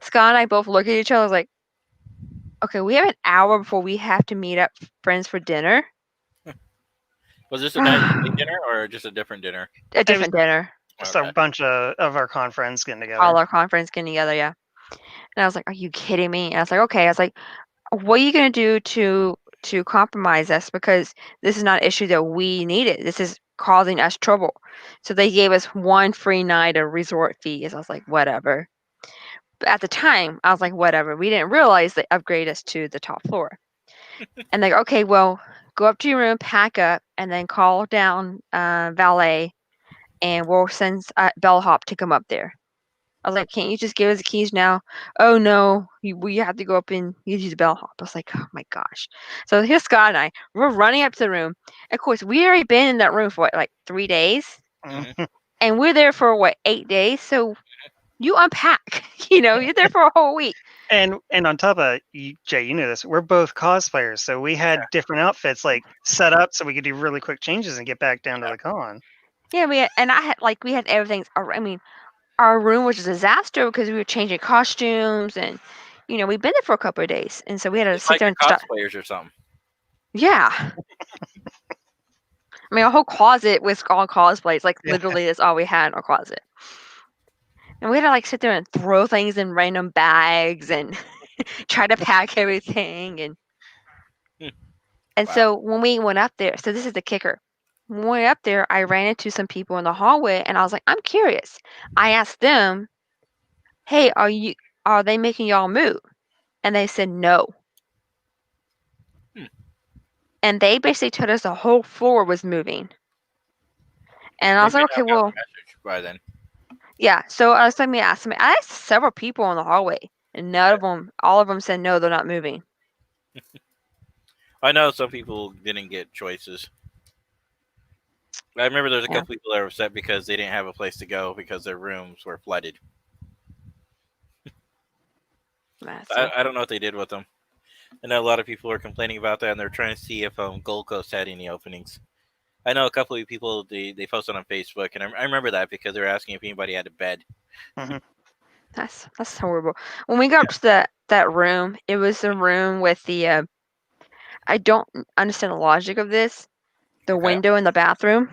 Scott and I both look at each other like, okay, we have an hour before we have to meet up friends for dinner. Was this a night dinner or just a different dinner? A It was different dinner. just Okay. a bunch of our con friends getting together. All our conference getting together, yeah. And I was like, "Are you kidding me?" And I was like, "Okay." I was like, "What are you gonna do to compromise us? Because this is not an issue that we needed. This is causing us trouble." So they gave us one free night of resort fees. I was like, "Whatever." But at the time, I was like, "Whatever." We didn't realize they upgrade us to the top floor. And they go, "Okay, well, go up to your room, pack up, and then call down valet, and we'll send bellhop to come up there." I was like, "Can't you just give us the keys now?" "Oh no, we have to go up and use the bellhop." I was like, "Oh my gosh!" So here's Scott and we're running up to the room. Of course, we already been in that room for what, like 3 days, Mm-hmm. and we're there for what 8 days. So you unpack, you're there for a whole week. And on top of you, Jay, you know this. We're both cosplayers, so we had different outfits like set up so we could do really quick changes and get back down to the con. Yeah, we had everything. I mean, our room was a disaster because we were changing costumes and. We've been there for a couple of days, and so we had to It's sit like there your and start. cosplayers or something. Yeah. I mean, a whole closet was all cosplays. Like Yeah. literally, that's all we had in our closet. And we had to like sit there and throw things in random bags and try to pack everything. And Hmm. and Wow. so when we went up there, so this is the kicker. When we went up there, I ran into some people in the hallway, and I was like, I'm curious. I asked them, "Hey, are they making y'all move?" And they said no. Hmm. And they basically told us the whole floor was moving. And I They was may like, not okay, have got well, the message by then. yeah. So I was like, I asked several people in the hallway, and all of them said no, they're not moving. I know some people didn't get choices. I remember there's a Yeah. couple people that were upset because they didn't have a place to go because their rooms were flooded. I don't know what they did with them. I know a lot of people are complaining about that, and they're trying to see if Gold Coast had any openings. I know a couple of people they posted on Facebook, and I remember that because they were asking if anybody had a bed. Mhm. That's horrible. When we got up to that room, it was the room with the I don't understand the logic of this. The Okay. window in the bathroom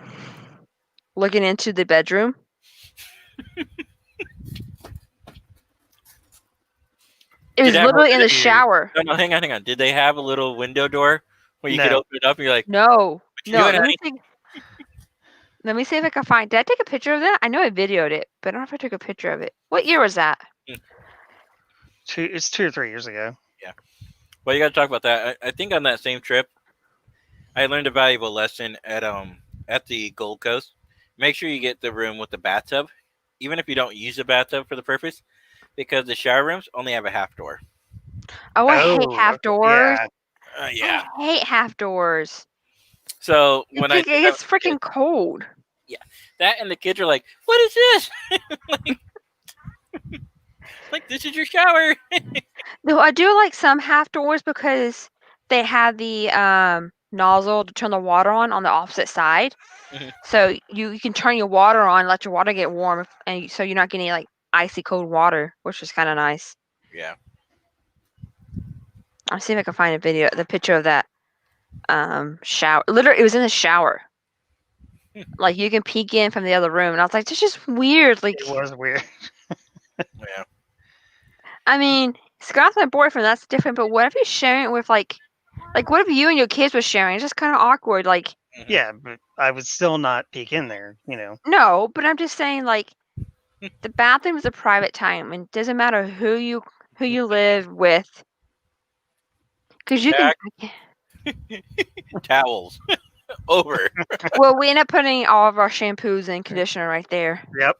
looking into the bedroom. It Did was that have literally in the Weird. shower. no, hang on. Did they have a little window door where you could No. open it up and you're like, No, what you no. doing, honey? Let me see if I can find. Did I take a picture of that? I know I videoed it, but I don't know if I took a picture of it. What year was that? It's 2 or 3 years ago. Well, you got to talk about that. I think on that same trip, I learned a valuable lesson at the Gold Coast. Make sure you get the room with the bathtub, even if you don't use the bathtub for the purpose, because the shower rooms only have a half door. Oh, I hate Oh, half okay. doors. Yeah. I hate half doors. So when I It did that gets with the kids, freaking cold. that and the kids are like, "What is this? Like this is your shower." No, I do like some half doors because they have the nozzle to turn the water on the opposite side. Mhm. So you can turn your water on, let your water get warm, so you're not getting like icy cold water, which is kind of nice. Yeah. I'll see if I can find the picture of that shower. Literally, it was in the shower. Like you can peek in from the other room, and I was like, "This is just weird." Like, It was weird. Yeah. I mean, Scott's my boyfriend. That's different. But what if you're sharing it with like what if you and your kids were sharing? It's just kind of awkward. Like, Mhm. Yeah, but I would still not peek in there, you know. no, but I'm just saying, like, the bathroom is a private time, and it doesn't matter who you live with, because you can. Pack towels over. Well, we end up putting all of our shampoos and conditioner right there Yep.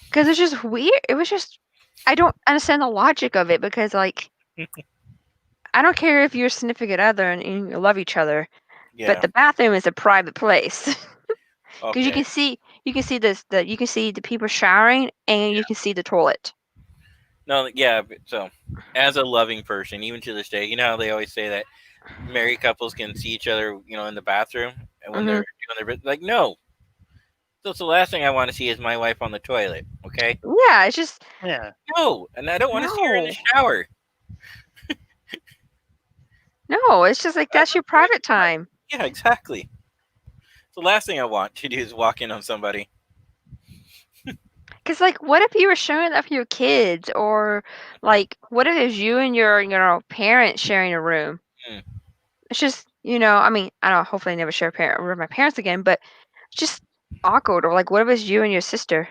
because it's just weird. It was just I don't understand the logic of it because like I don't care if you're a significant other and you love each other, but Yeah. the bathroom is a private place because Okay. you can see you can see the people showering and you can see the toilet. No. Yeah. So, as a loving person, even to this day, you know how they always say that married couples can see each other, in the bathroom, and when they're doing their like, no. That's the last thing I want to see is my wife on the toilet. Okay. Yeah, it's just Yeah. No, and I don't want to see her in the no, shower. no. It's just like I that's your want private time. Yeah, exactly. The last thing I want to do is walk in on somebody. Because, like, what if you were showing that for your kids? Or, like, what if it's you and your parents sharing a room? Hmm. It's just, I mean, I don't know, hopefully I never share a room with my parents again, but it's just awkward. Or, like, what if it's you and your sister?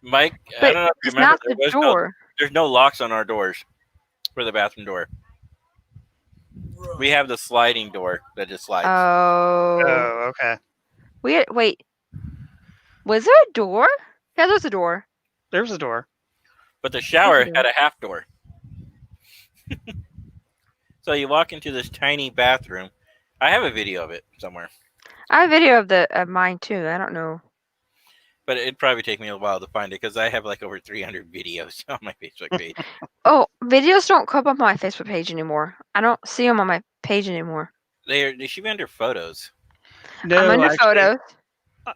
Mike, I But don't know if you it's remember, not the door. there's no locks on our doors for the bathroom door. We have the sliding door that just slides. Oh. Oh, okay. Wait. Was there a door? Yeah, there's a door. There's a door. But the shower door. had a half door. So you walk into this tiny bathroom. I have a video of it somewhere, I have a video of mine too. I don't know. but it'd probably take me a while to find it because I have like over 300 videos on my Facebook page. Oh, videos don't come up on my Facebook page anymore. I don't see them on my page anymore. They should be under photos, No, I'm under actually, photos.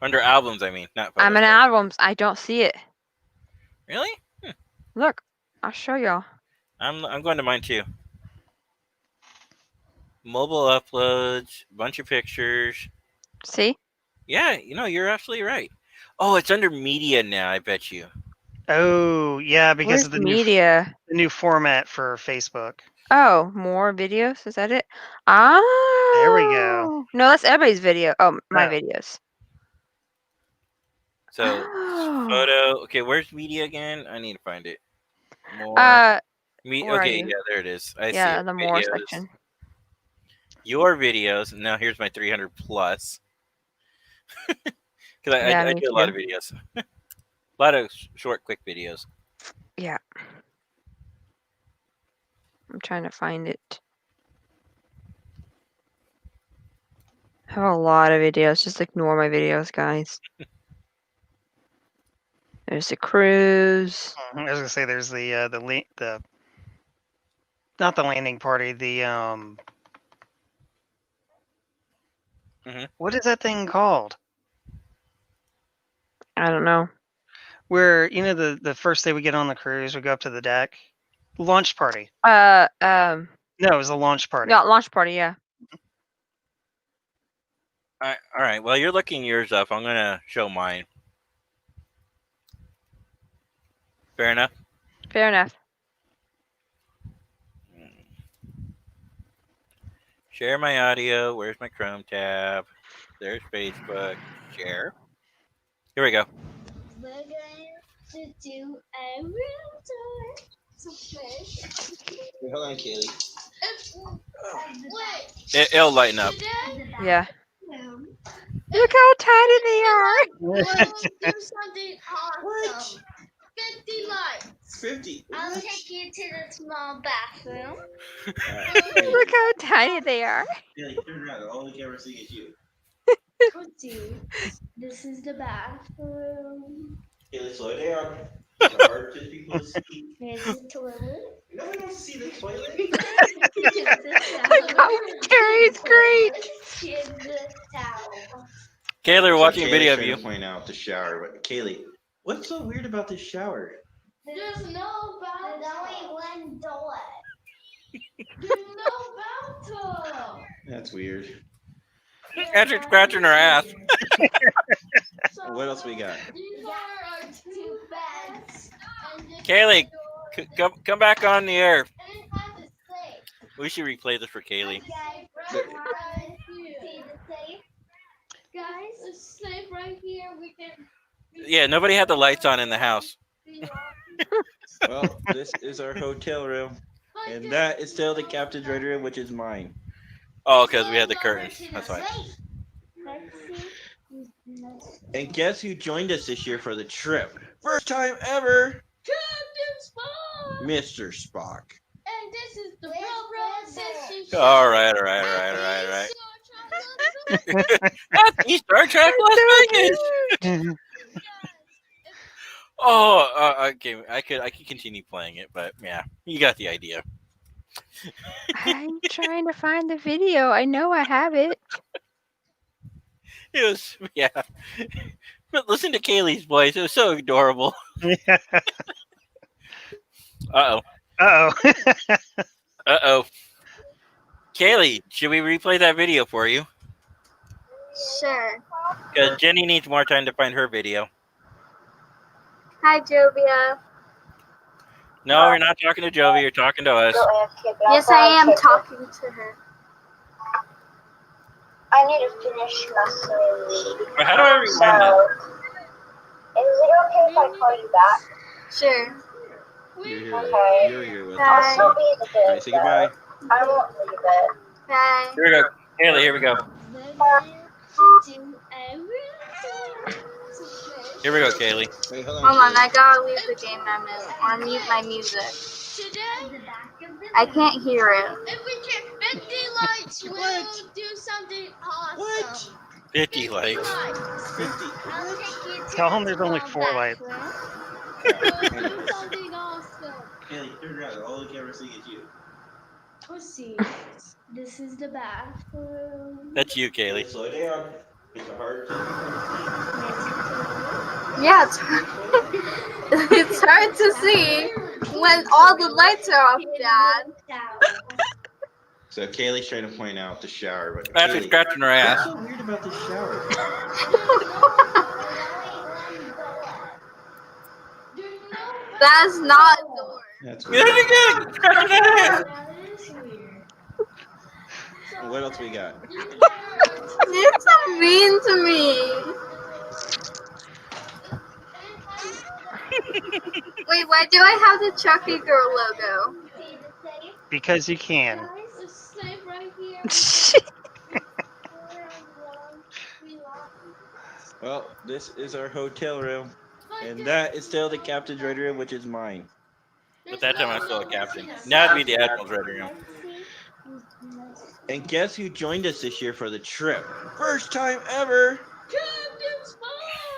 under albums. I mean, not photos. I'm in albums. I don't see it. Really? Look, I'll show y'all. I'm going to mine too. Mobile uploads, bunch of pictures. See? Yeah, you're absolutely right. Oh, it's under media now. I bet you. Oh, yeah, because Where's of the the media? new format for Facebook. Oh, more videos? Is that it? Oh. There we go. No, that's everybody's video. Oh, my Oh. videos. So Oh. photo. Okay, where's media again? I need to find it. More. Where are Okay, you? yeah, there it is. I see Yeah, it. the more Videos. section. Your videos. Now here's my 300 plus. Because Yeah, I me do a lot too. of videos. A lot of short, quick videos. Yeah. I'm trying to find it. I have a lot of videos. Just ignore my videos, guys. There's the cruise. I was gonna say there's the not the landing party, the Mhm. what is that thing called? I don't know. Where the first day we get on the cruise, we go up to the deck. Launch party. Um. No, it was a launch party. Yeah, launch party. Yeah. All right. Well, you're looking yours up. I'm gonna show mine. Fair enough. Fair enough. Share my audio. Where's my Chrome tab? There's Facebook. Share. Here we go. We're going to do a room tour. Wait, hold on, Kaylee. Wait. It'll lighten up. Today, Yeah. Look how tiny they are. we'll do something awesome. 50 lights. 50. I'll take you to the small bathroom. Look how tiny they are. Kaylee, turn around. The only camera seeing is you. See, this is the bathroom. Kaylee, slow down. It's hard for people to see. Here's the toilet. No one wants to see the toilet. The commentary is great. Here's the towel. Kaylee, we're watching a Kaylee's video of trying you. to point out the shower, but Kaylee, what's so weird about this shower? There's no bathtub. There's only one door. There's no bathtub. That's weird. Andrew's scratching her ass. So What else we got? these are our two beds. And this Kaylee, is the door. come back on the air. And it has a safe. We should replay this for Kaylee. Guys, right here. See the safe? Guys, a safe right here. We can. Yeah, nobody had the lights on in the house. Well, this is our hotel room, and that is still the captain's red room, which is mine. Oh, because we had the curtains. That's why. And guess who joined us this year for the trip? First time ever, Captain Spock! Mr. Spock. And this is the bro. All right. That's Star Trek Las Vegas. Oh, okay. I could continue playing it, but yeah, you got the idea. I'm trying to find the video. I know I have it. It was yeah. But listen to Kaylee's voice. It was so adorable. Uh Uh-oh. oh. Kaylee, should we replay that video for you? Sure. Because Jenny needs more time to find her video. Hi, Jovia. No, you're not talking to Jovi. You're talking to us. Yes, I am talking to her. I need to finish my food. But how do I rewind this? Is it okay if I call you back? Sure. You're here. Okay. You're here with Bye. I'll us. still be in the bed. All right, say goodbye. but I won't leave it. Bye. Here we go. Kaylee, here we go. Here we go, Kaylee. Wait, hold on. Hold on, Kaylee. I gotta leave the game I'm in or mute my music. I can't hear it. If we get 50 likes, we'll do something awesome. 50 likes. 50. Tell him there's only 4 lights. We'll do something awesome. Kaylee, turn around. All the cameras see is you. Pussy. This is the bathroom. That's you, Kaylee. Slow down. It's a hard to. Yeah, it's hard. It's hard to see when all the lights are off, Dad. So Kaylee's trying to point out the shower, but That's Kaylee, scratching her what's ass. so weird about this shower? That's not a door. That's Good, weird. good. Scratching her ass. What else we got? You're so mean to me. Wait, why do I have the Chucky Girl logo? Because you can. Well, this is our hotel room, and that is still the captain's red room, which is mine. But that time I was still a captain. Now it'd be the Admiral's red room. And guess who joined us this year for the trip? First time ever,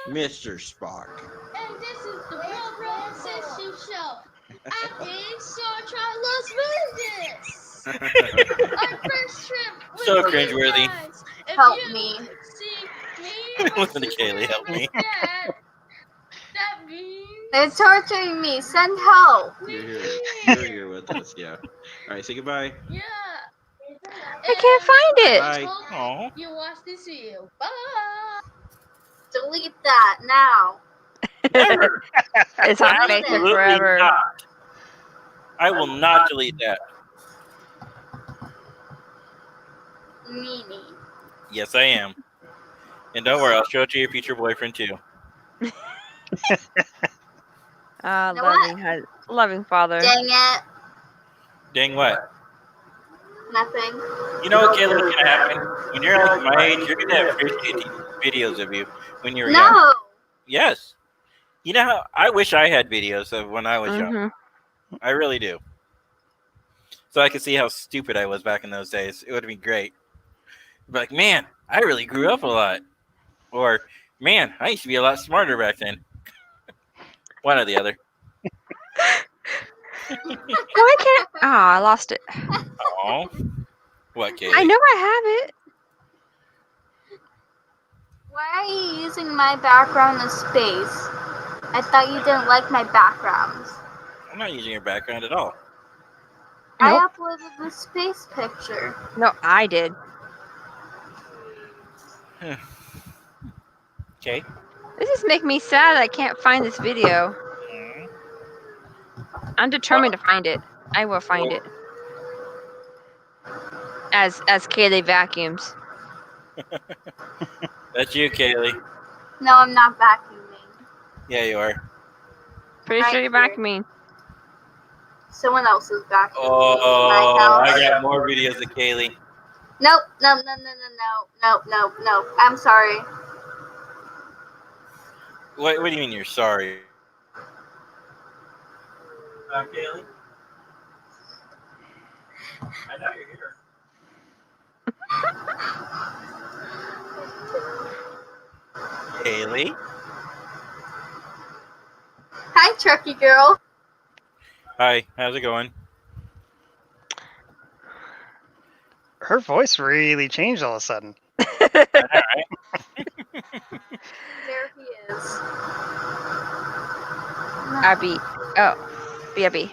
Mr. Spock. And this is the World Session Show. I'm in Star Trek Las Vegas. Our first trip with So you cringeworthy. guys. If Help you me. See me Listen to Kaylee, help me. that means They're torturing me. Send help. You're here. You're here with us, yeah. All right, say goodbye. yeah. I can't find it. Bye. Aw. You watch this video. Bye. Delete that now. Never. It's on Facebook Absolutely forever. not. I will not delete that. Meanie. Yes, I am. And don't worry, I'll show it to your future boyfriend too. Ah, know what? loving father. Dang it. Dang what? Nothing. You know what, Kayla, what's gonna happen? When you're like my age, you're gonna have videos of you when you were young. No. Yes. You know how I wish I had videos of when I was young. Mhm. I really do. So I could see how stupid I was back in those days. It would have been great. Be like, man, I really grew up a lot. Or, man, I used to be a lot smarter back then. One or the other. Why can't? Oh, I lost it. Oh. What, Kaylee? I know I have it. Why are you using my background as space? I thought you didn't like my backgrounds. I'm not using your background at all. I Nope. uploaded the space picture. No, I did. Okay. This is making me sad. I can't find this video. I'm determined to find it. I will find it. As Kaylee vacuums. That's you, Kaylee. No, I'm not vacuuming. Yeah, you are. Pretty Right sure you're here. vacuuming. Someone else is vacuuming. Oh, My house. I got more videos of Kaylee. Nope, no. I'm sorry. What do you mean you're sorry? Kaylee? I know you're here. Kaylee? Hi, Trucky Girl. Hi, how's it going? Her voice really changed all of a sudden. There he is. Abby. Oh. BRB.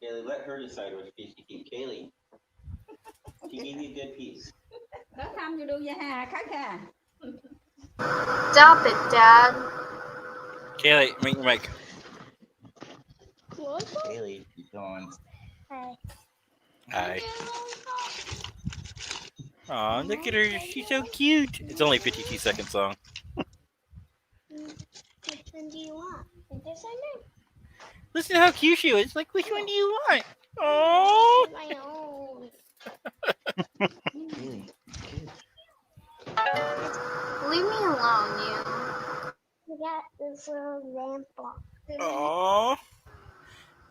Kaylee, let her decide which piece to keep. Kaylee, she gave you a good piece. Stop it, Dad. Kaylee, mute your mic. Kaylee, keep going. Hi. Aw, look at her. She's so cute. It's only a 52-second song. Which one do you want? I guess I know. Listen to how cute she is. Like, which one do you want? Oh. My own. Kaylee, Leave me alone, you. We got this little lamp block. Aw.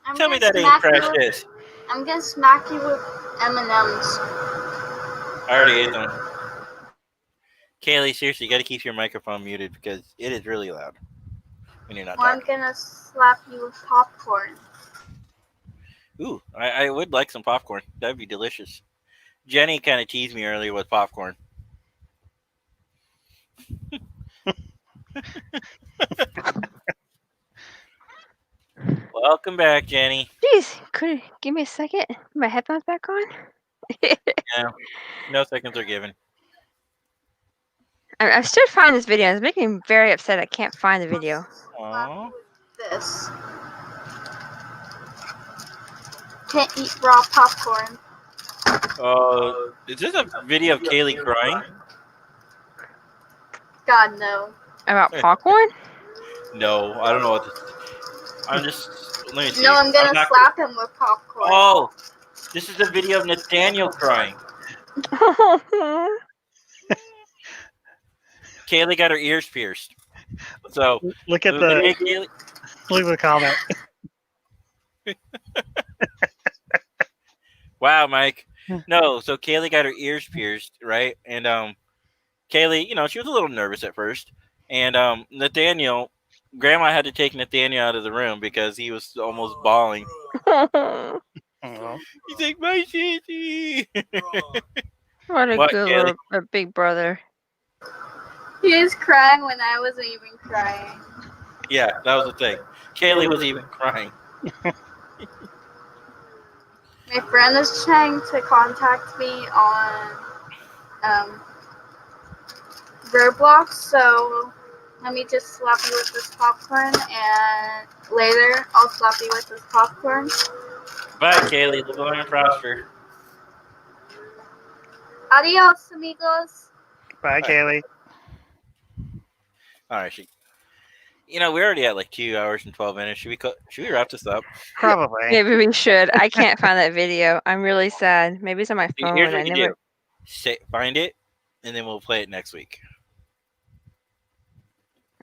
I'm Tell me gonna that ain't smack you with- precious. I'm gonna smack you with M&Ms. I already ate them. Kaylee, seriously, you got to keep your microphone muted because it is really loud when you're not Or I'm talking. gonna slap you with popcorn. Ooh, I would like some popcorn. That would be delicious. Jenny kind of teased me earlier with popcorn. Welcome back, Jenny. Jeez, could you give me a second? Put my headphones back on. Yeah, no seconds are given. I'm still finding this video. It's making me very upset. I can't find the video. Aw. This. Can't eat raw popcorn. Is this a video of Kaylee crying? God, no. About popcorn? No, I don't know what this. I'm just. Let me see. No, I'm gonna not- slap him with popcorn. Oh, this is a video of Nathaniel crying. Kaylee got her ears pierced. So Look at Hey, the Kaylee. look at the comment. Wow, Mike. No, so Kaylee got her ears pierced, right? And Kaylee, she was a little nervous at first. And Nathaniel, Grandma had to take Nathaniel out of the room because he was almost bawling. Oh, He's like, my sissy. What a What, good Kaylee? little big brother. He was crying when I wasn't even crying. Yeah, that was the thing. Kaylee was even crying. My friend is trying to contact me on Roblox, so let me just slap you with this popcorn, and later I'll slap you with this popcorn. Bye, Kaylee. Live long and prosper. Adios, amigos. bye, Kaylee. All right, we're already at like 2 hours and 12 minutes. Should we wrap this up? Probably. Maybe we should. I can't find that video. I'm really sad. Maybe it's on my phone. Here's I what you never. do. Find it, and then we'll play it next week.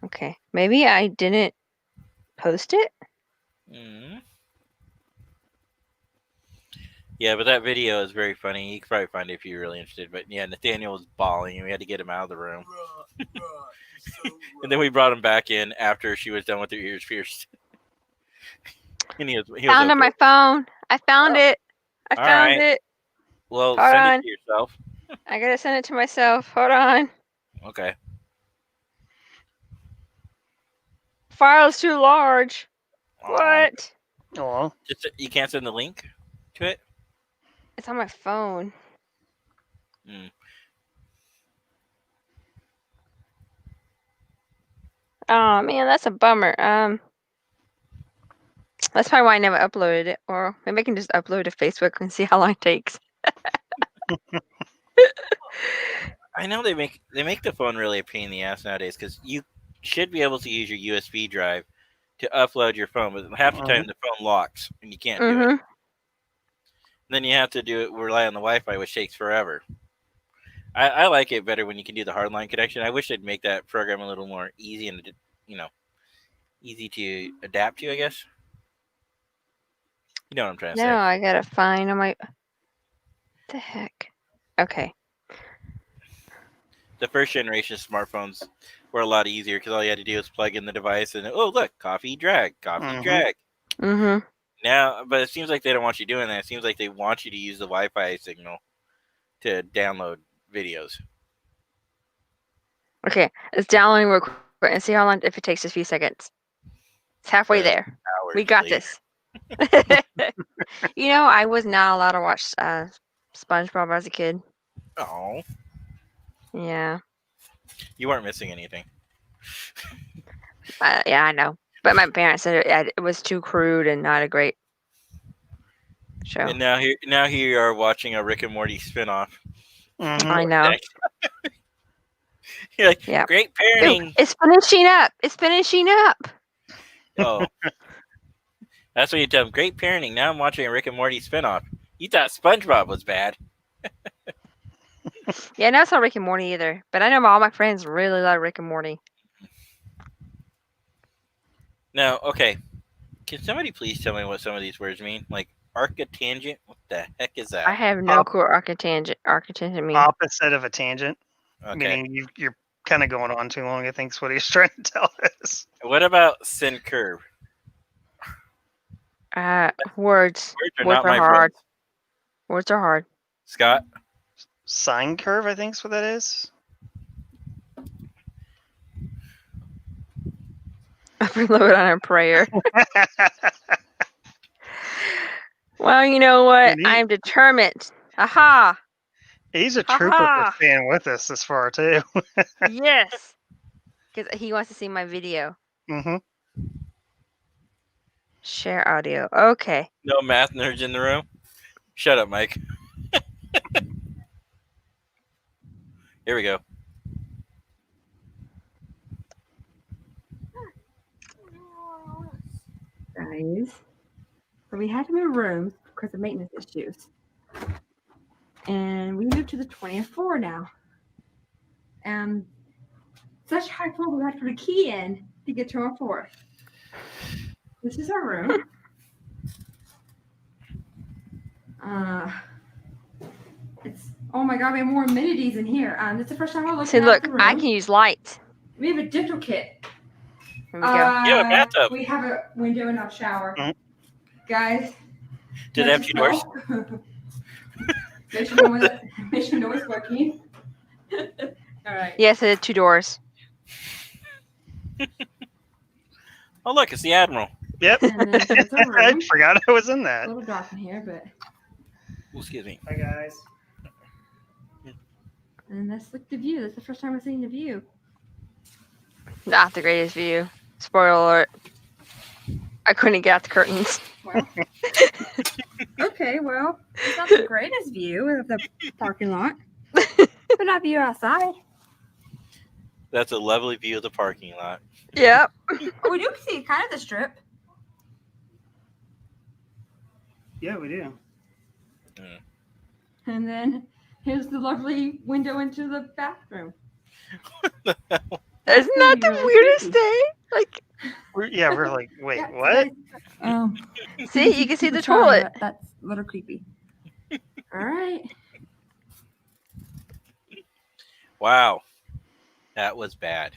Okay. Maybe I didn't post it. Mm. Yeah, but that video is very funny. You can probably find it if you're really interested. But yeah, Nathaniel was bawling, and we had to get him out of the room. And then we brought him back in after she was done with her ears pierced. And he was Found on okay. my phone. I found it. I All found right. it. Well, Hold send on. it to yourself. I gotta send it to myself. Hold on. Okay. File's too large. Aw. What? Oh, Just you can't send the link to it. It's on my phone. Mm. Oh man, that's a bummer. That's probably why I never uploaded it. Or maybe I can just upload to Facebook and see how long it takes. I know they make the phone really a pain in the ass nowadays because you should be able to use your USB drive to upload your phone, but half the time the phone locks and you can't do it. Then you have to rely on the Wi-Fi, which takes forever. I like it better when you can do the hardline connection. I wish they'd make that program a little more easy and easy to adapt to. I guess you know what I'm trying to say. No, I gotta find on my. What the heck? Okay. The first generation smartphones were a lot easier because all you had to do was plug in the device and look, coffee drag. Mm-hmm. Now, but it seems like they don't want you doing that. It seems like they want you to use the Wi-Fi signal to download videos. Okay, it's downloading real quick and see how long if it takes a few seconds. It's halfway there. Hours We got later. this. You know, I was not allowed to watch SpongeBob as a kid. Oh, Yeah. you weren't missing anything. Yeah, I know. But my parents said it was too crude and not a great show. And now here you are watching a Rick and Morty spinoff. Mhm. I know. You're like, Yeah. great Ooh, parenting. it's finishing up. It's finishing up. Oh, that's what you tell them. Great parenting. Now I'm watching a Rick and Morty spinoff. You thought SpongeBob was bad. Yeah, I never saw Rick and Morty either. But I know all my friends really love Rick and Morty. No, okay. Can somebody please tell me what some of these words mean? Like arctangent? What the heck is I that? have no clue what arctangent means. Opposite of a tangent, Okay. meaning you're kind of going on too long. I think is what he's trying to tell us. What about sin curve? Words. Words are Words not are my hard. friends. Words are hard. Scott? Sine curve, I think is what that is. Overload on a prayer. Well, you know what? And I'm determined. Aha! he's a trooper for Ha-ha! staying with us this far too. Yes! Because he wants to see my video. hmm Share audio. Okay. No math nerds in the room? Shut up, Mike. Here we go. Guys, so we had to move rooms because of maintenance issues. And we moved to the 20th floor now. And such high floor, we had to put a key in to get to our floor. This is our room. It's, oh my god, we have more amenities in here. It's the first time we're looking See, at look, the room. I can use lights. We have a dental kit. Here we go. You have a bathtub. We have a window and a shower. Mhm. Guys. Did it have 2 doors? Make sure no one's working. All right. Yes, it had 2 doors. Oh, look, it's the Admiral. Yep. And then so it's our I room. forgot I was in A that. little dark in here, but Oh, excuse me. Hi guys. and that's like the view. That's the first time I've seen the view. Not the greatest view. Spoiler alert. I couldn't get out the curtains. Well, okay, well, it's not the greatest view of the parking lot, but not view outside. That's a lovely view of the parking lot. Yep. Oh, we do see kind of the strip. Yeah, we do. And then here's the lovely window into the bathroom. Isn't That's that the gonna be really weirdest creepy. thing? Like, We're like, wait, Yeah, so what? guys, see, you can see the shower, toilet. but that's a little creepy. All right. Wow. That was bad.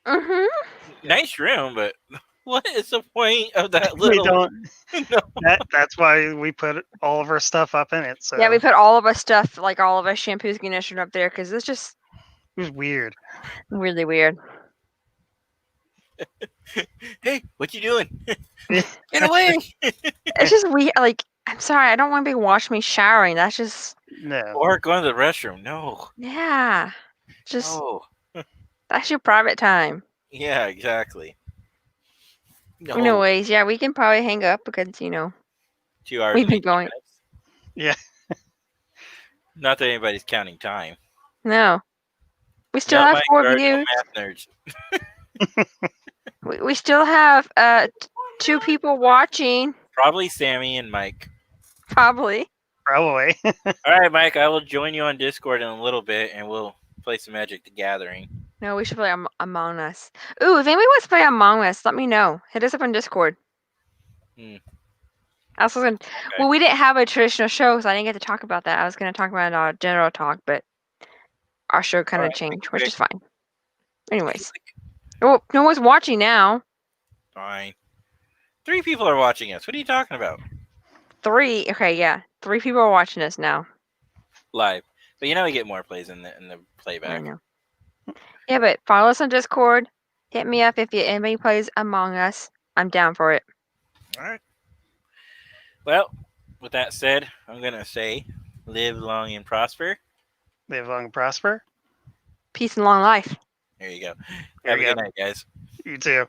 Mm-hmm. Nice room, but what is the point of that We little... don't. No. That's why we put all of our stuff up in it. So Yeah, we put all of our stuff, like all of our shampoos and conditioner up there because it's just it was weird. really weird. Hey, what you doing? Yeah. Get away! It's just weird. Like, I'm sorry, I don't want to be watching me showering. That's just, No. Or going to the restroom. No. yeah. Just, No. that's your private time. Yeah, exactly. No. Anyways, yeah, we can probably hang up because, 2 hours we've and been 18 going. minutes. Yeah. Not that anybody's counting time. No. We still Not have my 4 guard, no views. math nerds. We still have 2 people watching, Probably Sammy and Mike. probably. Probably. All right, Mike, I will join you on Discord in a little bit, and we'll play some Magic the Gathering. No, we should play Among Us. Ooh, if anybody wants to play Among Us, let me know. Hit us up on Discord. I was gonna, well, we didn't have a traditional show, so I didn't get to talk about that. I was going to talk about our general talk, but our show kind of Alright, changed, quick. which is fine. Anyways. Oh, no one's watching now. Fine. 3 people are watching us. What are you talking about? 3. Okay, yeah. 3 people are watching us now. Live. But we get more plays in the I playback. know. Yeah, but follow us on Discord. Hit me up if anybody plays Among Us. I'm down for it. All right. Well, with that said, I'm gonna say, live long and prosper. Live long and prosper. Peace and long life. There you go. There Have a you good go. night, guys. You too.